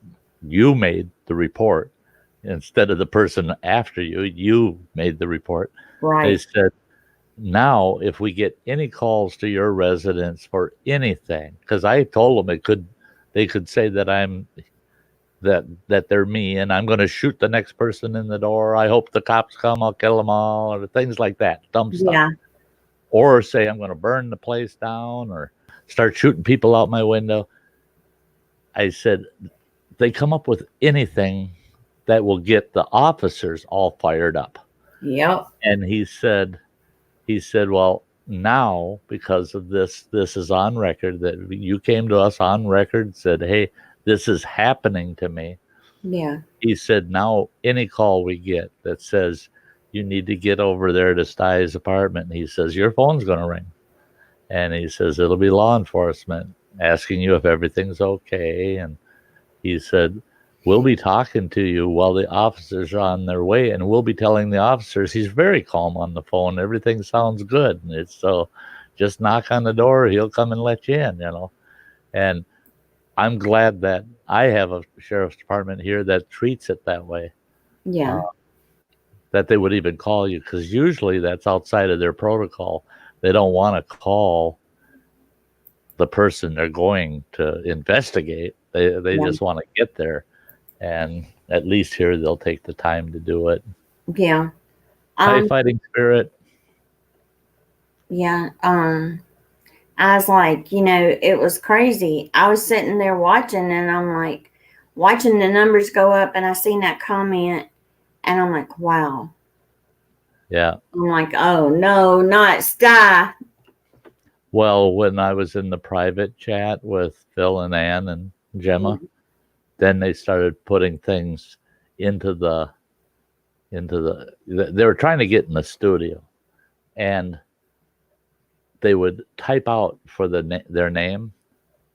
you made the report instead of the person after you made the report. Right. They said, now if we get any calls to your residence for anything, because I told them they could say that that they're me and I'm going to shoot the next person in the door. I hope the cops come, I'll kill them all, or things like that, dumb stuff. Or say I'm going to burn the place down or start shooting people out my window. I said, they come up with anything that will get the officers all fired up. Yep. And he said, well, now because of this is on record, that you came to us on record, said, hey, this is happening to me. Yeah. He said, now any call we get that says you need to get over there to Stuy's apartment, he says, your phone's going to ring. And he says, it'll be law enforcement asking you if everything's okay. And he said, we'll be talking to you while the officers are on their way, and we'll be telling the officers he's very calm on the phone. Everything sounds good. And it's so just knock on the door, he'll come and let you in, you know. And I'm glad that I have a sheriff's department here that treats it that way. Yeah. That they would even call you, because usually that's outside of their protocol. They don't want to call the person they're going to investigate. They just want to get there. And at least here they'll take the time to do it. Yeah. High fighting spirit. Yeah. I was like, you know, it was crazy. I was sitting there watching, and I'm like, watching the numbers go up, and I seen that comment, and I'm like, wow. Yeah. I'm like, oh no, not Sty. Well, when I was in the private chat with Phil and Ann and Gemma, then they started putting things into the they were trying to get in the studio, and they would type out for their name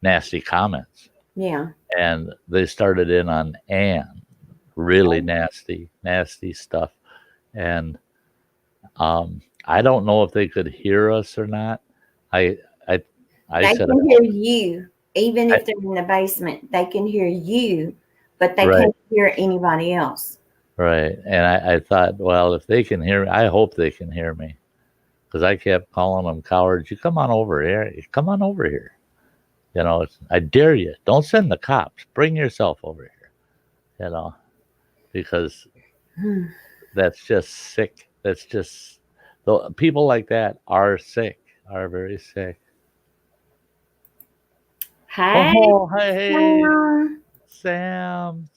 nasty comments. Yeah. And they started in on Ann, really nasty stuff. And I don't know if they could hear us or not. They can hear you, even if they're in the basement. They can hear you, but they can't hear anybody else. Right. And I thought, well, if they can hear me, I hope they can hear me, because I kept calling them cowards. You come on over here. You come on over here. You know, I dare you. Don't send the cops. Bring yourself over here. You know, because that's just sick. That's just, people like that are sick, are very sick. Hey. Oh, hey, Sam.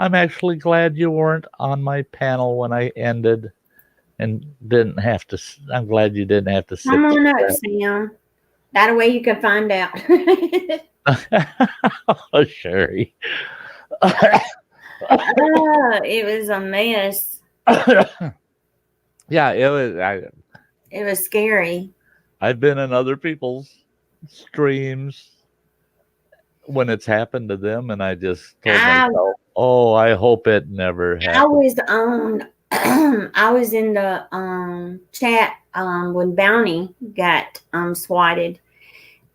I'm actually glad you weren't on my panel when I ended and didn't have to. I'm glad you didn't have to sit. Come on up, Sam. That way you can find out. Oh, Sherry. It was a mess. Yeah, it was. It was scary. I've been in other people's streams when it's happened to them, and I just told myself, "Oh, I hope it never happens." I was on. I was in the chat when Bounty got swatted,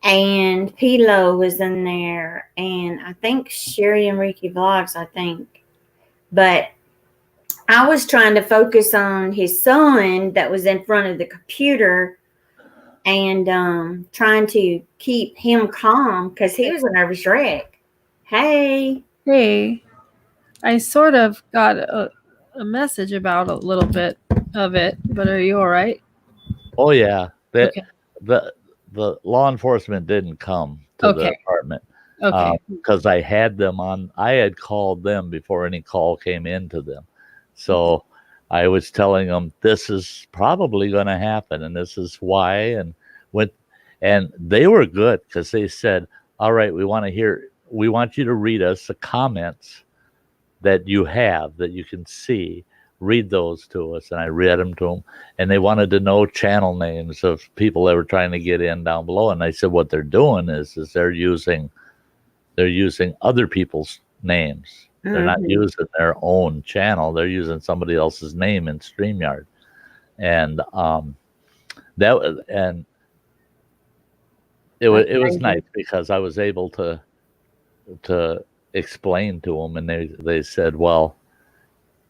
and Pilo was in there, and I think Sherry and Ricky Vlogs, I think. But I was trying to focus on his son that was in front of the computer, and trying to keep him calm because he was a nervous wreck. Hey, I sort of got a message about a little bit of it, but are you all right? Oh yeah, Okay. The law enforcement didn't come to the apartment. Okay. Because I had them on. I had called them before any call came into them, so I was telling them this is probably going to happen, and this is why. And they were good because they said, "All right, we want you to read us the comments that you have that you can see. Read those to us." And I read them to them, and they wanted to know channel names of people that were trying to get in down below. And I said, what they're doing is they're using other people's names. They're not using their own channel. They're using somebody else's name in StreamYard. And it was nice because I was able to explain to them, and they said, well,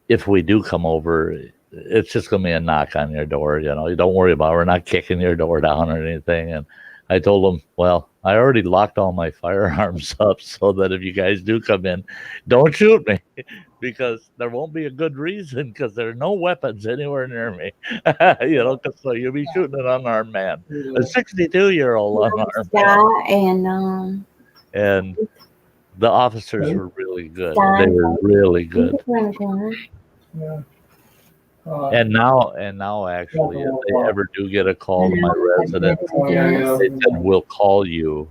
if we do come over, it's just going to be a knock on your door. You don't worry about it. We're not kicking your door down or anything. And I told them, well, I already locked all my firearms up so that if you guys do come in, don't shoot me because there won't be a good reason because there are no weapons anywhere near me. So you'll be shooting an unarmed man, a 62-year-old unarmed man. And the officers were really good. They were really good. Yeah. And now, actually, if they ever do get a call to my residence, they said we'll call you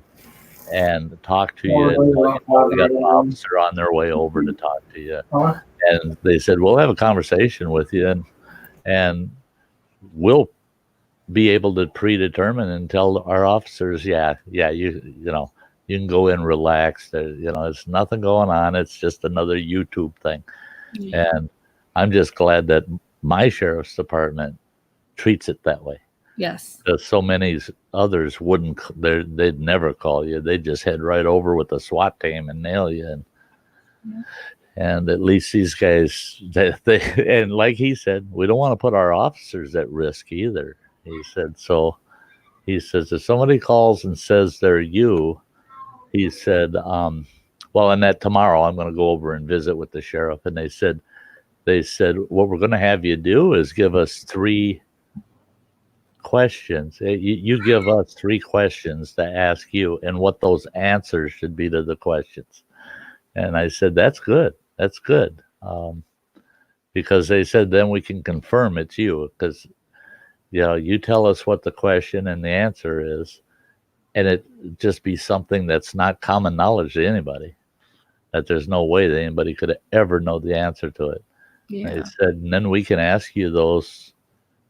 and talk to you. And we got an officer on their way over to talk to you. And they said we'll have a conversation with you, and we'll be able to predetermine and tell our officers, you can go in relaxed. There's nothing going on. It's just another YouTube thing. Yeah. And I'm just glad that my sheriff's department treats it that way. Yes. Because so many others wouldn't. They'd never call you. They'd just head right over with the SWAT team and nail you. And at least these guys, they and like he said, we don't want to put our officers at risk either. He said, so he says, if somebody calls and says they're you, he said, well, and that tomorrow I'm going to go over and visit with the sheriff. And they said, what we're going to have you do is give us 3 questions. You give us 3 questions to ask you and what those answers should be to the questions. And I said, that's good. That's good. Because they said, then we can confirm it's you. Because, you tell us what the question and the answer is, and it just be something that's not common knowledge to anybody, that there's no way that anybody could ever know the answer to it. Yeah. They said, and then we can ask you those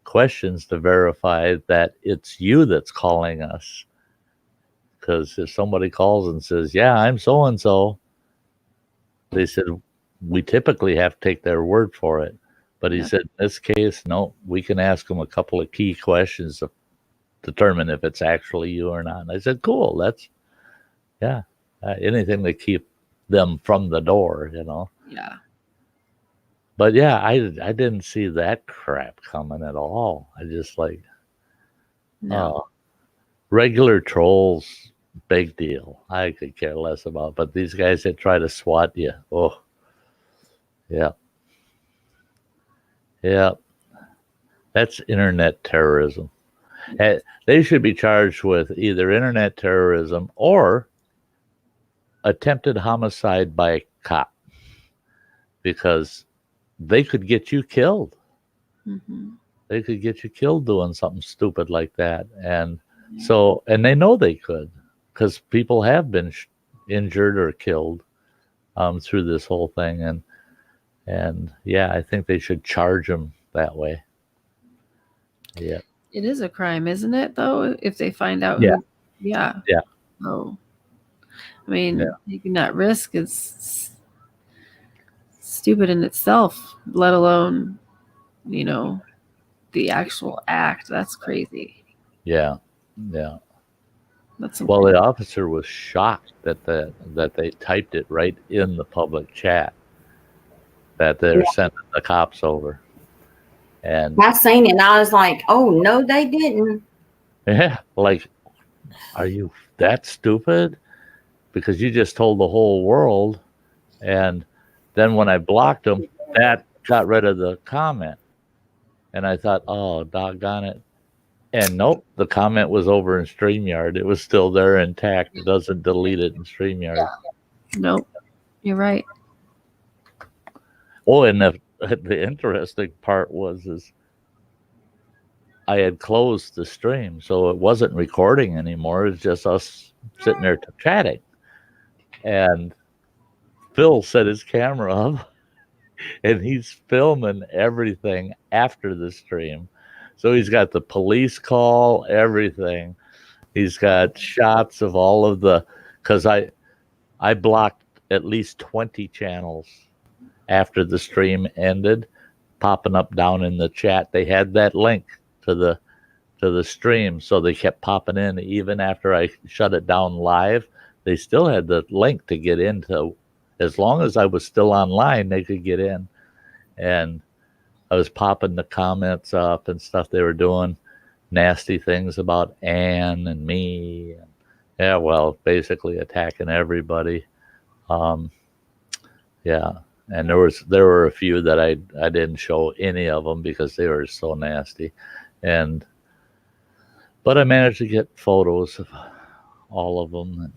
questions to verify that it's you that's calling us. Because if somebody calls and says, yeah, I'm so-and-so, they said, we typically have to take their word for it. But he said, in this case, no, we can ask them a couple of key questions to determine if it's actually you or not. And I said, cool, that's, anything to keep them from the door, Yeah. But I didn't see that crap coming at all. I just regular trolls, big deal. I could care less about. But these guys that try to SWAT you, that's internet terrorism. They should be charged with either internet terrorism or attempted homicide by a cop, because they could get you killed. They could get you killed doing something stupid like that. And and they know they could, because people have been injured or killed through this whole thing. And I think they should charge them that way. Yeah. It is a crime, isn't it, though, if they find out? Yeah. Oh. I mean, taking that risk is stupid in itself, let alone, the actual act. That's crazy. Yeah. That's well, the officer was shocked that they typed it right in the public chat that they're sending the cops over. And I seen it and I was like, oh no, they didn't. Yeah, like, are you that stupid? Because you just told the whole world. And then when I blocked him, that got rid of the comment. And I thought, oh, doggone it. And nope, the comment was over in StreamYard. It was still there intact. It doesn't delete it in StreamYard. Nope. You're right. Oh, and the interesting part is I had closed the stream, so it wasn't recording anymore. It was just us sitting there chatting. And Phil set his camera up, and he's filming everything after the stream. So he's got the police call, everything. He's got shots of all of because I blocked at least 20 channels after the stream ended, popping up down in the chat. They had that link to the stream, so they kept popping in even after I shut it down live. They still had the link to get into. As long as I was still online, they could get in. And I was popping the comments up and stuff. They were doing nasty things about Ann and me. Yeah, well, basically attacking everybody. Yeah, and there were a few that I didn't show any of them because they were so nasty. But I managed to get photos of all of them. And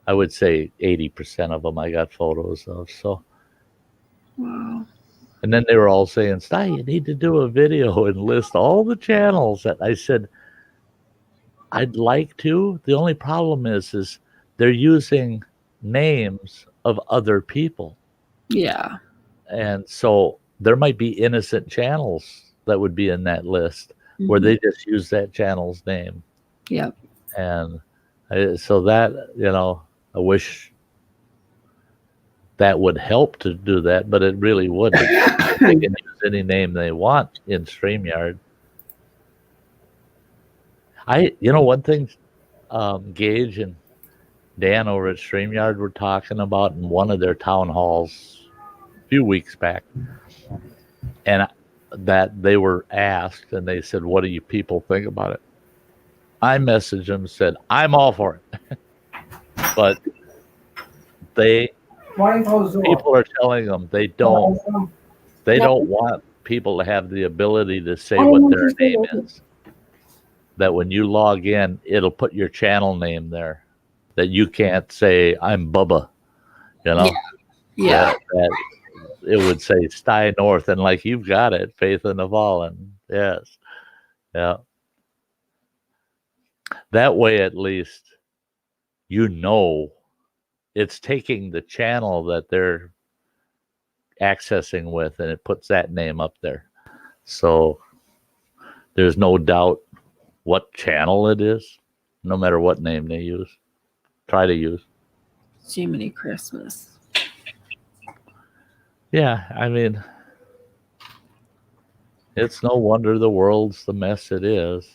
I would say 80% of them I got photos of. So, Wow. and then they were all saying, "Sty, you need to do a video and list all the channels." That I said, I'd like to. The only problem is they're using names of other people. Yeah. And so there might be innocent channels that would be in that list where they just use that channel's name. Yep. And so that, I wish that would help to do that, but it really wouldn't. They can use any name they want in StreamYard. One thing Gage and Dan over at StreamYard were talking about in one of their town halls a few weeks back, and that they were asked, and they said, "What do you people think about it?" I messaged them and said, "I'm all for it," but people are telling them they don't want people to have the ability to say what their name is. That when you log in, it'll put your channel name there. That you can't say, "I'm Bubba," Yeah. That it would say Sty North, and like you've got it, Faith in the Fallen. Yes. Yeah. That way, at least, it's taking the channel that they're accessing with, and it puts that name up there. So there's no doubt what channel it is, no matter what name they try to use. Jiminy Christmas. Yeah, I mean, it's no wonder the world's the mess it is.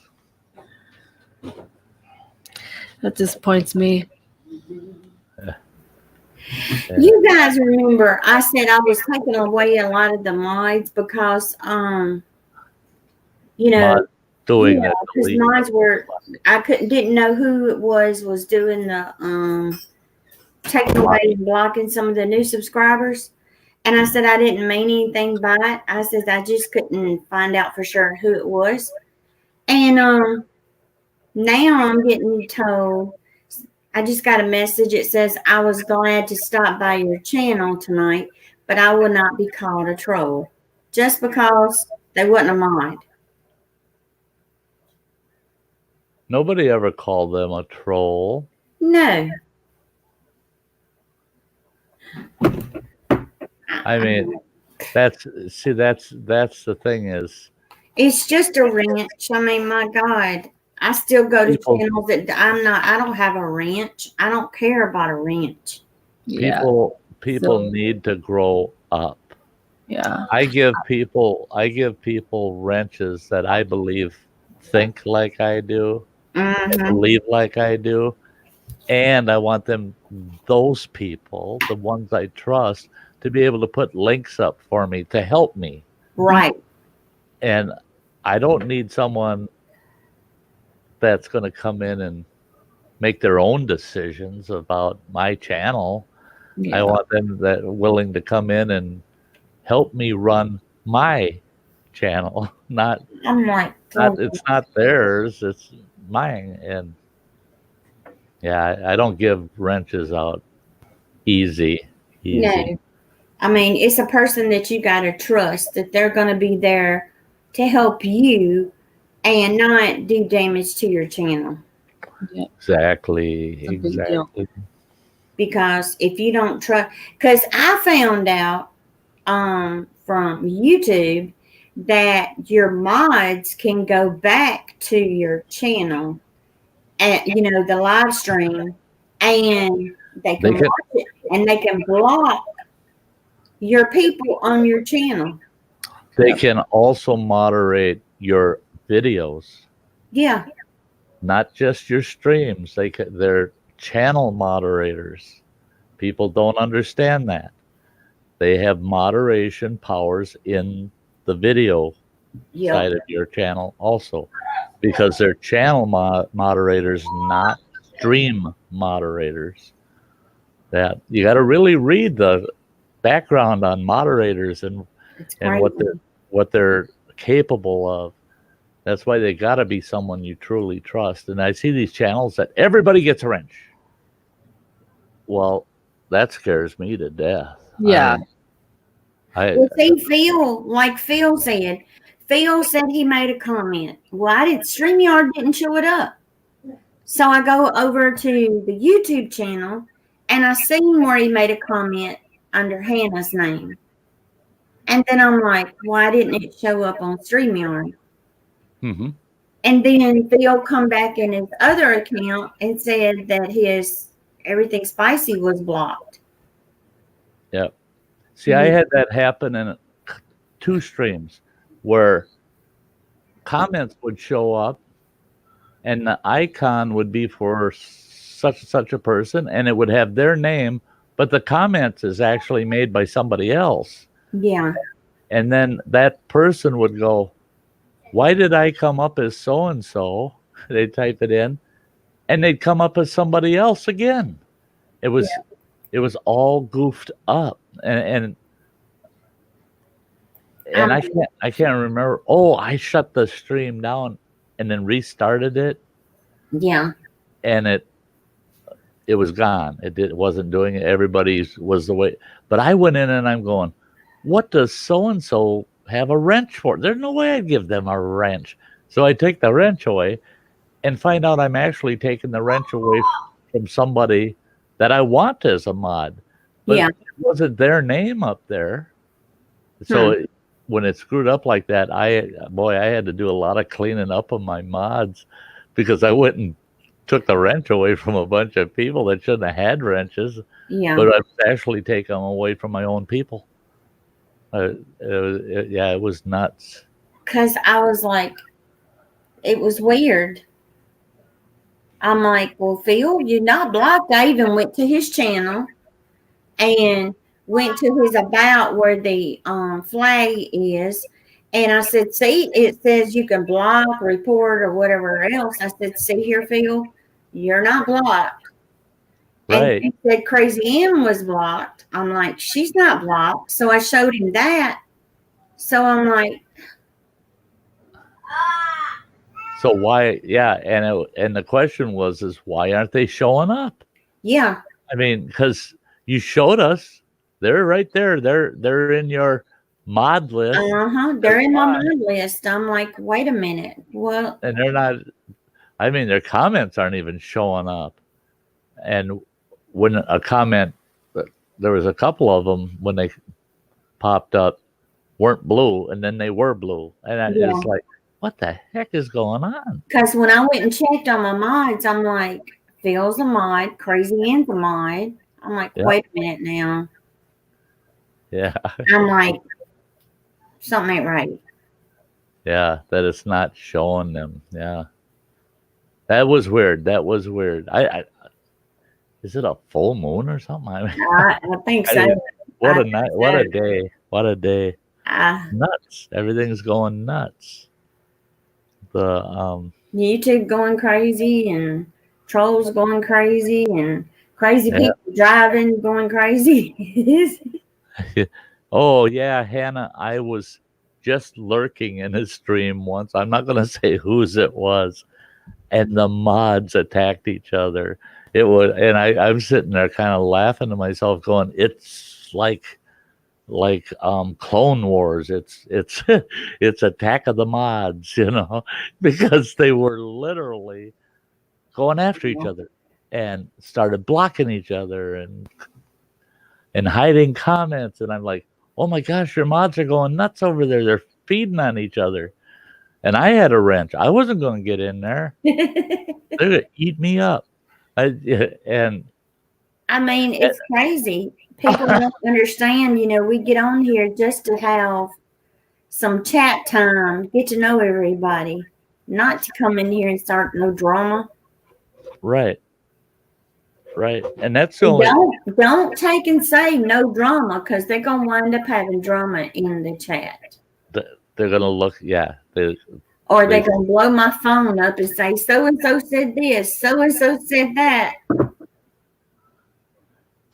That disappoints me. Yeah. You guys remember I said I was taking away a lot of the mods because doing that because mods were didn't know who it was doing the taking away and blocking some of the new subscribers. And I said I didn't mean anything by it. I said I just couldn't find out for sure who it was. And now I'm getting told, I just got a message. It says, "I was glad to stop by your channel tonight, but I will not be called a troll just because they wasn't a mod." Nobody ever called them a troll. No. I mean, that's the thing is. It's just a ranch. I mean, my God. I still go to channels that I don't have a ranch. I don't care about a ranch. People need to grow up. Yeah. I give people wrenches that I believe think like I do, believe like I do, and I want those people, the ones I trust, to be able to put links up for me to help me. Right. And I don't need someone that's going to come in and make their own decisions about my channel. Yeah. I want them that willing to come in and help me run my channel. I'm like, It's not theirs, it's mine. And yeah, I don't give wrenches out easy. no. I mean, it's a person that you got to trust that they're going to be there to help you and not do damage to your channel. Yeah. Exactly. It's a big deal. Because if you don't trust, because I found out from YouTube that your mods can go back to your channel and the live stream, and they can watch it, and they can block your people on your channel. They can also moderate your videos. Yeah. Not just your streams. They're channel moderators. People don't understand that. They have moderation powers in the video side of your channel also, because they're channel moderators, not stream moderators. That you got to really read the background on moderators and what they're capable of. That's why they got to be someone you truly trust. And I see these channels that everybody gets a wrench. Well, that scares me to death. Yeah. Phil said he made a comment. Well, StreamYard didn't show it up. So I go over to the YouTube channel and I see where he made a comment under Hannah's name. And then I'm like, why didn't it show up on StreamYard? Mm-hmm. And then Phil come back in his other account and said that his Everything Spicy was blocked. Yep. See, I had that happen in 2 streams where comments would show up and the icon would be for such and such a person and it would have their name, but the comments is actually made by somebody else. Yeah. And then that person would go, why did I come up as so-and-so? They type it in and they'd come up as somebody else again. It was all goofed up. And I can't remember. Oh, I shut the stream down and then restarted it. Yeah. And it was gone. It wasn't doing it. Everybody's was the way. But I went in and I'm going, what does so-and-so have a wrench for? There's no way I'd give them a wrench. So I take the wrench away and find out I'm actually taking the wrench away from somebody that I want as a mod. But it wasn't their name up there. So when it screwed up like that, I had to do a lot of cleaning up of my mods because I went and took the wrench away from a bunch of people that shouldn't have had wrenches. Yeah. But I was actually taking them away from my own people. It was nuts. Because I was like, it was weird. I'm like, well, Phil, you're not blocked. I even went to his channel and went to his about where the flag is. And I said, see, it says you can block, report, or whatever else. I said, see here, Phil, you're not blocked. Right. And he said Crazy M was blocked. I'm like, she's not blocked. So I showed him that. So I'm like, so why? Yeah, and the question is why aren't they showing up? Yeah. I mean, because you showed us, they're right there. They're in your mod list. They're in my mod list. I'm like, wait a minute. Well, and they're not. I mean, their comments aren't even showing up. And when a comment, there was a couple of them when they popped up, weren't blue, and then they were blue, and it's like, what the heck is going on? Because when I went and checked on my mods, I'm like, Phil's a mod, Crazy Ann's a mod. I'm like, wait a minute now. Yeah. I'm like, something ain't right. Yeah, that it's not showing them. Yeah. That was weird. I is it a full moon or something? I think so. What a night! What a day! What a day! Nuts. Everything's going nuts. YouTube going crazy and trolls going crazy and crazy Yeah. people driving going crazy. Oh yeah, Hannah, I was just lurking in his stream once. I'm not gonna say whose it was, and the mods attacked each other. It was, and I'm sitting there kind of laughing to myself, going, "It's like Clone Wars. It's it's Attack of the Mods," because they were literally going after each other and started blocking each other and hiding comments. And I'm like, oh my gosh, your mods are going nuts over there. They're feeding on each other. And I had a wrench. I wasn't going to get in there. They're going to eat me up. And I mean, it's crazy. People don't understand, we get on here just to have some chat time, get to know everybody, not to come in here and start no drama. Right. And that's the only. Don't take and say no drama, because they're going to wind up having drama in the chat. They're going to look, yeah. Or they're going to blow my phone up and say, so-and-so said this, so-and-so said that.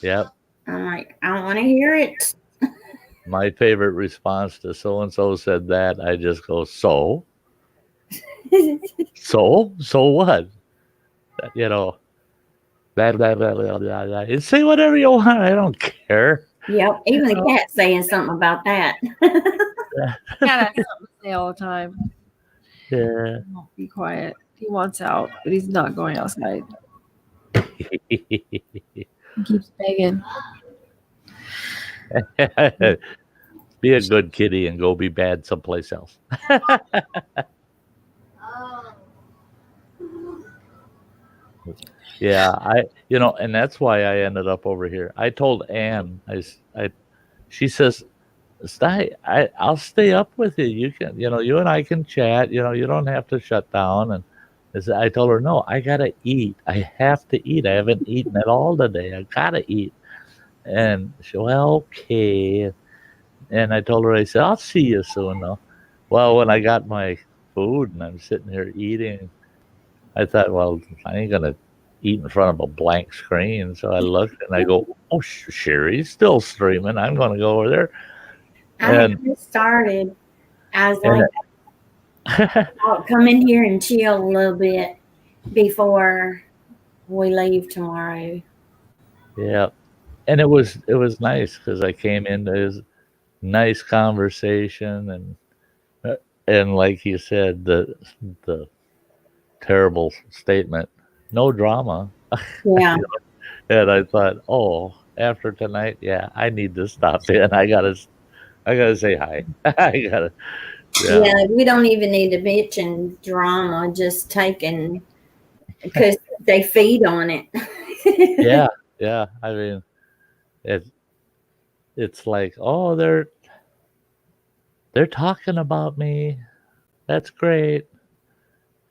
Yep. I'm like, I don't want to hear it. My favorite response to so-and-so said that, I just go, so what? Blah, blah, blah, blah, blah, blah. And say whatever you want. I don't care. Yep. Even the cat's saying something about that. Cat has something to say all the time. Yeah. He won't be quiet. He wants out, but he's not going outside. He keeps begging. Be a good kitty and go be bad someplace else. Yeah, and that's why I ended up over here. I told Ann, she says, I'll stay up with you. You can, you and I can chat. You don't have to shut down. And I told her, no, I gotta eat. I have to eat. I haven't eaten at all today. I gotta eat. And she, well, okay. And I told her, I said, I'll see you soon, though. Well, when I got my food and I'm sitting here eating, I thought, well, I ain't gonna eat in front of a blank screen. So I looked and I go, oh, Sherry's still streaming. I'm going to go over there. I had just started. I was like, I'll come in here and chill a little bit before we leave tomorrow. Yeah. And it was nice because I came into his nice conversation and like you said, the terrible statement, no drama. Yeah. And I thought, oh, after tonight, yeah, I need to stop in. I gotta say hi. Yeah, we don't even need to bitch and drama, just taking, because they feed on it. Yeah. I mean, it's like, oh, they're talking about me. That's great.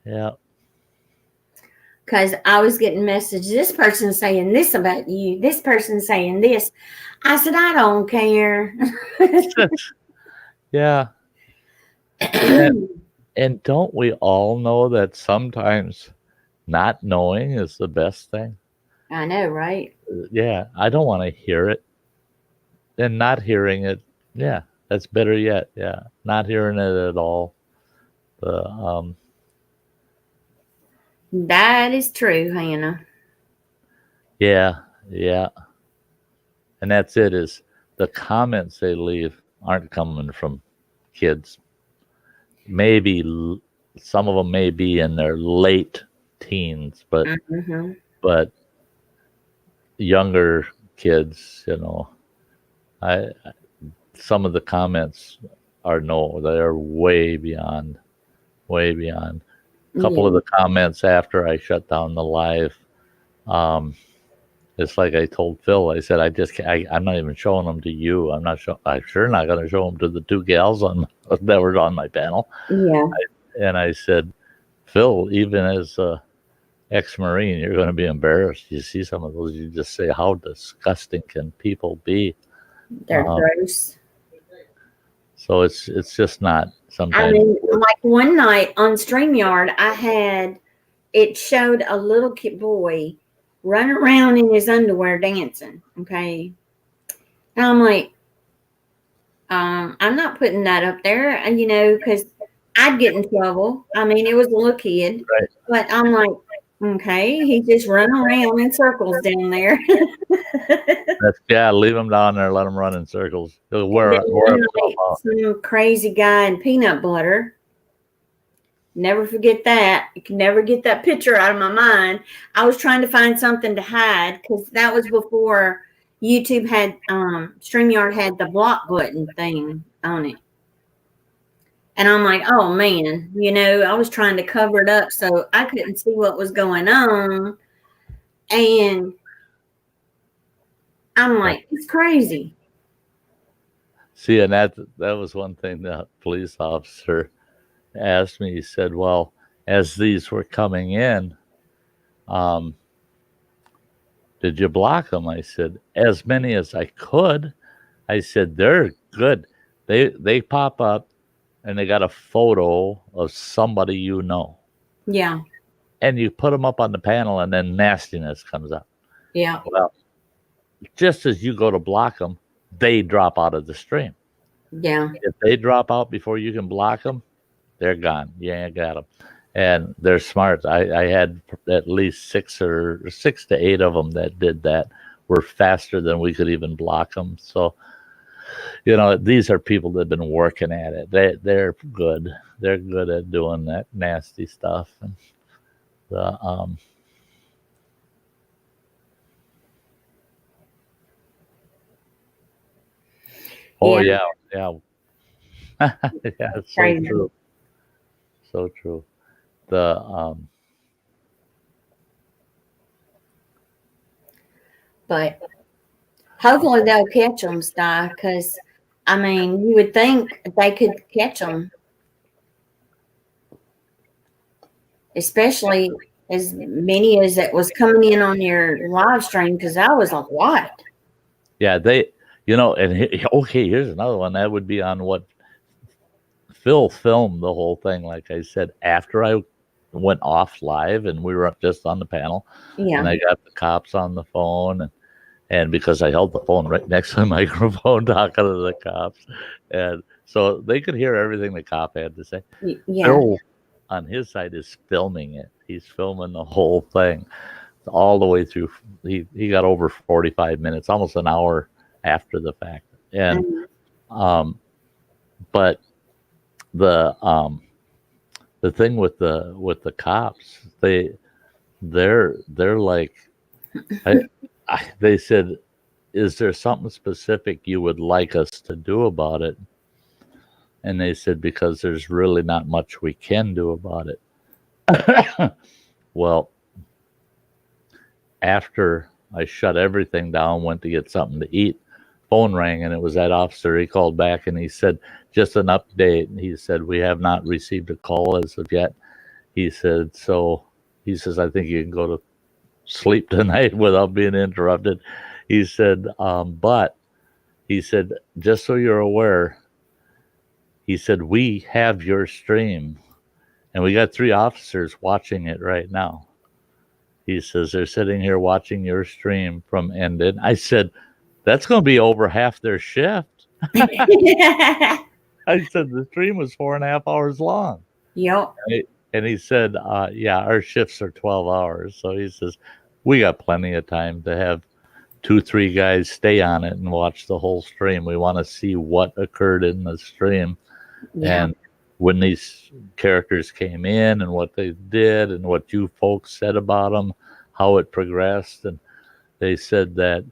Yeah. Because I was getting messages, this person saying this about you, this person saying this. I said, I don't care. Yeah. And don't we all know that sometimes not knowing is the best thing? I know, right? Yeah, I don't want to hear it. And not hearing it, yeah, that's better yet. Yeah, not hearing it at all. That is true, Hannah. Yeah. And that's it, is the comments they leave aren't coming from kids. Maybe some of them may be in their late teens, but but younger kids, some of the comments they're way beyond. A couple of the comments after I shut down the live, it's like I told Phil, I said, I'm not even showing them to you. I'm sure not going to show them to the two gals that were on my panel. Yeah. And I said, Phil, even as a ex-Marine, you're going to be embarrassed. You see some of those, you just say, how disgusting can people be? They're gross. So it's just not I sometimes. mean, like one night on StreamYard, it showed a little kid boy running around in his underwear dancing. Okay. And I'm like, I'm not putting that up there, and because I'd get in trouble. I mean, it was a little kid, Right. but I'm like, okay, he just running around in circles down there. Leave him down there, let him run in circles. He'll And wear then one himself night, out. some crazy guy in peanut butter. Never forget that. You can never get that picture out of my mind. I was trying to find something to hide because that was before YouTube had StreamYard had the block button thing on it. And I'm like, oh man, I was trying to cover it up so I couldn't see what was going on. And I'm like, it's crazy. See, and that was one thing the police officer asked me. He said, well, as these were coming in, did you block them? I said, as many as I could. I said, they're good. They pop up and they got a photo of somebody you know. Yeah. And you put them up on the panel and then nastiness comes up. Yeah. Well, just as you go to block them, they drop out of the stream. Yeah. If they drop out before you can block them, they're gone. You ain't got them. And they're smart. I had at least 6 to 8 of them that did that. Were faster than we could even block them. So, these are people that have been working at it. They're good. They're good at doing that nasty stuff. And yeah. Yeah, it's so Crazy. true. So true. But hopefully they'll catch them, Sty, because, I mean, you would think they could catch them. Especially as many as that was coming in on your live stream, because I was like, what? Yeah, here's another one. That would be on what Phil filmed the whole thing, like I said, after I went off live and we were just on the panel. Yeah. And I got the cops on the phone and because I held the phone right next to the microphone talking to the cops. And so they could hear everything the cop had to say. Yeah. Phil on his side is filming it. He's filming the whole thing all the way through. He got over 45 minutes, almost an hour after the fact. And but the thing with the cops, they're like, they said, is there something specific you would like us to do about it? And they said, because there's really not much we can do about it. Well, after I shut everything down, went to get something to eat, phone rang and it was that officer. He called back and he said, just an update. He said, we have not received a call as of yet. He said, I think you can go to sleep tonight without being interrupted. He said, but he said, just so you're aware, he said, we have your stream and we got 3 officers watching it right now. He says, they're sitting here watching your stream from ended. I said, that's going to be over half their shift. I said, the stream was 4.5 hours long. Yep. And he said, yeah, our shifts are 12 hours. So he says, we got plenty of time to have 2-3 guys stay on it and watch the whole stream. We want to see what occurred in the stream. Yeah. And when these characters came in and what they did and what you folks said about them, how it progressed. And they said that,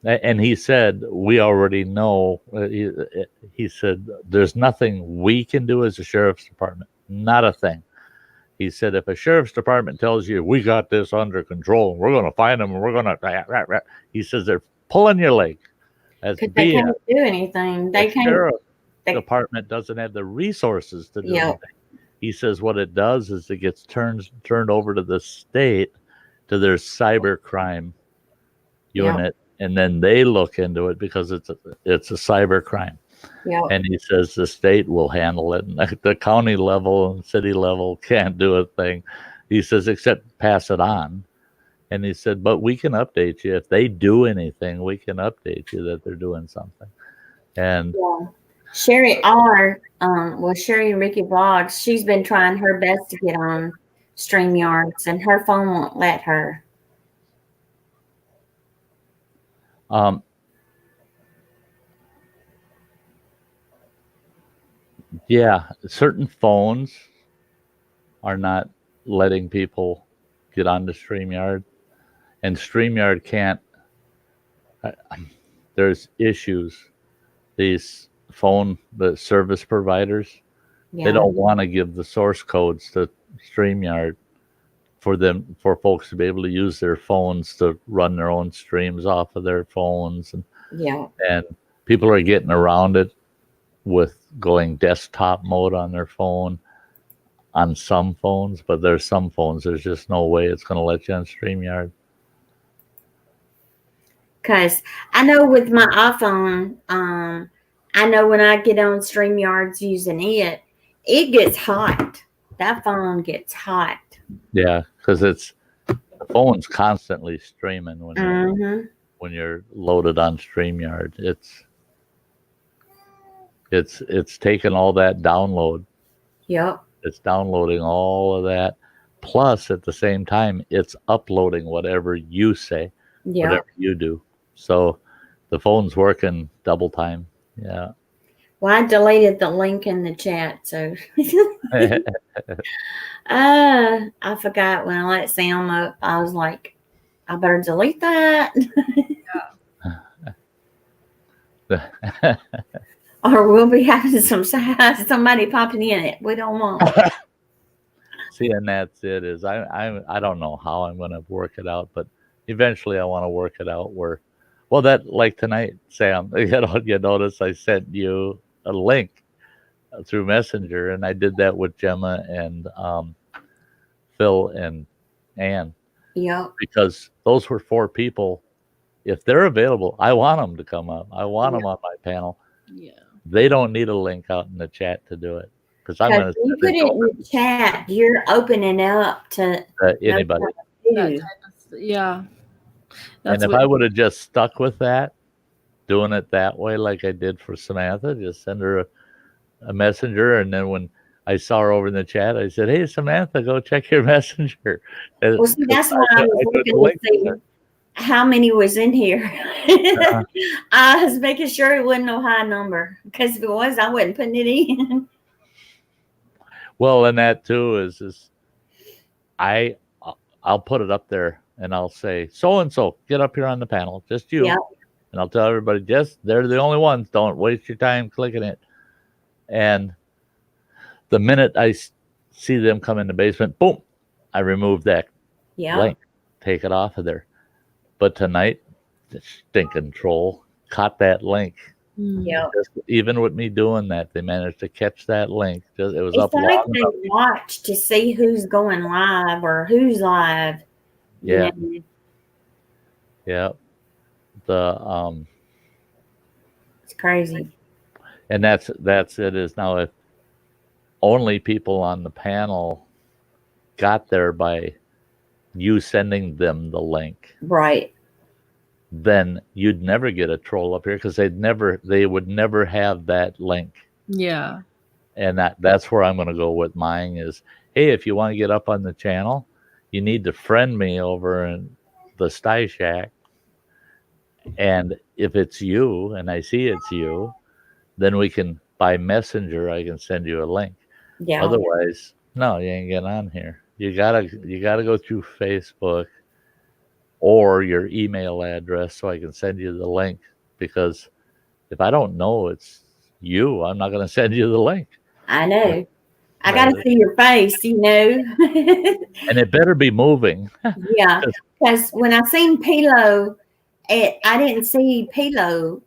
and he said, we already know, he said, there's nothing we can do as a sheriff's department. Not a thing. He said, if a sheriff's department tells you, we got this under control, we're going to find them and we're going to, he says, they're pulling your leg. Because they can't do anything. They can't. Sheriff department doesn't have the resources to do anything. He says what it does is it gets turned over to the state, to their cybercrime unit, and then they look into it because it's a cyber crime. Yeah. And he says the state will handle it. And the county level and city level can't do a thing. He says, except pass it on. And he said, but we can update you. If they do anything, we can update you that they're doing something. And Yeah. Sherry Ricky Vlogs, she's been trying her best to get on StreamYards, and her phone won't let her. Yeah, certain phones are not letting people get onto StreamYard. And StreamYard can't, there's issues. These the service providers, Yeah. they don't want to give the source codes to StreamYard for folks to be able to use their phones to run their own streams off of their phones. And people are getting around it with going desktop mode on their phone on some phones, but there's some phones, there's just no way it's going to let you on StreamYard. Because I know with my iPhone, I know when I get on StreamYards using it, it gets hot. That phone gets hot. Yeah, because the phone's constantly streaming when you're loaded on StreamYard. It's taking all that download. Yep. It's downloading all of that. Plus, at the same time, it's uploading whatever you say, whatever you do. So the phone's working double time. Yeah. Well, I deleted the link in the chat, so I forgot when I let Sam up. I was like, I better delete that. Or we'll be having somebody popping in it. We don't want. See, and that's it. Is I don't know how I'm going to work it out, but eventually I want to work it out where, well, that like tonight, Sam, you notice I sent you a link through Messenger, and I did that with Gemma and Phil and Ann. Yeah. Because those were 4 people. If they're available, I want them to come up. I want them on my panel. Yeah. They don't need a link out in the chat to do it. Because I'm going to you put it in the chat, you're opening up to anybody. Yeah. And if I would have just stuck with that, doing it that way, like I did for Samantha, just send her a messenger, and then when I saw her over in the chat, I said, "Hey, Samantha, go check your messenger." Well, see, that's why I was looking to see how many was in here. I was making sure it wasn't no high number, because if it was, I wasn't putting it in. Well, and that too is I'll put it up there and I'll say, so and so, get up here on the panel, just you. Yep. And I'll tell everybody, just they're the only ones. Don't waste your time clicking it. And the minute I see them come in the basement, boom, I remove that link, take it off of there. But tonight, the stinking troll caught that link. Yeah. Even with me doing that, they managed to catch that link. It was it's up like they watch to see who's going live or who's live. Yeah. Yeah. It's crazy. And that's it. Is now if only people on the panel got there by you sending them the link, right? Then you'd never get a troll up here because they would never have that link. Yeah. And that's where I'm going to go with mine is, hey, if you want to get up on the channel, you need to friend me over in the Sty Shack. And if it's you and I see it's you, then we can, by messenger, I can send you a link. Yeah. Otherwise, no, you ain't getting on here. You gotta go through Facebook or your email address so I can send you the link, because if I don't know it's you, I'm not going to send you the link. I know. I got to see your face, And it better be moving. Yeah. Because when I seen Pilo, I didn't see Pilo,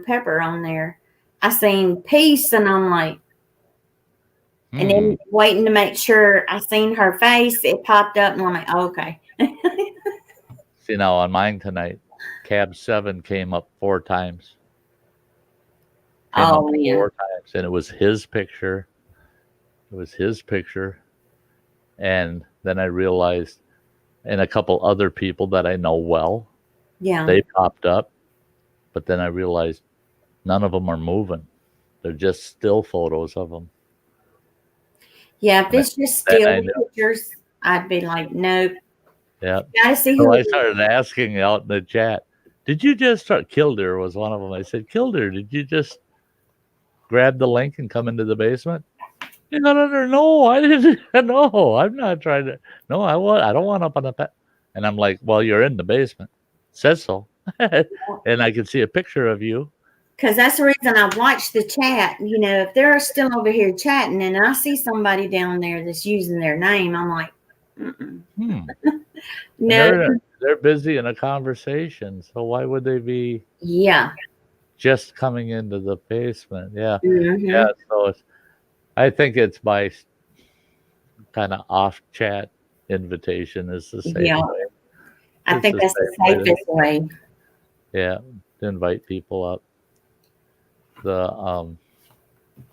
Pepper on there. I seen Peace, and I'm like, and then waiting to make sure I seen her face, it popped up, and I'm like, oh, okay. See, now on mine tonight, Cab 7 came up 4 times. Came up Oh, yeah. 4 times, and it was his picture. It was his picture. And then I realized, and a couple other people that I know well, Yeah. they popped up. But then I realized none of them are moving. They're just still photos of them. Yeah, if it's just Then I still knew. pictures, I'd be like, nope. Yeah. Gotta see So who I it is. started asking out in the chat, did you just start? Kildare was one of them. I said, Kildare, did you just grab the link and come into the basement? No, I didn't. No, I'm not trying to. No, I don't want up on the pet. And I'm like, well, you're in the basement. Says so. And I can see a picture of you. Because that's the reason I watch the chat. You know, if they're still over here chatting and I see somebody down there that's using their name, I'm like, mm-mm. No. They're busy in a conversation. So why would they be Yeah. just coming into the basement? Yeah. Mm-hmm. Yeah. So I think it's my kind of off chat invitation is the same way. I think that's the safest way. Yeah. To invite people up.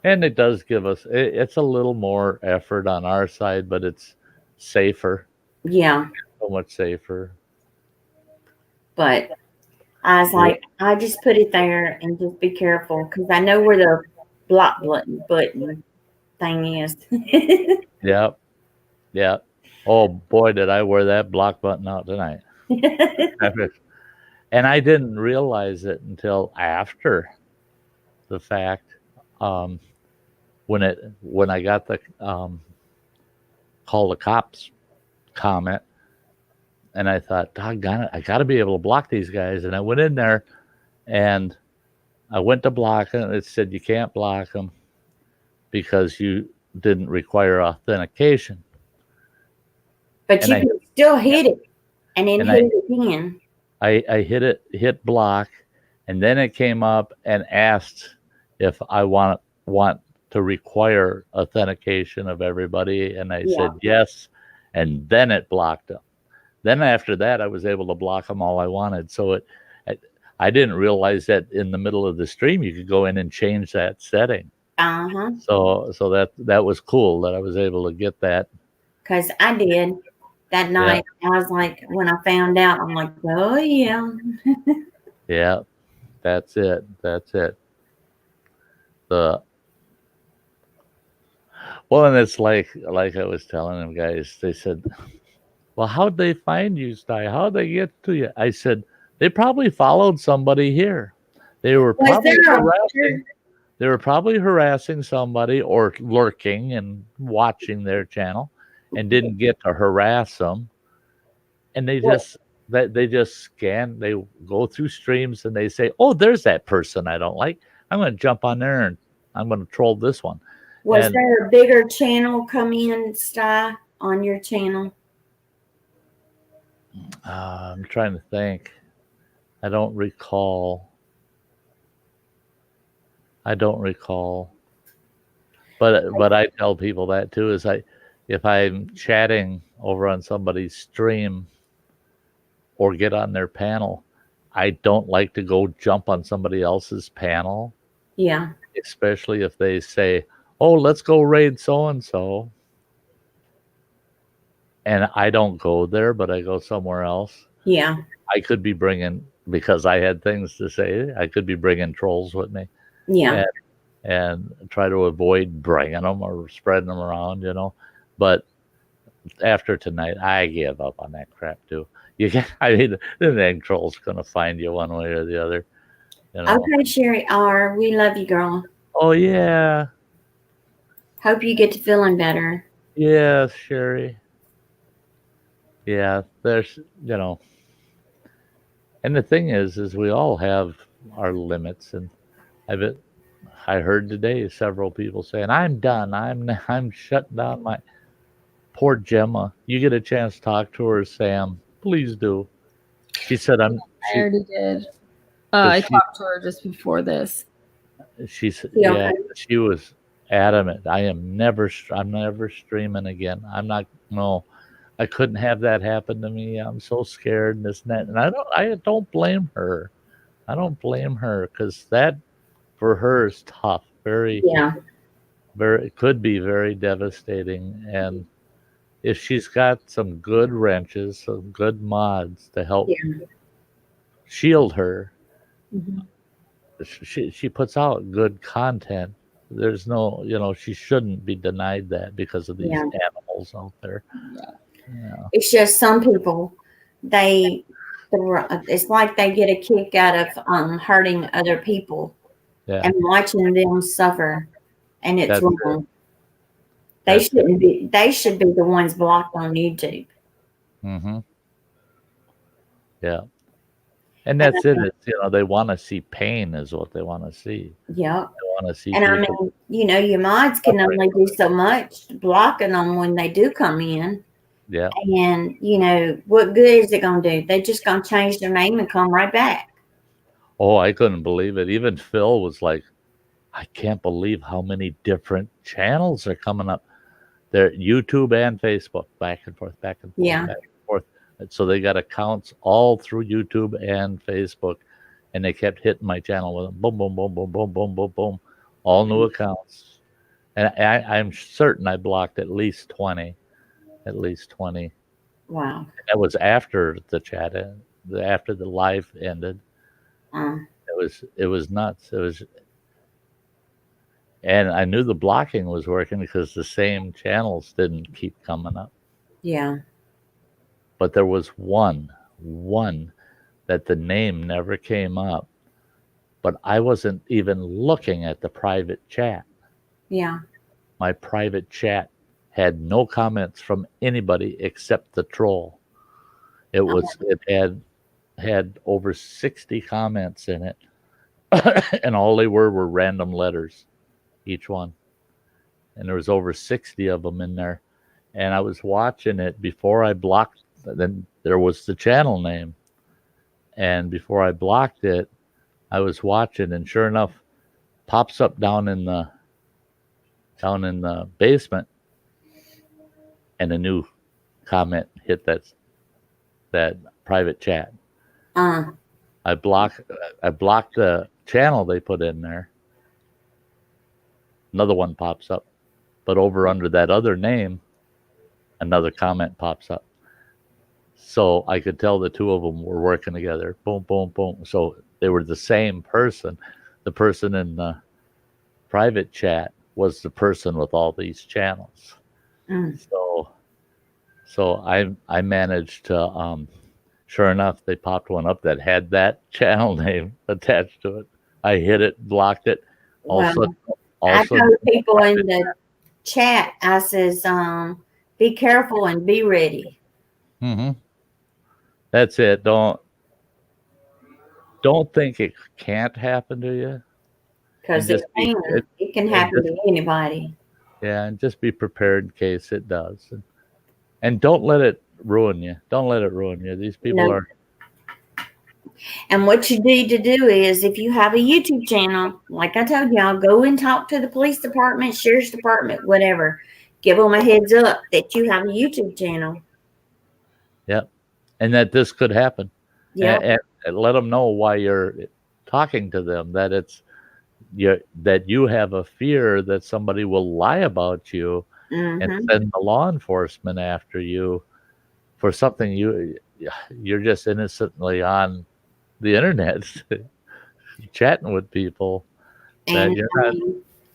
And it does give us, it's a little more effort on our side, but it's safer. Yeah. So much safer. But I was like, I just put it there and just be careful because I know where the block button thing is. Yep. Yeah. Oh boy, did I wear that block button out tonight. And I didn't realize it until after the fact. When I got the call the cops comment, and I thought, doggone it, I got to be able to block these guys. And I went in there, and I went to block them. It said you can't block them because you didn't require authentication. But you can still hit it, and then hit it again. I hit block, and then it came up and asked if I want to require authentication of everybody, and I said yes, and then it blocked them. Then after that, I was able to block them all I wanted. So I didn't realize that in the middle of the stream you could go in and change that setting. So that was cool that I was able to get that. Because I did that night. Yeah. I was like, when I found out, I'm like, oh yeah. Yeah, that's it. And it's like I was telling them guys, they said, well, how'd they find you, Sty? How'd they get to you? I said, they probably followed somebody here. They were probably harassing somebody or lurking and watching their channel and didn't get to harass them. And they just scan, they go through streams and they say, oh, there's that person I don't like. I'm going to jump on there and I'm going to troll this one. Was there a bigger channel come in, Sty, on your channel? I'm trying to think. I don't recall. But I tell people that too, is if I'm chatting over on somebody's stream or get on their panel, I don't like to go jump on somebody else's panel. Yeah. Especially if they say, oh, let's go raid so-and-so. And I don't go there, but I go somewhere else. Yeah. I could be bringing, because I had things to say, I could be bringing trolls with me. Yeah. And try to avoid bringing them or spreading them around, But after tonight, I give up on that crap too. The dang troll's going to find you one way or the other. Okay, Sherry R., we love you, girl. Oh, yeah. Hope you get to feeling better. Yes, Sherry. Yeah, there's, and the thing is we all have our limits, and I heard today several people saying, I'm done. I'm shutting down my poor Gemma. You get a chance to talk to her, Sam. Please do. She said, I already did. I talked to her just before this. She was adamant. I'm never streaming again. I couldn't have that happen to me. I'm so scared and this and that. And I don't blame her. I don't blame her because that for her is tough. Very, Yeah. it could be very devastating. And if she's got some good wrenches, some good mods to help Yeah. shield her, Mhm. she puts out good content. There's no, she shouldn't be denied that because of these Yeah. animals out there. Yeah. It's just some people, it's like they get a kick out of hurting other people Yeah. and watching them suffer, and it's That's wrong. That's They should be the ones blocked on YouTube. Mm-hmm. Yeah. And that's it. It's, they want to see pain is what they want to see. Yeah. They want to see And I people. mean, your mods can only do so much blocking them when they do come in. Yeah. And, what good is it going to do? They're just going to change their name and come right back. Oh, I couldn't believe it. Even Phil was like, I can't believe how many different channels are coming up. They're YouTube and Facebook, back and forth, back and forth, Yeah. back and forth. And so they got accounts all through YouTube and Facebook, and they kept hitting my channel with them. Boom, boom, boom, boom, boom, boom, boom, boom. All new accounts. And I'm certain I blocked at least 20. At least 20. Wow. That was after the chat, after the live ended. It was nuts. And I knew the blocking was working because the same channels didn't keep coming up. Yeah. But there was one that the name never came up, but I wasn't even looking at the private chat. Yeah. My private chat had no comments from anybody except the troll. It had over 60 comments in it, and all they were random letters, each one. And there was over 60 of them in there. And I was watching it before I blocked. Then there was the channel name. And before I blocked it, I was watching, and sure enough, pops up down in the basement, and a new comment hit that private chat. I blocked the channel they put in there. Another one pops up, but over under that other name, another comment pops up. So I could tell the two of them were working together. Boom, boom, boom. So they were the same person. The person in the private chat was the person with all these channels. So I managed to, sure enough, they popped one up that had that channel name attached to it. I hit it, blocked it. Also, I told people in the chat, I says, be careful and be ready. Mm-hmm. That's it. Don't think it can't happen to you. Because it can happen to anybody. Yeah, and just be prepared in case it does. And don't let it ruin you. Don't let it ruin you. These people are. And what you need to do is, if you have a YouTube channel, like I told y'all, go and talk to the police department, sheriff's department, whatever. Give them a heads up that you have a YouTube channel. Yep. And that this could happen. Yeah. And let them know why you're talking to them, that that you have a fear that somebody will lie about you and send the law enforcement after you for something you're just innocently on the internet chatting with people, and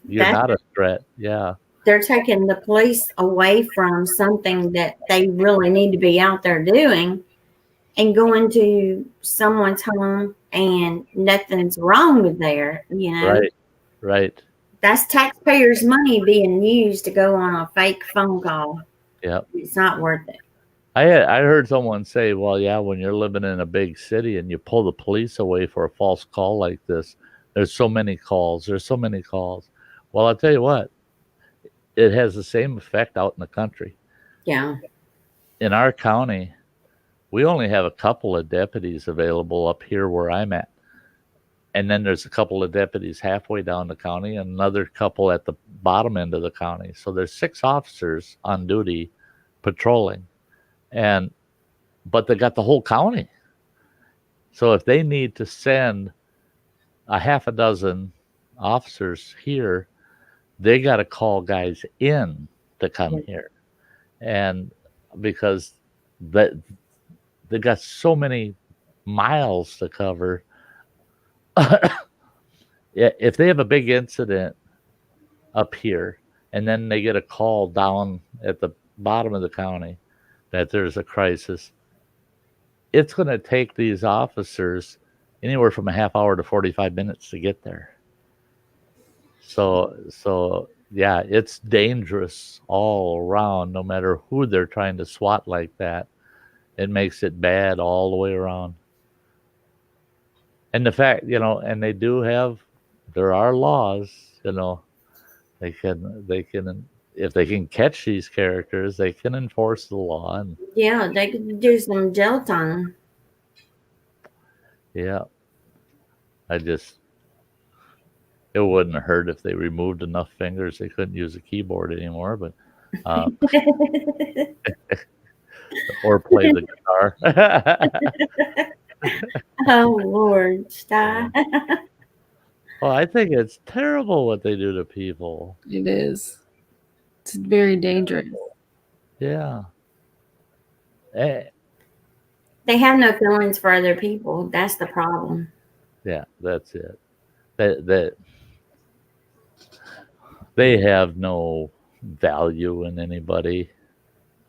you're not a threat. Yeah. They're taking the police away from something that they really need to be out there doing, and going to someone's home and nothing's wrong with there, Right. That's taxpayers' money being used to go on a fake phone call. Yep. It's not worth it. I heard someone say, well, yeah, when you're living in a big city and you pull the police away for a false call like this, there's so many calls. Well, I'll tell you what, it has the same effect out in the country. Yeah. In our county, we only have a couple of deputies available up here where I'm at. And then there's a couple of deputies halfway down the county and another couple at the bottom end of the county. So there's 6 officers on duty patrolling. But they got the whole county. So if they need to send a half a dozen officers here, they got to call guys in to come here, and because that they got so many miles to cover. If they have a big incident up here and then they get a call down at the bottom of the county that there's a crisis, it's going to take these officers anywhere from a half hour to 45 minutes to get there. So yeah, it's dangerous all around, no matter who they're trying to SWAT like that. It makes it bad all the way around. And the fact, and there are laws, they can, if they can catch these characters, they can enforce the law. And yeah, they could do some jail time. yeah, it wouldn't hurt if they removed enough fingers they couldn't use a keyboard anymore, but or play the guitar. Oh Lord, stop. Well, I think it's terrible what they do to people. It is. It's very dangerous. Yeah. They have no feelings for other people. That's the problem. Yeah, that's it. That they have no value in anybody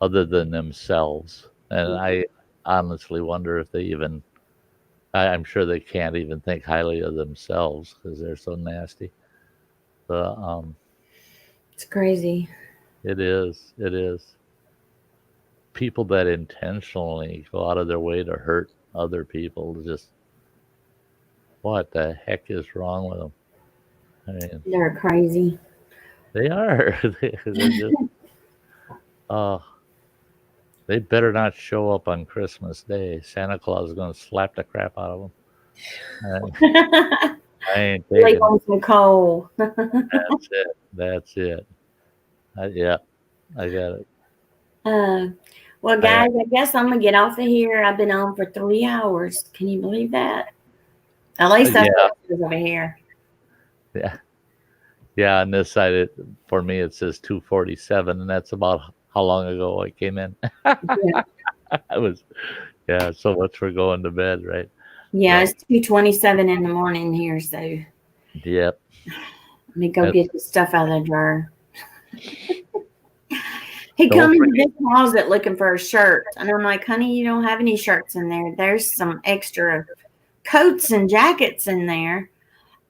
other than themselves. And I honestly wonder if they even, I'm sure they can't even think highly of themselves because they're so nasty. It's crazy. It is. People that intentionally go out of their way to hurt other people, just what the heck is wrong with them? I mean, They're crazy. They are. They're just, they better not show up on Christmas Day. Santa Claus is going to slap the crap out of them. I ain't taking Sleep on some coal. That's it. Yeah, I got it. Well, guys, I guess I'm going to get off of here. I've been on for 3 hours. Can you believe that? At least that's what it is over here. Yeah. Yeah, on this side, for me, it says 2:47, and that's about how long ago I came in. Yeah. I was, so much for going to bed, right? Yeah, it's 2:27 in the morning here, so. Yep. Let me go get the stuff out of the drawer. He come into this closet looking for a shirt, and I'm like, honey, you don't have any shirts in there. There's some extra coats and jackets in there.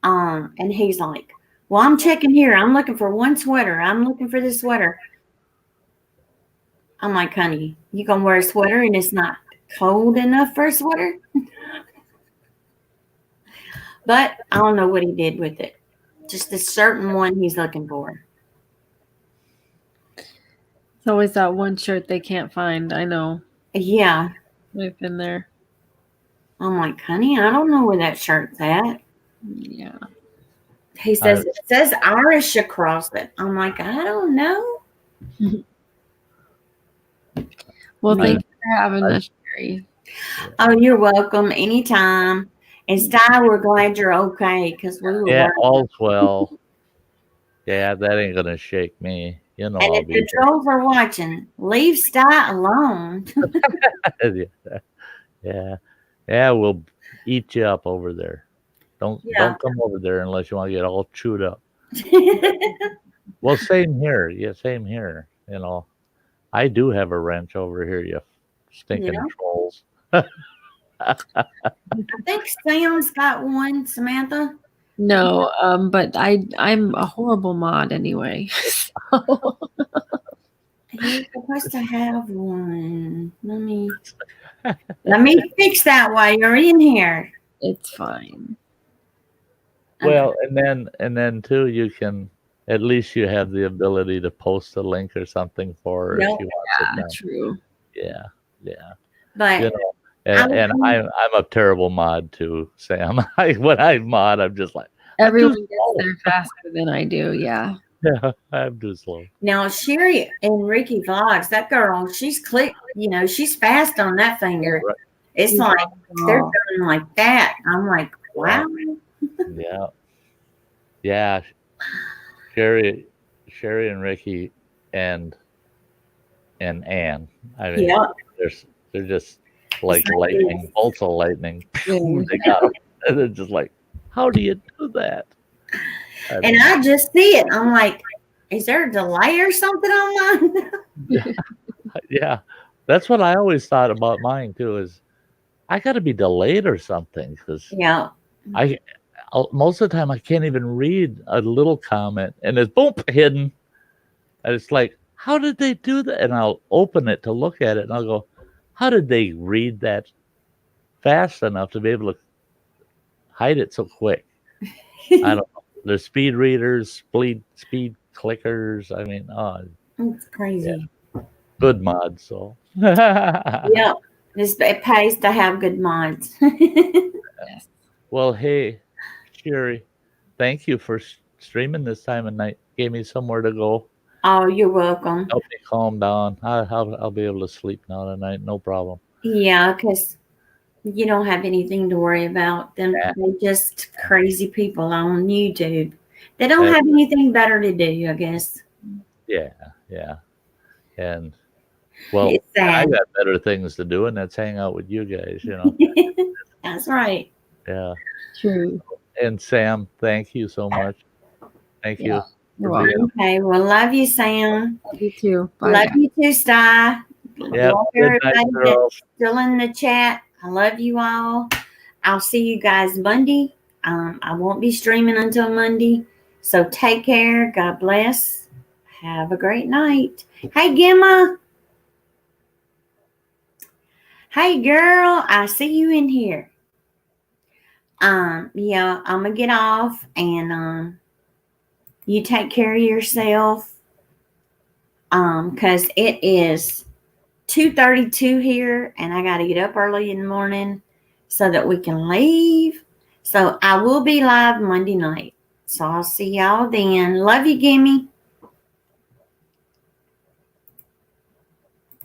And he's like, well, I'm checking here. I'm looking for one sweater. I'm looking for this sweater. I'm like, honey, you gonna wear a sweater and it's not cold enough for a sweater? But I don't know what he did with it. Just a certain one he's looking for. It's always that one shirt they can't find. I know. Yeah. We've been there. I'm like, honey, I don't know where that shirt's at. Yeah. He says, it says Irish across it. I'm like, I don't know. Well, thank you for having us, Sherry. Oh, you're welcome. Anytime. And Sty, we're glad you're okay because we were worried. All's well. Yeah, that ain't gonna shake me. And if the trolls are watching, leave Sty alone. Yeah, we'll eat you up over there. Don't come over there unless you want to get all chewed up. Well, same here. Yeah, same here. I do have a wrench over here, you stinking trolls. I think Sam's got one, Samantha. No, but I'm a horrible mod anyway. You're supposed to have one. Let me fix that while you're in here. It's fine. Well, and then too, you can at least you have the ability to post a link or something for her if she wants it. True. Yeah. But and I'm a terrible mod too, Sam. When I mod, I'm just like everyone gets there faster than I do. Yeah. Yeah, I'm too slow. Now Sherry and Ricky Vlogs, that girl, she's she's fast on that finger. Right. It's like they're going like that. I'm like, wow. Yeah, Sherry and Ricky and Ann. I mean, Yeah. they're just like like lightning, bolts of lightning. Yeah. They got 'em. And they're just like, how do you do that? And I just see it. I'm like, is there a delay or something on mine? Yeah, that's what I always thought about mine too. Is I got to be delayed or something because Yeah. most of the time I can't even read a little comment and it's boom hidden. And it's like, how did they do that? And I'll open it to look at it and I'll go, how did they read that fast enough to be able to hide it so quick? I don't know. There's speed readers, speed clickers. I mean, It's crazy. good mods. So Yeah. It pays to have good mods. Well, hey, Sherry, thank you for streaming this time of night. Gave me somewhere to go. Oh, you're welcome. Help me calm down. I'll be able to sleep now tonight. No problem. Yeah, because you don't have anything to worry about. They're just crazy people on YouTube. They don't have anything better to do, I guess. Yeah. And well, It's I sad. got better things to do, and that's hang out with you guys. That's right. Yeah. True. And Sam, thank you so much. Thank you. You're welcome. Okay. Well, love you, Sam. Love you too. Bye. Love you too, Sty. Yeah. Love Good night, everybody girls. that's still in the chat. I love you all. I'll see you guys Monday. I won't be streaming until Monday. So take care. God bless. Have a great night. Hey, Gemma. Hey, girl. I see you in here. Yeah, I'm gonna get off and you take care of yourself. Because it is 2:32 here and I got to get up early in the morning so that we can leave. So I will be live Monday night. So I'll see y'all then. Love you, Gimme.